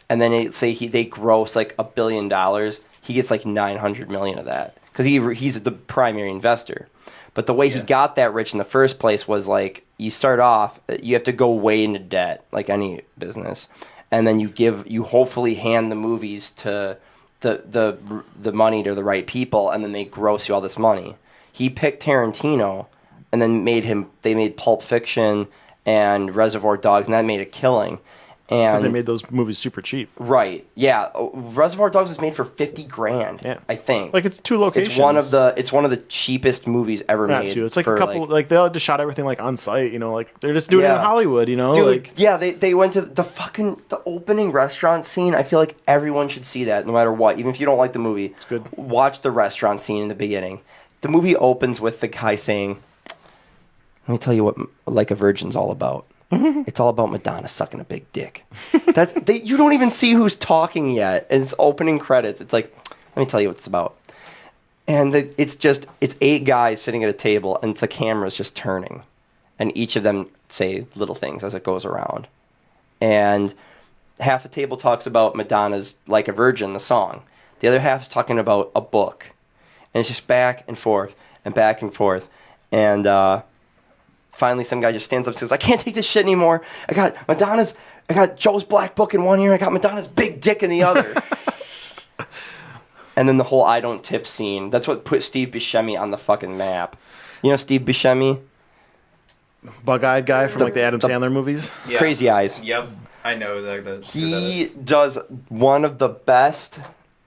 and then they gross like $1 billion. He gets like 900 million of that because he's the primary investor. But the way he Yeah. got that rich in the first place was like, you start off, you have to go way into debt like any business, and then you hopefully hand the movies to the money to the right people, and then they gross you all this money. He picked Tarantino, and then they made Pulp Fiction and Reservoir Dogs, and that made a killing. Because And they made those movies super cheap. right, yeah, Reservoir Dogs was made for $50,000. Yeah. I think. Like it's two locations. It's one of the cheapest movies ever Not made. two. It's like for, a couple. Like they all just shot everything like on site. You know, like they're just doing it in Yeah. Hollywood. You know, Dude, like yeah, they went to the opening restaurant scene. I feel like everyone should see that, no matter what. Even if you don't like the movie, it's good. Watch the restaurant scene in the beginning. The movie opens with the guy saying, "Let me tell you what Like a Virgin's all about. It's all about Madonna sucking a big dick." You don't even see who's talking yet. And it's opening credits. It's like, let me tell you what it's about. And it's 8 guys sitting at a table, and the camera's just turning, and each of them say little things as it goes around. And half the table talks about Madonna's Like a Virgin, the song. The other half is talking about a book. And it's just back and forth and back and forth. And finally some guy just stands up and says, "I can't take this shit anymore. I got Joe's black book in one ear, I got Madonna's big dick in the other." And then the whole I don't tip scene. That's what put Steve Buscemi on the fucking map. You know Steve Buscemi? bug-eyed guy from like the Adam Sandler movies. Yeah. Crazy Eyes. Yep. I know who that He is. does one of the best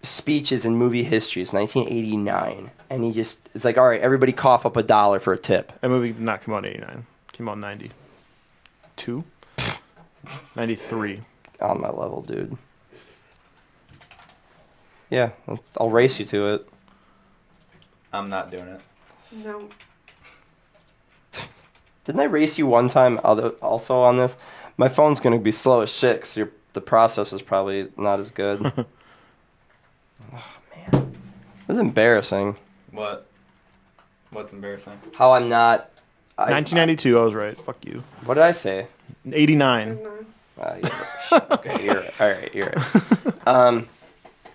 speeches in movie history. It's 1989. And it's like, all right, everybody cough up $1 for a tip. That movie did not come out in 89. Came out in 92? 93. On my level, dude. Yeah, I'll race you to it. I'm not doing it. No. Didn't I race you one time also on this? My phone's going to be slow as shit because the processor's probably not as good. Oh, man. This is embarrassing. What? What's embarrassing? How I'm not... 1992, I was right. Fuck you. What did I say? 89. Yeah, okay, you're right. All right, you're right.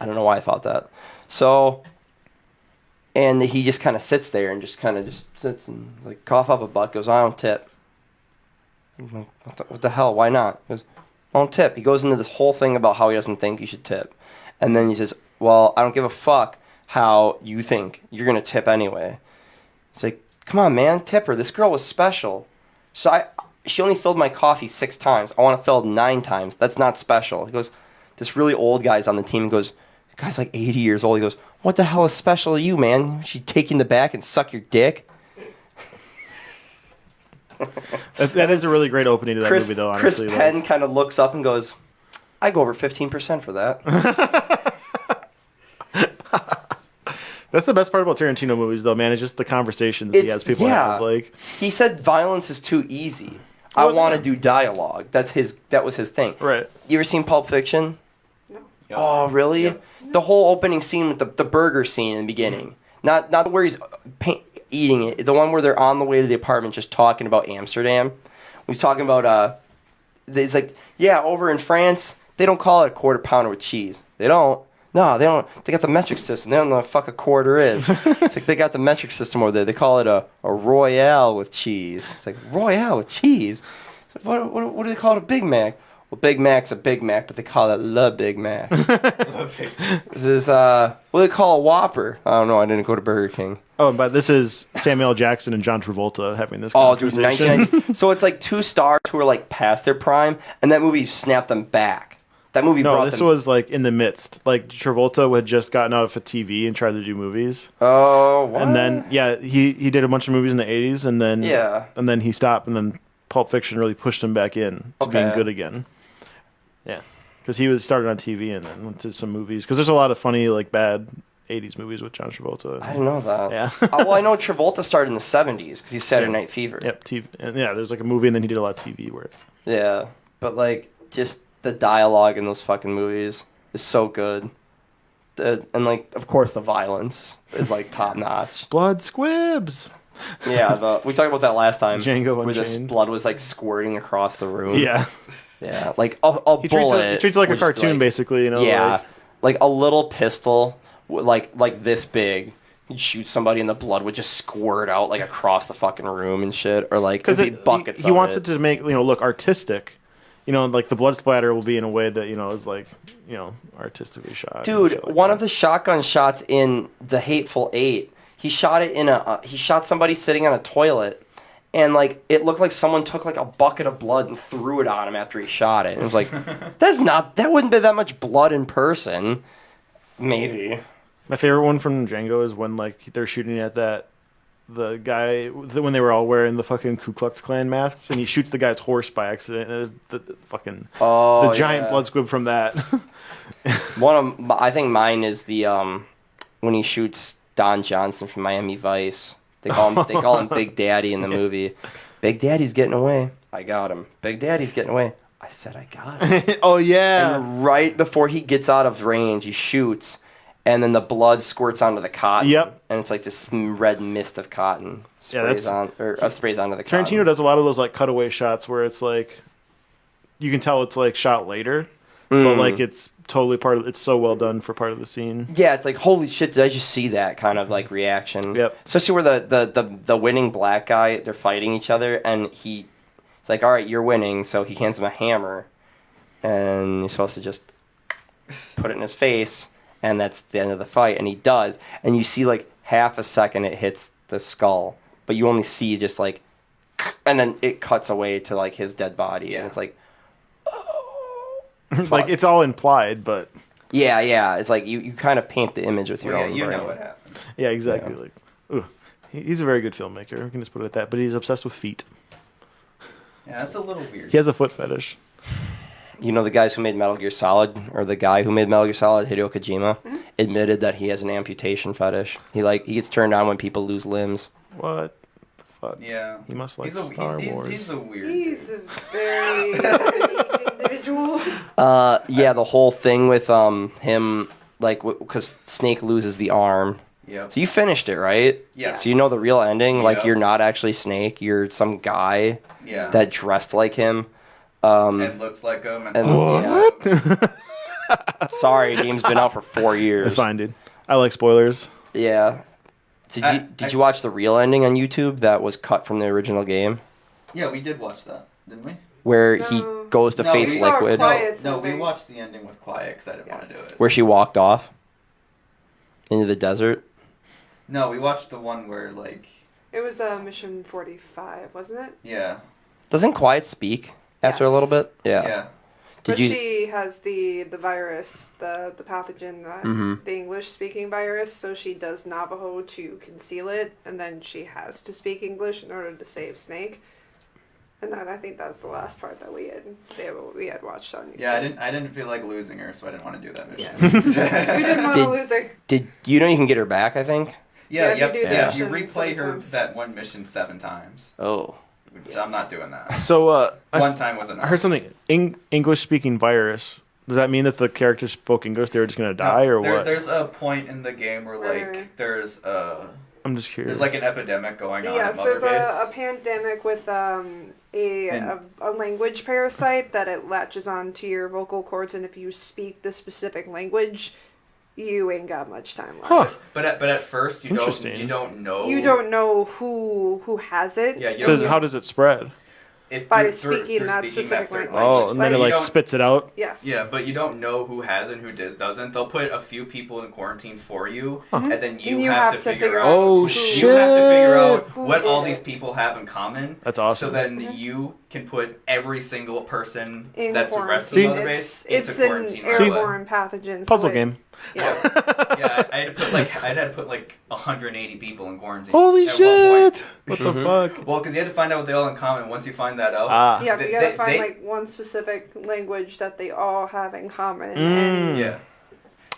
I don't know why I thought that. So, and he just kind of sits there and just sits and like cough up a butt. Goes, I don't tip. I'm like, what the hell? Why not? He goes, I don't tip. He goes into this whole thing about how he doesn't think you should tip, and then he says, well, I don't give a fuck how you think. You're gonna tip anyway. It's like, come on, man, tip her. This girl was special. So she only filled my coffee 6 times. I want to fill it 9 times. That's not special. He goes, this really old guy's on the team. He goes, the guy's like 80 years old. He goes, what the hell is special to you, man? She'd take you in the back and suck your dick? That is a really great opening to that movie, though, honestly. Chris Penn kind of looks up and goes, I go over 15% for that. That's the best part about Tarantino movies, though, man. It's just the conversations he has people have. Like, he said violence is too easy. I want to do dialogue. That was his thing. right. You ever seen Pulp Fiction? No. Yep. Oh, really? Yep. The whole opening scene with the burger scene in the beginning. Not where he's eating it. The one where they're on the way to the apartment just talking about Amsterdam. He's talking about, it's like, yeah, over in France, they don't call it a quarter pounder with cheese. They don't. No, they don't. They got the metric system. They don't know what the fuck a quarter is. It's like they got the metric system over there. They call it a Royale with cheese. It's like, Royale with cheese? What do they call it, a Big Mac? Well, Big Mac's a Big Mac, but they call it Le Big Mac. This is, what do they call a Whopper? I don't know. I didn't go to Burger King. Oh, but this is Samuel L. Jackson and John Travolta having this Oh, dude, conversation. 1990. So it's like 2 stars who are like past their prime, and that movie snapped them back. That movie No, brought this them... was like in the midst. Like Travolta had just gotten out of TV and tried to do movies. Oh, what? And then, yeah, he did a bunch of movies in the 80s, and then and then he stopped, and then Pulp Fiction really pushed him back in to being good again. Yeah, because he was started on TV and then went to some movies. Because there's a lot of funny, like, bad 80s movies with John Travolta. I didn't know that. Yeah. Well, I know Travolta started in the 70s because he's Saturday Night Fever. Yep, TV. And yeah, there's like a movie, and then he did a lot of TV work. Yeah, but like just the dialogue in those fucking movies is so good. And like, of course, the violence is like top notch. Blood squibs. Yeah, we talked about that last time. Django where this Unchained. blood was like squirting across the room. Yeah. Yeah, like a He bullet. treats it like a would just, cartoon, basically, you know? Yeah, like a little pistol, like this big. He'd shoot somebody and the blood would just squirt out like across the fucking room and shit, or like Because buckets. he wants it to make, look artistic. You know, like the blood splatter will be in a way that, is like, artistically shot. Dude, like one that. of the shotgun shots in The Hateful Eight, he shot it in he shot somebody sitting on a toilet, and like it looked like someone took like a bucket of blood and threw it on him after he shot it. And it was like, that wouldn't be that much blood in person. Maybe. My favorite one from Django is when like they're shooting at the guy when they wwere all wearing the fucking Ku Klux Klan masks, and he shoots the guy's horse by accident. The giant blood squib from that. I think mine is the when he shoots Don Johnson from Miami Vice. They call him Big Daddy in the movie. Big Daddy's getting away. I got him. Big Daddy's getting away. I said I got him. Oh yeah. And right before he gets out of range, he shoots, and then the blood squirts onto the cotton. Yep. And it's like this red mist of cotton sprays onto the Tarantino cotton. does a lot of those like cutaway shots where it's like you can tell it's like shot later, but like it's totally it's so well done for part of the scene. Yeah, it's like, holy shit, did I just see that kind of like reaction? Yep. Especially where the winning black guy, they're fighting each other, and it's like, all right, you're winning, so he hands him a hammer, and you're supposed to just put it in his face, and that's the end of the fight, and he does, and you see like half a second it hits the skull, but you only see just like, and then it cuts away to like his dead body, and it's like, Like it's all implied, but yeah, it's like you kind of paint the image with your own you brain. know what happened. yeah, exactly. Yeah. Like, ooh, he's a very good filmmaker. We can just put it at that. But he's obsessed with feet. Yeah, that's a little weird. He has a foot fetish. you know the guys who made Metal Gear Solid, or the guy who made Metal Gear Solid, Hideo Kojima, admitted that he has an amputation fetish. He gets turned on when people lose limbs. What the fuck? Yeah. He must like He's a, Star he's, Wars. he's a weird He's dude. a very unique individual. Yeah, the whole thing with him, like, because Snake loses the arm. Yep. So you finished it, right? Yes. So you know the real ending? Like, Yep. you're not actually Snake. You're some guy Yeah. that dressed like him. And looks like him. And What? Sorry, game's been out for 4 years. It's fine, dude. I like spoilers. Yeah. Did you watch the real ending on YouTube that was cut from the original game? Yeah, we did watch that, didn't we? Where he No. goes to No, face we saw Liquid? Quiet. No, we ending. watched the ending with Quiet because I didn't want to do Yes. it. Where she walked off into the desert? No, we watched the one where, like, It was Mission 45, wasn't it? yeah. Doesn't Quiet speak after a Yes. little bit? Yeah. Yeah. Did But you? she has the virus, the pathogen, Mhm. the English-speaking virus, so she does Navajo to conceal it, and then she has to speak English in order to save Snake. And then I think that was the last part that we had watched on YouTube. Yeah, I didn't feel like losing her, so I didn't want to do that mission. We didn't want to Did- lose her. Did you know you can get her back? I think. Yeah, Yeah, if you do the you mission replay 7 her times. that one mission 7 times. Oh. Which I'm not doing that. So, One time was enough. I heard something. English-speaking virus. Does that mean that the characters spoke English? They were just gonna die, or what? There's a point in the game where like Right. there's I'm just curious. like an epidemic going on Yes, at Mother there's Base. a pandemic with a language parasite that it latches onto your vocal cords, and if you speak the specific language, you ain't got much time left. Huh. But at first you Interesting. don't know. You don't know who has it. Yeah, you don't How does it spread? By speaking that specific certain language. Oh, and then Like, it you like don't- spits it out. Yes. Yeah, but you don't know who has it and who doesn't. They'll put a few people in quarantine for you, Uh-huh. and then you, And you have, have to to figure figure out. out Oh who- shit! You have to figure out Who what all did these it. people have in common. That's awesome. So then you can put every single person In that's the rest of See? the Mother Base It's into an quarantine. airborne pathogen. so Puzzle it- game. Yeah. Yeah, I had to put like 180 people in quarantine. Holy at one point. shit! What the fuck? Well, because you had to find out what they all in common. Once you find that out, Ah. Yeah, but you gotta They- find they- like one specific language that they all have in common. Mm. And yeah,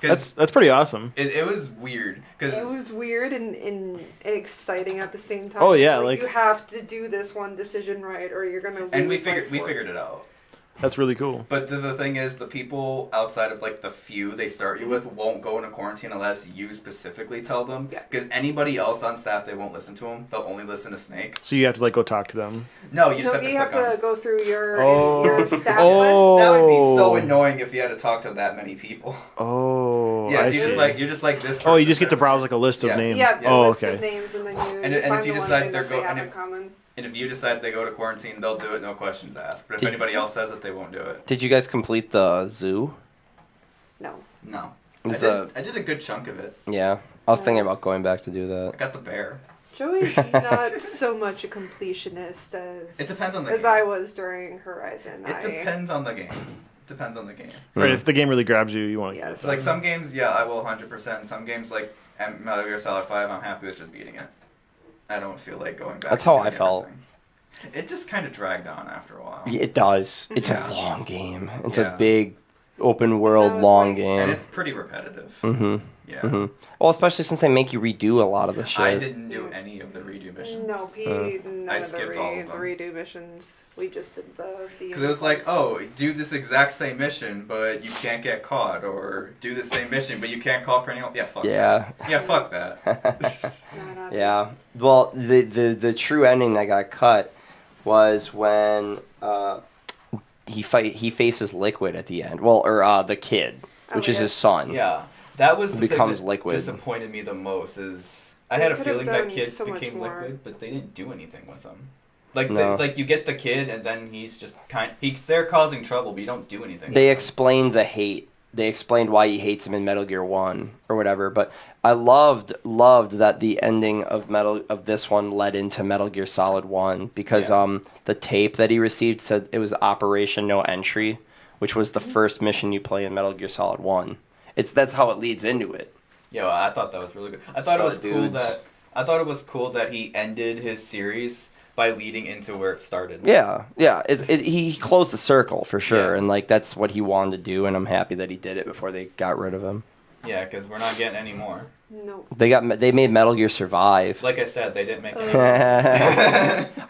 because That's pretty awesome. it was weird. Because it was weird and exciting at the same time. Oh, yeah, like- you have to do this one decision right, or you're gonna lose. and we like, figured it out. That's really cool. But the thing is, the people outside of like the few they start you with won't go into quarantine unless you specifically tell them. Yeah. Because anybody else on staff, they won't listen to them. They'll only listen to Snake. So you have to like go talk to them. No, you just No, have to you have click on. to go through your Oh. your staff Oh. list. That would be so Oh. annoying if you had to talk to that many people. Oh. Yeah, I so you're just see. like this. Oh, you person just get to said- browse like a list of Yeah. names. Yeah, Oh, a list okay. of names, and then you, And you if find you the one decide thing they're that they go- have and in if- common. And if you decide they go to quarantine, they'll do it, no questions asked. But if Did- anybody else says it, they won't do it. Did you guys complete the zoo? No. No. It's I did a good chunk of it. Yeah. I was thinking about going back to do that. I got the bear. Joey's not so much a completionist as It depends on the as game. I was during Horizon. It depends on the game. Depends on the game. Right. If the game really grabs you, you want to. Yes. Like some games, yeah, I will 100%. Some games, like Metal Gear Solid 5, I'm happy with just beating it. I don't feel like going back. That's and how doing I felt. everything. It just kind of dragged on after a while. It does. It's Yeah. a long game. It's Yeah. a big, open world, That was long like- game. And it's pretty repetitive. Mm-hmm. Yeah. Mm-hmm. Well, especially since they make you redo a lot of the shit. I didn't do any of the redo missions. No, none I of skipped the, all of the them. redo missions. We just did the. Because it was like, oh, do this exact same mission, but you can't get caught, or do the same mission, but you can't call for anyone. Yeah, fuck Yeah. that. Yeah, fuck that. Yeah. Well, the true ending that got cut was when he faces Liquid at the end. Well, or the kid, which is yeah. his son. Yeah, that was the Becomes thing that liquid. disappointed me the most. Is I They had a could have feeling that done kid so much became more. liquid, but they didn't do anything with him. Like, No. like you get the kid, and then he's just he's there causing trouble, but you don't do anything. They with him. explained the hate. They explained why he hates him in Metal Gear 1 or whatever, but I loved that the ending of this one led into Metal Gear Solid 1 because Yeah. the tape that he received said it was Operation No Entry, which was the first mission you play in Metal Gear Solid 1. That's how it leads into it. Yeah, well, I thought that was really good. I thought it was Solid cool dudes. that he ended his series by leading into where it started. Yeah. He closed the circle for sure, Yeah. and like that's what he wanted to do, and I'm happy that he did it before they got rid of him. Yeah, because we're not getting any more. No. They made Metal Gear Survive. Like I said, they didn't make any.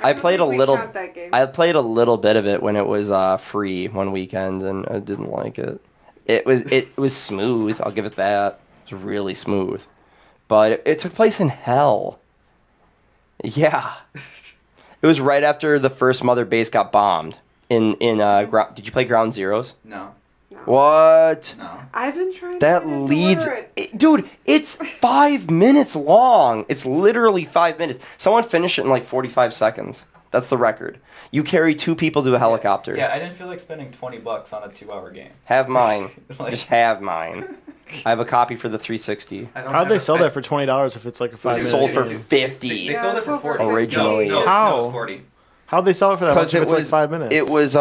I played a We little. dropped that game. I played a little bit of it when it was free one weekend, and I didn't like it. It was smooth. I'll give it that. It was really smooth, but it took place in hell. Yeah, it was right after the first Mother Base got bombed. Did you play Ground Zeroes? No. What? No. I've been trying That to get into leads, it. dude. It's 5 minutes long. It's literally 5 minutes. Someone finished it in like 45 seconds. That's the record. You carry 2 people to a helicopter. Yeah, I didn't feel like spending $20 on a 2-hour game. Have mine. Like- Just have mine. I have a copy for the 360. I don't How'd have they a- sell I- that for $20 if it's like a 5 It minute? sold for game? 50. They sold Yeah, it for 40. Originally. No, How? it was 40. How'd they sell it for that much Because if it it's like was 5 minutes? It was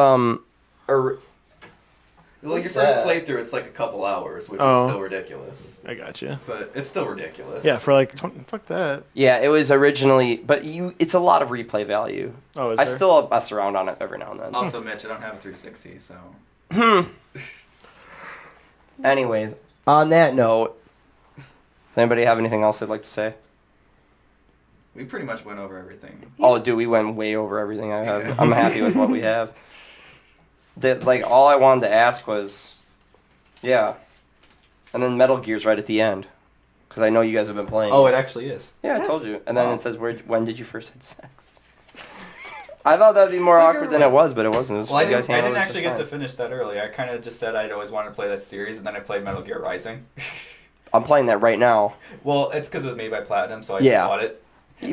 Well, your What's first that? playthrough, it's like a couple hours, which Oh. is still ridiculous. I got you. But it's still ridiculous. Yeah, for like 20, fuck that. yeah. It was originally, but it's a lot of replay value. Oh, is I there? still mess around on it every now and then. Also, Mitch, I don't have a 360, so. Anyways, on that note, does anybody have anything else they'd like to say? We pretty much went over everything. Oh, dude, we went way over everything I have. Yeah. I'm happy with what we have. All I wanted to ask was, yeah. And then Metal Gear's right at the end. Because I know you guys have been playing. Oh, it actually is. Yeah, I Yes. told you. And then Wow. it says, when did you first have sex? I thought that'd be more Like a awkward than it was, but it wasn't. It was, Well, I you guys didn't handled it actually just get to fine. finish that early. I kind of just said I'd always wanted to play that series, and then I played Metal Gear Rising. I'm playing that right now. Well, it's because it was made by Platinum, so I Yeah. just bought it.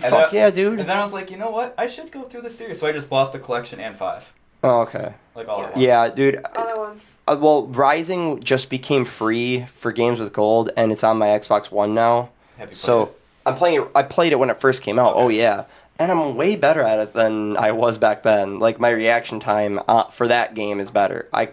Fuck yeah, dude. And then I was like, you know what? I should go through the series. So I just bought the collection and 5. Oh, okay. Like all at once. Yeah, dude. All at once. Well, Rising just became free for games with gold, and it's on my Xbox One now. Have you played So it? I'm playing it. I played it when it first came out. Okay. Oh yeah, and I'm way better at it than I was back then. Like my reaction time for that game is better. I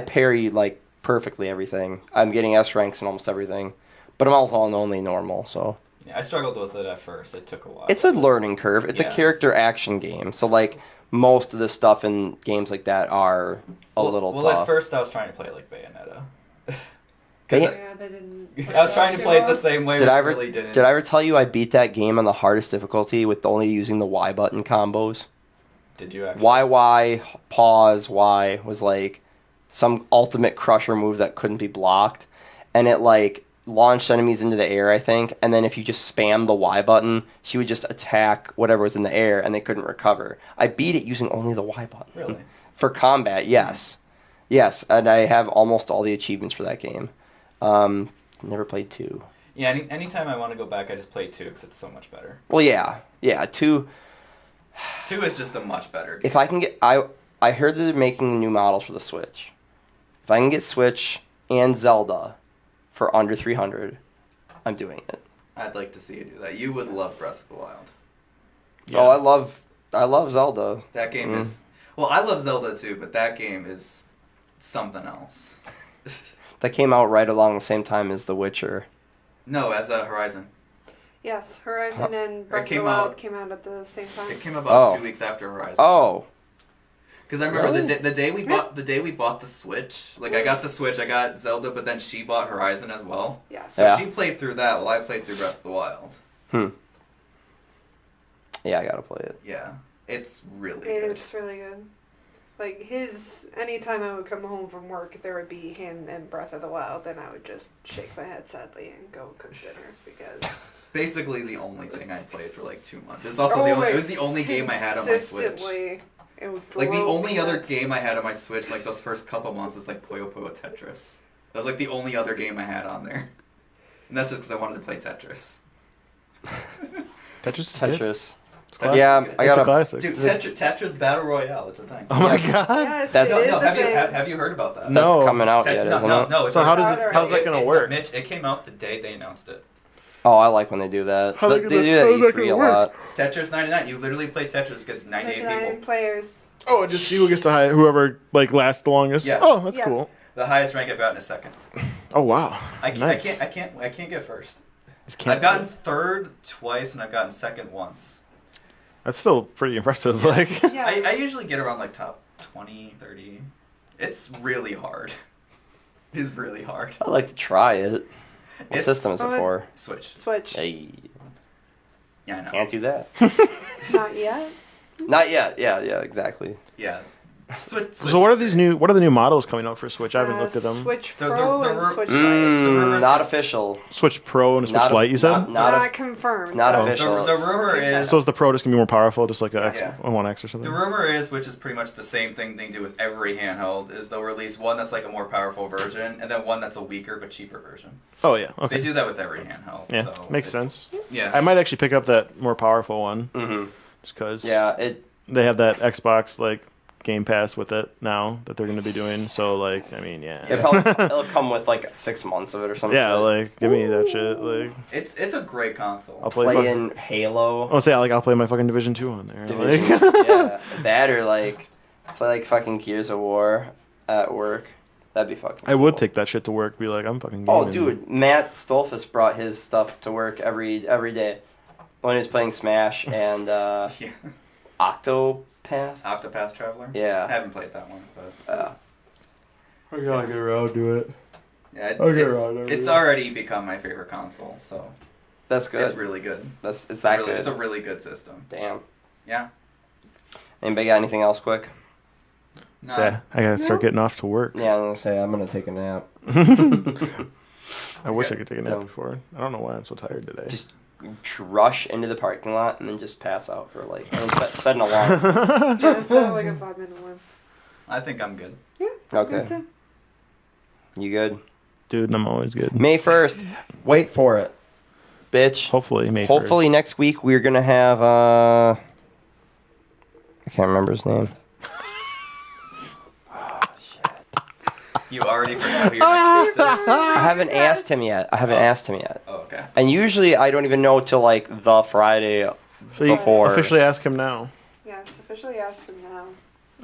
parry like perfectly everything. I'm getting S ranks in almost everything, but I'm also on only normal. So Yeah, I struggled with it at first. It took a while. it's a learning curve. It's Yes. a character action game. So like most of the stuff in games like that are a little Well, tough. at first I was trying to play it like Bayonetta. Bay- Yeah, they didn't. I was trying to play it the same way, Did which I ever really didn't. did I ever tell you I beat that game on the hardest difficulty with only using the Y button combos? Did you actually? Y, pause, Y was like some ultimate crusher move that couldn't be blocked. And it like launched enemies into the air, I think. And then if you just spam the Y button, she would just attack whatever was in the air and they couldn't recover. I beat it using only the Y button. Really? For combat, yes. Yes, and I have almost all the achievements for that game. Never played 2. Yeah, anytime I want to go back, I just play 2 because it's so much better. Well, yeah, 2. 2 is just a much better game. If I can get, I heard that they're making new models for the Switch. If I can get Switch and Zelda for under 300, I'm doing it. I'd like to see you do that. You would love Breath of the Wild. Oh, I love Zelda. That game is... Well, I love Zelda too, but that game is something else. That came out right along the same time as The Witcher. No, as a Horizon. Yes, Horizon and Breath of the came Wild out- came out at the same time. It came about Oh. 2 weeks after Horizon. Oh, Because I remember Really? the day we bought the Switch. Like I got the Switch, I got Zelda, but then she bought Horizon as well. Yes. So Yeah. she played through that while I played through Breath of the Wild. yeah, I gotta play it. Yeah, it's really good. It's really good. Like anytime I would come home from work, there would be him and Breath of the Wild, and I would just shake my head sadly and go cook dinner because. Basically, the only thing I played for like 2 months. It was also it was the only game I had on my Switch. Consistently, it would Like the drove only me other nuts. game I had on my Switch, like those first couple months, was like Puyo Puyo Tetris. That was like the only other game I had on there, and that's just because I wanted to play Tetris. Tetris is good. Tetris. It's classic. Yeah, It's I It's a gotta. classic. Dude, Tetris Battle Royale, it's a thing. Oh my god. Yes, That's- it is No, a have you thing. have you heard about that? No. That's coming out Tet- yet, no, isn't no, it? no. it's So how not- does it? How's that gonna work? Mitch, it came out the day they announced it. Oh, I like when they do that. How's They it do gonna- that how's that E3 a gonna work? lot. Tetris 99. You literally play Tetris against 98 99 people. players. Oh, just see who gets the high, whoever like lasts the longest. Yeah. Oh, that's Yeah. cool. The highest rank I've gotten is second. Oh wow. I can't, Nice. I can't get first. Just can't I've gotten third twice and I've gotten second once. That's still pretty impressive. Like, Yeah. I usually get around like top 20, 30. It's really hard. It is really hard. I'd like to try it. What It's- system is it for? Switch. Switch. Hey, Yeah, I know. can't do that. Not yet. Not yet. Yeah, exactly. Yeah. Switch. so what are these new? What are the new models coming out for Switch? I haven't looked at them. Switch The- Pro the and ru- Switch Lite. rumors Not that- official. Switch Pro and Switch Not Lite. You said. Not confirmed. not but- official. The rumor is. So is the Pro just gonna be more powerful, just like Yeah. a One X or something? The rumor is, which is pretty much the same thing they do with every handheld, is they'll release one that's like a more powerful version, and then one that's a weaker but cheaper version. Oh yeah. Okay. They do that with every handheld. Yeah, So makes it's- sense. Yeah. I might actually pick up that more powerful one, Mm-hmm. just because. Yeah, it. They have that Xbox like Game Pass with it now that they're gonna be doing. So like, I mean, yeah. It'll come with like 6 months of it or something. Yeah, like give me that shit. Like It's a great console. I'll play. Playing Halo. I'll say like I'll play my fucking Division 2 on there. Division, Like, yeah, that or like play like fucking Gears of War at work. That'd be fucking. I would cool. take that shit to work. Be like, I'm fucking. Oh, gaming. dude, Matt Stolfus brought his stuff to work every day when he was playing Smash and Yeah. Octopath. Octopath Traveler. I Yeah. haven't played that one, but I gotta get around to it. yeah, Okay, right, it's already become my favorite console. So That's good. it's really good. It's that Really, good. it's a really good system. Damn. Yeah. Anybody got anything else quick? No, So I gotta start getting off to work. Yeah, I'm gonna say I'm gonna take a nap. I wish I could take a nap No. before. I don't know why I'm so tired today. Just rush into the parking lot and then just pass out for like set an alarm. Just like a 5-minute one. I think I'm good. Yeah. Okay. Me too. You good? Dude, I'm always good. May 1st. Wait for it. Bitch. Hopefully, May 1st. Hopefully next week we're gonna have I can't remember his name. You already forgot who your next guest is. I haven't asked him yet. Oh, okay. And usually I don't even know till like the Friday So you before. officially ask him now. Yes, officially ask him now.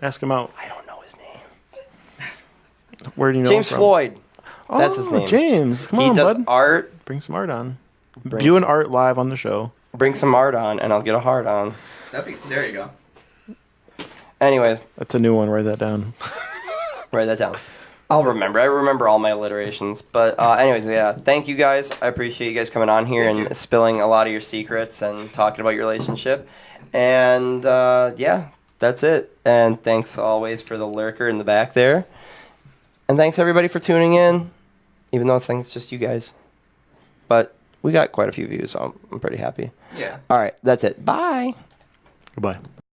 Ask him out. I don't know his name. Where do you know James him from? Floyd. Oh, That's his name. James, come He on, does bud. art. Bring some art on. Brings- Doing art live on the show. Bring some art on, and I'll get a heart on. There you go. Anyways, That's a new one. Write that down. write that down. I'll remember. I remember all my alliterations. But anyways, yeah. Thank you guys. I appreciate you guys coming on here Thank and you. spilling a lot of your secrets and talking about your relationship. And yeah, that's it. And thanks always for the lurker in the back there. And thanks everybody for tuning in. Even though I think it's just you guys. But we got quite a few views, so I'm pretty happy. Yeah. All right, that's it. Bye. Goodbye.